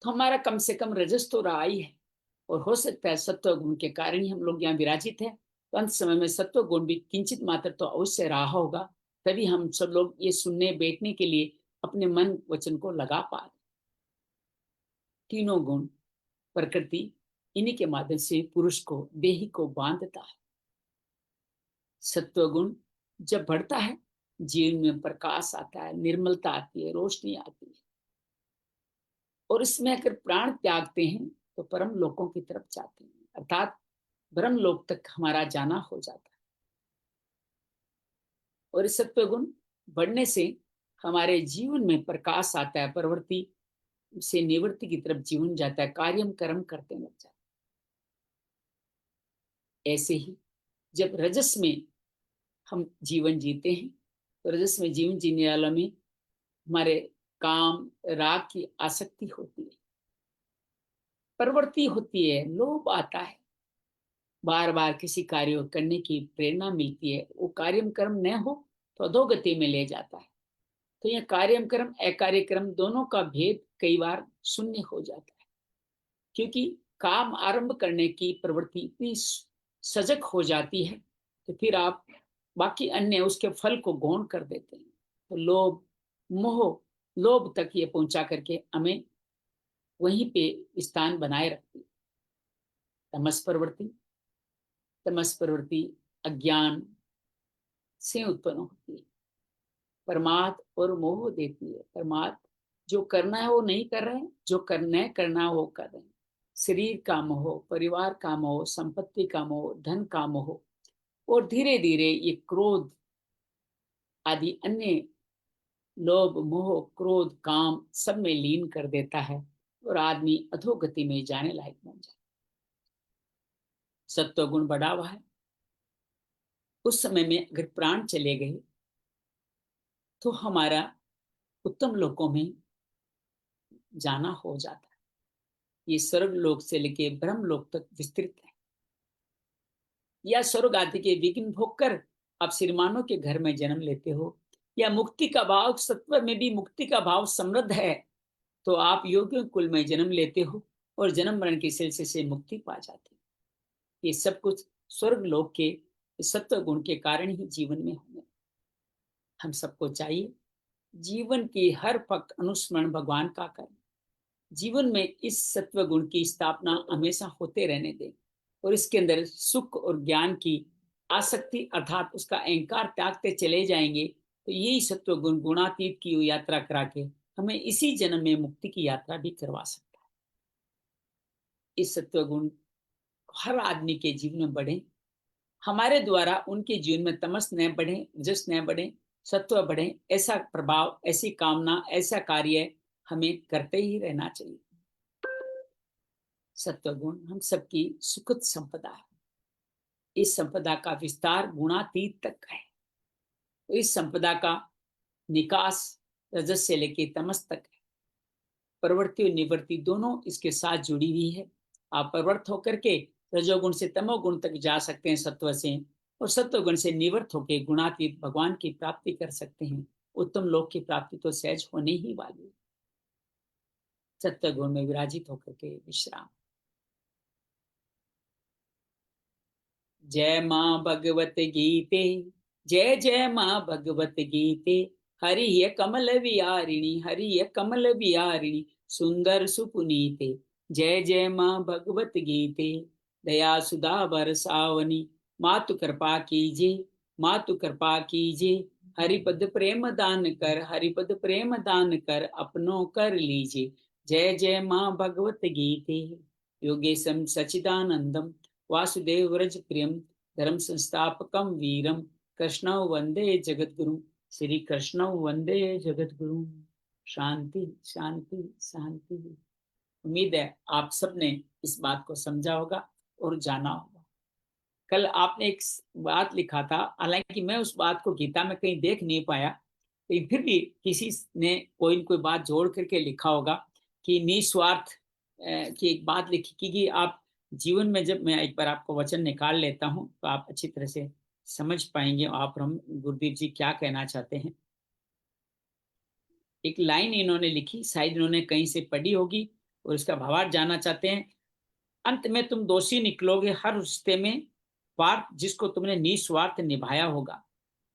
तो हमारा कम से कम रजस तो रहा ही है, और हो सकता है सत्व गुण के कारण ही हम लोग यहाँ विराजित हैं, तो अंत समय में सत्व गुण भी किंचित मात्र तो अवश्य रहा होगा, तभी हम सब लोग ये सुनने बैठने के लिए अपने मन वचन को लगा पा रहे। तीनों गुण प्रकृति इन्हीं के माध्यम से पुरुष को, देही को बांधता है। सत्व गुण जब बढ़ता है जीवन में प्रकाश आता है, निर्मलता आती है, रोशनी आती है, और इसमें अगर प्राण त्यागते हैं तो परम लोकों की तरफ जाते हैं, अर्थात ब्रह्म लोक तक हमारा जाना हो जाता है। और इस सत्व गुण बढ़ने से हमारे जीवन में प्रकाश आता है, प्रवृत्ति से निवृत्ति की तरफ जीवन जाता है, कार्यम कर्म करते लग जाता है। ऐसे ही जब रजस में हम जीवन जीते हैं तो रजस में जीवन जीने वालों में हमारे काम राग की आसक्ति होती है, प्रवृत्ति होती है, लोभ आता है, बार बार किसी कार्य करने की प्रेरणा मिलती है, वो कार्यम कर्म न हो तो अधोगति में ले जाता है। तो यह कार्यक्रम अकार्यक्रम दोनों का भेद कई बार शून्य हो जाता है, क्योंकि काम आरंभ करने की प्रवृत्ति इतनी सजग हो जाती है तो फिर आप बाकी अन्य उसके फल को गौण कर देते हैं। तो लोभ मोह लोभ तक ये पहुंचा करके हमें वहीं पे स्थान बनाए रखती है। तमस प्रवृत्ति अज्ञान से उत्पन्न होती है, प्रमाद और मोह देती है। प्रमाद, जो करना है वो नहीं कर रहे हैं, जो करना है वो कर रहे हैं। शरीर का मोह, परिवार का मोह, संपत्ति का मोह, धन का मोह, और धीरे धीरे ये क्रोध आदि अन्य लोभ मोह क्रोध काम सब में लीन कर देता है और आदमी अधोगति में जाने लायक बन जाता है। सत्व गुण बढ़ा हुआ है, उस समय में अगर प्राण चले गए तो हमारा उत्तम लोकों में जाना हो जाता है। ये स्वर्ग लोक से लेके ब्रह्म लोक तक विस्तृत है। या स्वर्ग आदि के विघ्न भोग कर आप श्रीमानों के घर में जन्म लेते हो, या मुक्ति का भाव, सत्व में भी मुक्ति का भाव समृद्ध है तो आप योगियों कुल में जन्म लेते हो और जन्म मरण के सिलसिले से मुक्ति पा जाते हो। ये सब कुछ स्वर्ग लोक के सत्व गुण के कारण ही जीवन में होने। हम सबको चाहिए जीवन की हर पक अनुस्मरण भगवान का करें, जीवन में इस सत्व गुण की स्थापना हमेशा होते रहने दें और इसके अंदर सुख और ज्ञान की आसक्ति अर्थात उसका अहंकार त्यागते चले जाएंगे तो यही सत्व गुण गुणातीत की यात्रा करा के हमें इसी जन्म में मुक्ति की यात्रा भी करवा सकता है। इस सत्व गुण हर आदमी के जीवन में बढ़े, हमारे द्वारा उनके जीवन में तमस न बढ़े, रजस न बढ़े, सत्व बढ़े, ऐसा प्रभाव, ऐसी कामना, ऐसा कार्य हमें करते ही रहना चाहिए। सत्व गुण हम सबकी सुखद संपदा है। इस संपदा का विस्तार गुणातीत तक है। तो इस संपदा का निकास रजस से लेके तमस तक है। प्रवृत्ति और निवृत्ति दोनों इसके साथ जुड़ी हुई है। आप प्रवृत्त होकर के रजोगुण से तमोगुण तक जा सकते हैं सत्व से, और सत्व गुण से निवृत्त होकर गुणातीत भगवान की प्राप्ति कर सकते हैं। उत्तम लोक की प्राप्ति तो सहज होने ही वाली है। सत्व गुण में विराजित होकर के विश्राम। जय माँ भगवत गीते, जय जय माँ भगवत गीते, हरि कमल विहारिणी, हरि कमल विहारिणी, सुंदर सुपुनीते। जय जय माँ भगवत गीते, दया सुधा बरसावनी, मातु कृपा कीजिए, मातु कृपा कीजिए, हरिपद प्रेम दान कर, हरिपद प्रेम दान कर, अपनों कर लीजिए। जय जय माँ भगवत गीते। योगेशम सचिदानंदम वासुदेव व्रज प्रियम, धर्म संस्थापकम वीरम, कृष्ण वंदे जगद्गुरु, श्री कृष्ण वंदे जगद्गुरु। शांति शांति शांति। उम्मीद है आप सबने इस बात को समझा होगा और जाना होगा। कल आपने एक बात लिखा था, हालांकि मैं उस बात को गीता में कहीं देख नहीं पाया, लेकिन फिर भी किसी ने कोई न कोई बात जोड़ करके लिखा होगा कि निस्वार्थ की एक बात लिखी कि आप जीवन में, जब मैं एक बार आपको वचन निकाल लेता हूं तो आप अच्छी तरह से समझ पाएंगे आप हम गुरुदेव जी क्या कहना चाहते हैं। एक लाइन इन्होंने लिखी, शायद इन्होंने कहीं से पढ़ी होगी और इसका भावार्थ जानना चाहते हैं। अंत में तुम दोषी निकलोगे हर रिश्ते में, स्वार्थ जिसको तुमने निस्वार्थ निभाया होगा।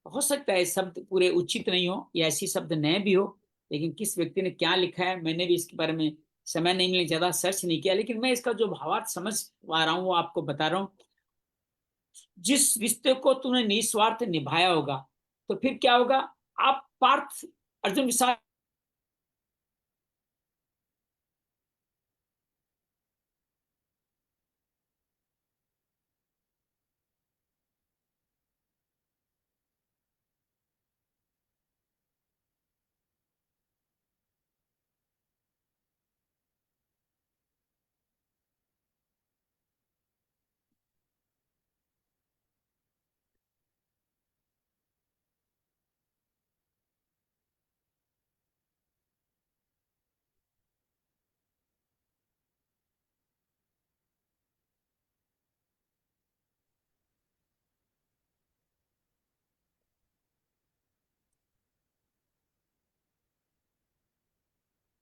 हो सकता है शब्द पूरे उचित नहीं हो या ऐसी शब्द न भी हो, लेकिन किस व्यक्ति ने क्या लिखा है मैंने भी इसके बारे में समय नहीं मिले, ज्यादा सर्च नहीं किया, लेकिन मैं इसका जो भावार्थ समझ पा रहा हूँ वो आपको बता रहा हूँ। जिस रिश्ते को तुमने निस्वार्थ निभाया होगा तो फिर क्या होगा, आप पार्थ अर्जुन विषाद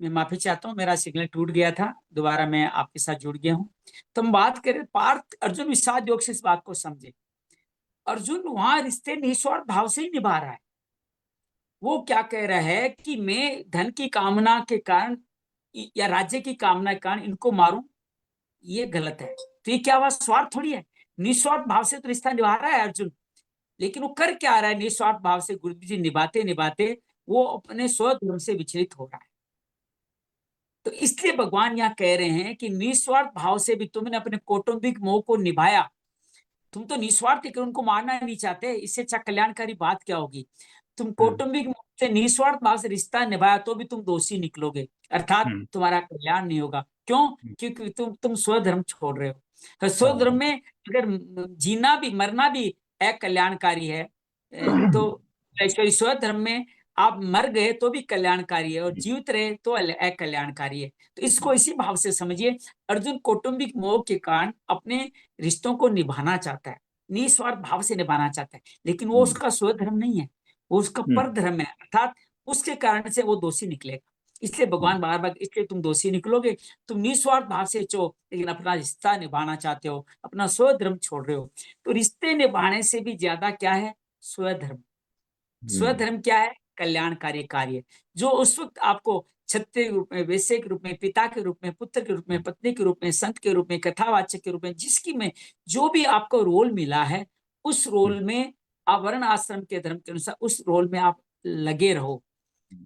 मैं माफी चाहता हूँ, मेरा सिग्नल टूट गया था, दोबारा मैं आपके साथ जुड़ गया हूँ। तो हम बात करें पार्थ अर्जुन विषाद योग से इस बात को समझे। अर्जुन वहां रिश्ते निस्वार्थ भाव से ही निभा रहा है। वो क्या कह रहा है कि मैं धन की कामना के कारण या राज्य की कामना के कारण इनको मारूं, ये गलत है। तो ये क्या हुआ, स्वार्थ थोड़ी है, निस्वार्थ भाव से तो रिश्ता निभा रहा है अर्जुन। लेकिन वो कर क्या रहा है, निस्वार्थ भाव से गुरु जी निभाते निभाते वो अपने स्वधर्म से विचलित हो रहा है। तो इसलिए भगवान यहाँ कह रहे हैं कि निस्वार्थ भाव से भी तुमने अपने कौटुंबिक मोह को निभाया। तुम तो निस्वार्थ कर उनको मारना नहीं चाहते, इससे अच्छा कल्याणकारी बात क्या होगी। तुम कौटुंबिक मोह से निस्वार्थ भाव से रिश्ता निभाया तो भी तुम दोषी निकलोगे, अर्थात तुम्हारा कल्याण नहीं होगा। क्यों? क्योंकि तुम स्वधर्म छोड़ रहे हो। तो स्वधर्म में अगर जीना भी मरना भी अकल्याणकारी है, तो ऐश्वर्य स्वधर्म में आप मर गए तो भी कल्याणकारी है और जीवित रहे तो अकल्याणकारी है। तो इसको इसी भाव से समझिए। अर्जुन कौटुंबिक मोह के कारण अपने रिश्तों को निभाना चाहता है, निस्वार्थ भाव से निभाना चाहता है, लेकिन वो उसका स्वधर्म नहीं है, वो उसका पर धर्म है, अर्थात उसके कारण से वो दोषी निकलेगा। इसलिए भगवान बार बार, इसलिए तुम दोषी निकलोगे, तुम निस्वार्थ भाव से चो लेकिन अपना रिश्ता निभाना चाहते हो, अपना स्वधर्म छोड़ रहे हो। तो रिश्ते निभाने से भी ज्यादा क्या है, स्वधर्म। स्वधर्म क्या है, कल्याणकारी कार्य, जो उस वक्त आपको क्षत्रिय के रूप में, वैश्य के रूप में, पिता के रूप में, पुत्र के रूप में, पत्नी के रूप में, संत के रूप में, कथावाचक के रूप में, जिसकी में जो भी आपको रोल मिला है, उस रोल में आप वर्ण आश्रम के धर्म के अनुसार उस रोल में आप लगे रहो,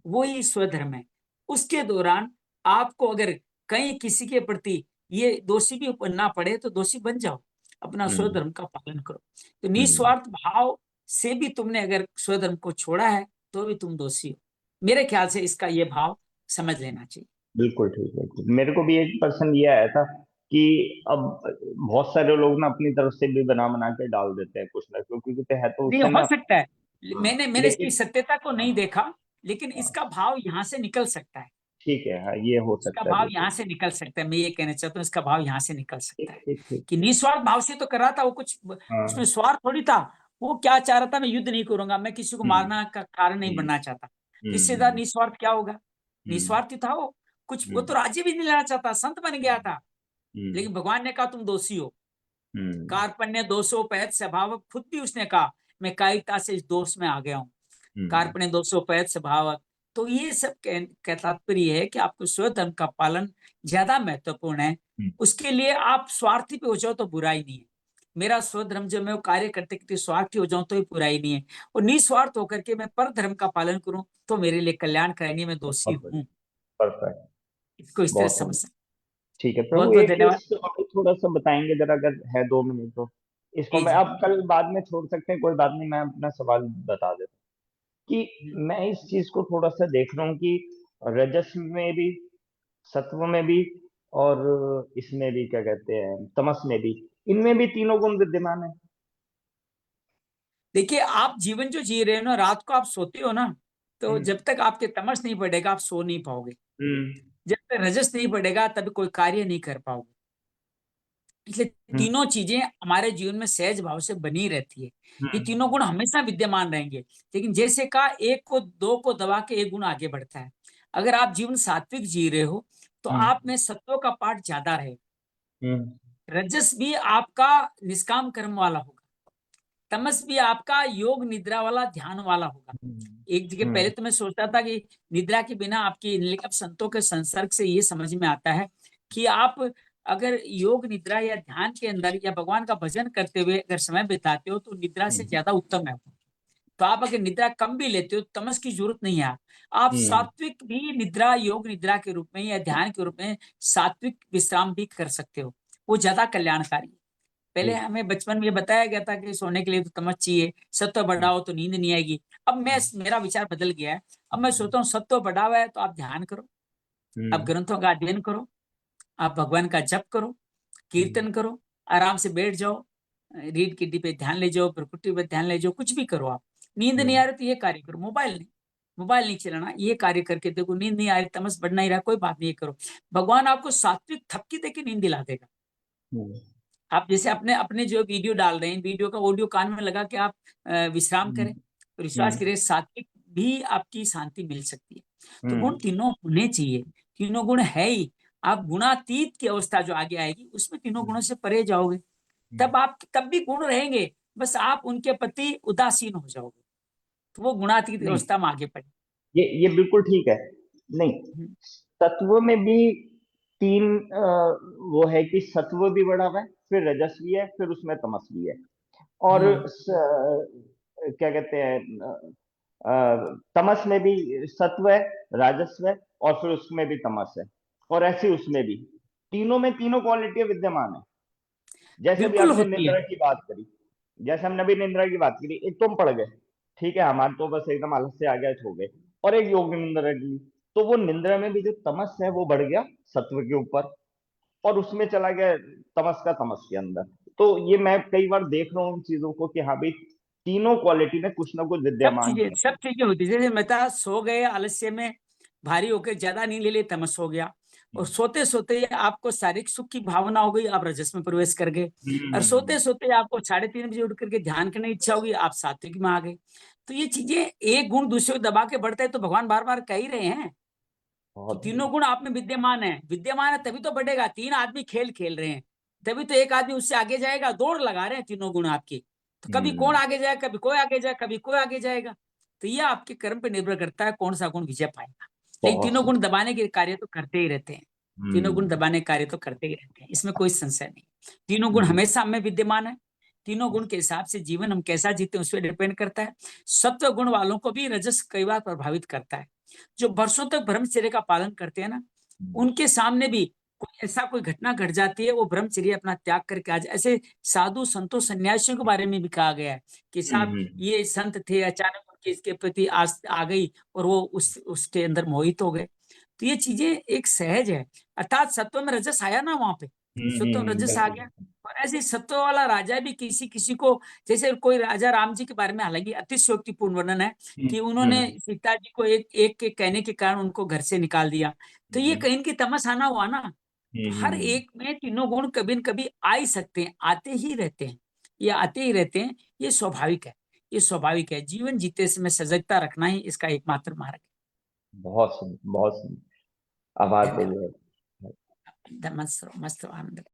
वही स्वधर्म है। उसके दौरान आपको अगर कहीं किसी के प्रति ये दोषी भी बनना पड़े तो दोषी बन जाओ, अपना स्वधर्म का पालन करो। तो निस्वार्थ भाव से भी तुमने अगर स्वधर्म को छोड़ा है तो भी तुम दोषी हो। मेरे ख्याल से इसका ये भाव समझ लेना चाहिए। बिल्कुल ठीक है। मेरे को भी एक पर्सन ये आया था कि अब बहुत सारे लोग ना अपनी तरफ से भी बना के डाल देते हैं कुछ ना कुछ, क्योंकि है तो नहीं उससे हो ना। सकता है, मैंने इसकी लेकिन सत्यता को नहीं देखा, लेकिन इसका भाव यहाँ से निकल सकता है। ठीक है, हाँ ये हो इसका सकता है, भाव बिल्कुल। यहाँ से निकल सकता है, मैं ये कहना चाहता हूँ, इसका भाव यहाँ से निकल सकता है ठीक ठीक कि ठीक। निस्वार्थ भाव से तो कर रहा था वो, कुछ हाँ। उसमें स्वार्थ थोड़ी था। वो क्या चाह रहा था, मैं युद्ध नहीं करूंगा, मैं किसी को मारना का कारण नहीं बनना चाहता। इससे ज्यादा निस्वार्थ क्या होगा, निस्वार्थ था वो। कुछ वो तो राज्य भी नहीं लेना चाहता, संत बन गया था, लेकिन भगवान ने कहा तुम दोषी हो। कार्पण्य दोषोपैत स्वभाव, खुद भी उसने कहा मैं कायिकता से इस दोष में आ गया हूँ, कार्पण्य दोषोपैत स्वभाव। तो ये सब का तात्पर्य है कि आपको स्वधर्म का पालन ज्यादा महत्वपूर्ण है। उसके लिए आप स्वार्थी पे हो जाओ तो बुराई नहीं है। मेरा स्वधर्म जो मैं वो कार्य करते करते स्वार्थी हो जाऊं तो ही बुराई नहीं है, और निस्वार्थ होकर के मैं पर धर्म का पालन करूं तो मेरे लिए कल्याण करनी, मैं दोषी हूँ। परफेक्ट। इसको इस तरह बहुत समझ सकते। ठीक है बहुत प्रभु, बहुत एक धन्यवाद। इसको थोड़ा सा बताएंगे जरा, अगर है 2 मिनट तो। इसको जी मैं जी। अब कल बाद में छोड़ सकते हैं, कोई बात नहीं, मैं अपना सवाल बता देता हूँ कि मैं इस चीज को थोड़ा सा देख रहा हूँ कि रजस में भी, सत्व में भी, और इसमें भी क्या कहते हैं तमस में भी, इनमें भी तीनों गुण विद्यमान है। देखिए, आप जीवन जो जी रहे हो ना, रात को आप सोते हो ना, तो जब तक आपके तमस नहीं बढ़ेगा आप सो नहीं पाओगे। जब तक रजस नहीं बढ़ेगा तभी कोई कार्य नहीं कर पाओगे। इसलिए तीनों चीजें हमारे जीवन में सहज भाव से बनी रहती है। ये तीनों गुण हमेशा विद्यमान रहेंगे, लेकिन जैसे कहा, एक को दो को दबा के एक गुण आगे बढ़ता है। अगर आप जीवन सात्विक जी रहे हो तो आप में सत्व का पाठ ज्यादा रहेगा, रजस भी आपका निष्काम कर्म वाला होगा, तमस भी आपका योग निद्रा वाला ध्यान वाला होगा। एक जगह पहले तो मैं सोचता था कि निद्रा के बिना आपकी, लेकिन संतों के संसर्ग से ये समझ में आता है कि आप अगर योग निद्रा या ध्यान के अंदर या भगवान का भजन करते हुए अगर समय बिताते हो तो निद्रा से ज्यादा उत्तम है। तो आप अगर निद्रा कम भी लेते हो तो तमस की जरूरत नहीं है। आप सात्विक भी निद्रा, योग निद्रा के रूप में या ध्यान के रूप में सात्विक विश्राम भी कर सकते हो, वो ज्यादा कल्याणकारी है। पहले हमें बचपन में बताया गया था कि सोने के लिए तो तमस चाहिए, सत्व बढ़ाओ तो नींद नहीं आएगी। अब मेरा विचार बदल गया है। अब मैं सोचता हूँ सत्व बढ़ा हुआ है तो आप ध्यान करो, आप ग्रंथों का अध्ययन करो, आप भगवान का जप करो, कीर्तन करो, आराम से बैठ जाओ, रीढ़ की हड्डी पे ध्यान ले जाओ, प्रकृति पे ध्यान ले जाओ, कुछ भी करो। आप नींद नहीं आ रही तो ये कार्य करो, मोबाइल नहीं चलाना, ये कार्य करके देखो। नींद नहीं आ रही, तमस बढ़ नहीं रहा, कोई बात नहीं, करो। भगवान आपको सात्विक थपकी देके नींद दिला देगा। आप जैसे अपने जो वीडियो डाल रहे हैं, वीडियो का ऑडियो कान में लगा के आप विश्राम करें, तो विश्वास करिए सात्विक भी आपकी शांति मिल सकती है। तो गुण तीनों होने चाहिए। तीनों गुण है ही, आप गुणातीत की अवस्था जो आगे आएगी उसमें तीनों गुणों से परे जाओगे, तब आप तब भी गुण रहेंगे, बस आप उनके प्रति उदासीन हो जाओगे, तो वो गुणातीत नहीं, अवस्था में आगे पड़े। ये बिल्कुल ठीक है। नहीं, तत्व में भी तीन वो है कि सत्व भी बढ़ा हुआ है, फिर रजस भी है, फिर उसमें तमस भी है, और क्या कहते हैं, तमस में भी सत्व है, राजस्व है, और फिर उसमें भी तमस है, और ऐसे उसमें भी तीनों में तीनों क्वालिटी विद्यमान है। जैसे अभी बिल्कुल आपने होती निद्रा है। की बात करी, जैसे हमने अभी निद्रा की बात करी, एक तुम पड़ गए, ठीक है, हमारे तो बस एकदम आलस से आ गया, सो गए, और एक योग निंद्रा के लिए, तो वो निंद्रा में भी जो तमस है वो बढ़ गया सत्व के ऊपर, और उसमें चला गया तमस का तमस के अंदर। तो ये मैं कई बार देख रहा हूँ उन चीजों को कि हाँ भाई, तीनों क्वालिटी में कुछ ना कुछ विद्यमान है। सब चीजें होती है। जैसे मेहता सो गए आलस्य में, भारी होकर ज्यादा नींद ले ली, तमस हो गया, और सोते सोते आपको शारीरिक सुख की भावना हो गई, आप रजस में प्रवेश कर गए, और सोते सोते आपको 3:30 बजे उठ करके ध्यान करने की इच्छा होगी, आप सात्विक में आ गए। तो ये चीजें एक गुण दूसरे को दबा के बढ़ता है, तो भगवान बार बार कह ही रहे हैं कि बहुत तीनों गुण आप में विद्यमान है, विद्यमान है तभी तो बढ़ेगा। 3 आदमी खेल खेल रहे हैं, तभी तो एक आदमी उससे आगे जाएगा, दौड़ लगा रहे हैं तीनों गुण आपके, तो कभी कौन आगे जाए, कभी कोई आगे जाए, कभी कोई आगे जाएगा। तो ये आपके कर्म पे निर्भर करता है कौन सा गुण विजय पाएगा। लेकिन बहुत तीनों गुण दबाने के कार्य तो करते ही रहते हैं, तीनों गुण हम्म दबाने के कार्य तो करते ही रहते हैं, इसमें कोई संशय नहीं। तीनों गुण हमेशा हमें विद्यमान है, तीनों गुण के हिसाब से जीवन हम कैसा जीते हैं उस पर डिपेंड करता है। सत्व गुण वालों को भी रजस कई बार प्रभावित करता है, जो वर्षों तक ब्रह्मचर्य का पालन करते हैं ना, उनके सामने भी कोई घटना घट जाती है, वो ब्रह्मचर्य अपना त्याग करके आज, ऐसे साधु संतों सन्यासियों के बारे में भी कहा गया है कि साहब ये संत थे, अचानक उनके इसके प्रति आस आ गई और वो उसके अंदर मोहित हो गए। तो ये चीजें एक सहज है, अर्थात सत्व में रजस आया ना वहां पे, सत्व में रजस आ गया। और ऐसे सत्व वाला राजा भी किसी किसी को, जैसे कोई राजा राम जी के बारे में हालांकि अतिशयोक्तिपूर्ण वर्णन है कि उन्होंने सीता जी को एक एक के कहने के कारण उनको घर से निकाल दिया, तो ये कहीं की तमस आना हुआ ना। तो हर एक में तीनों गुण कभी न कभी आ ही सकते हैं, आते ही रहते हैं, ये आते ही रहते हैं, ये स्वाभाविक है, ये स्वाभाविक है। जीवन जीते समय सजगता रखना ही इसका एकमात्र मार्ग है। बहुत सुंदर, बहुत सुंदर। आभार धन्यवाद। प्रभु। मस्त रहो, मस्त रहो, आनंद रहो।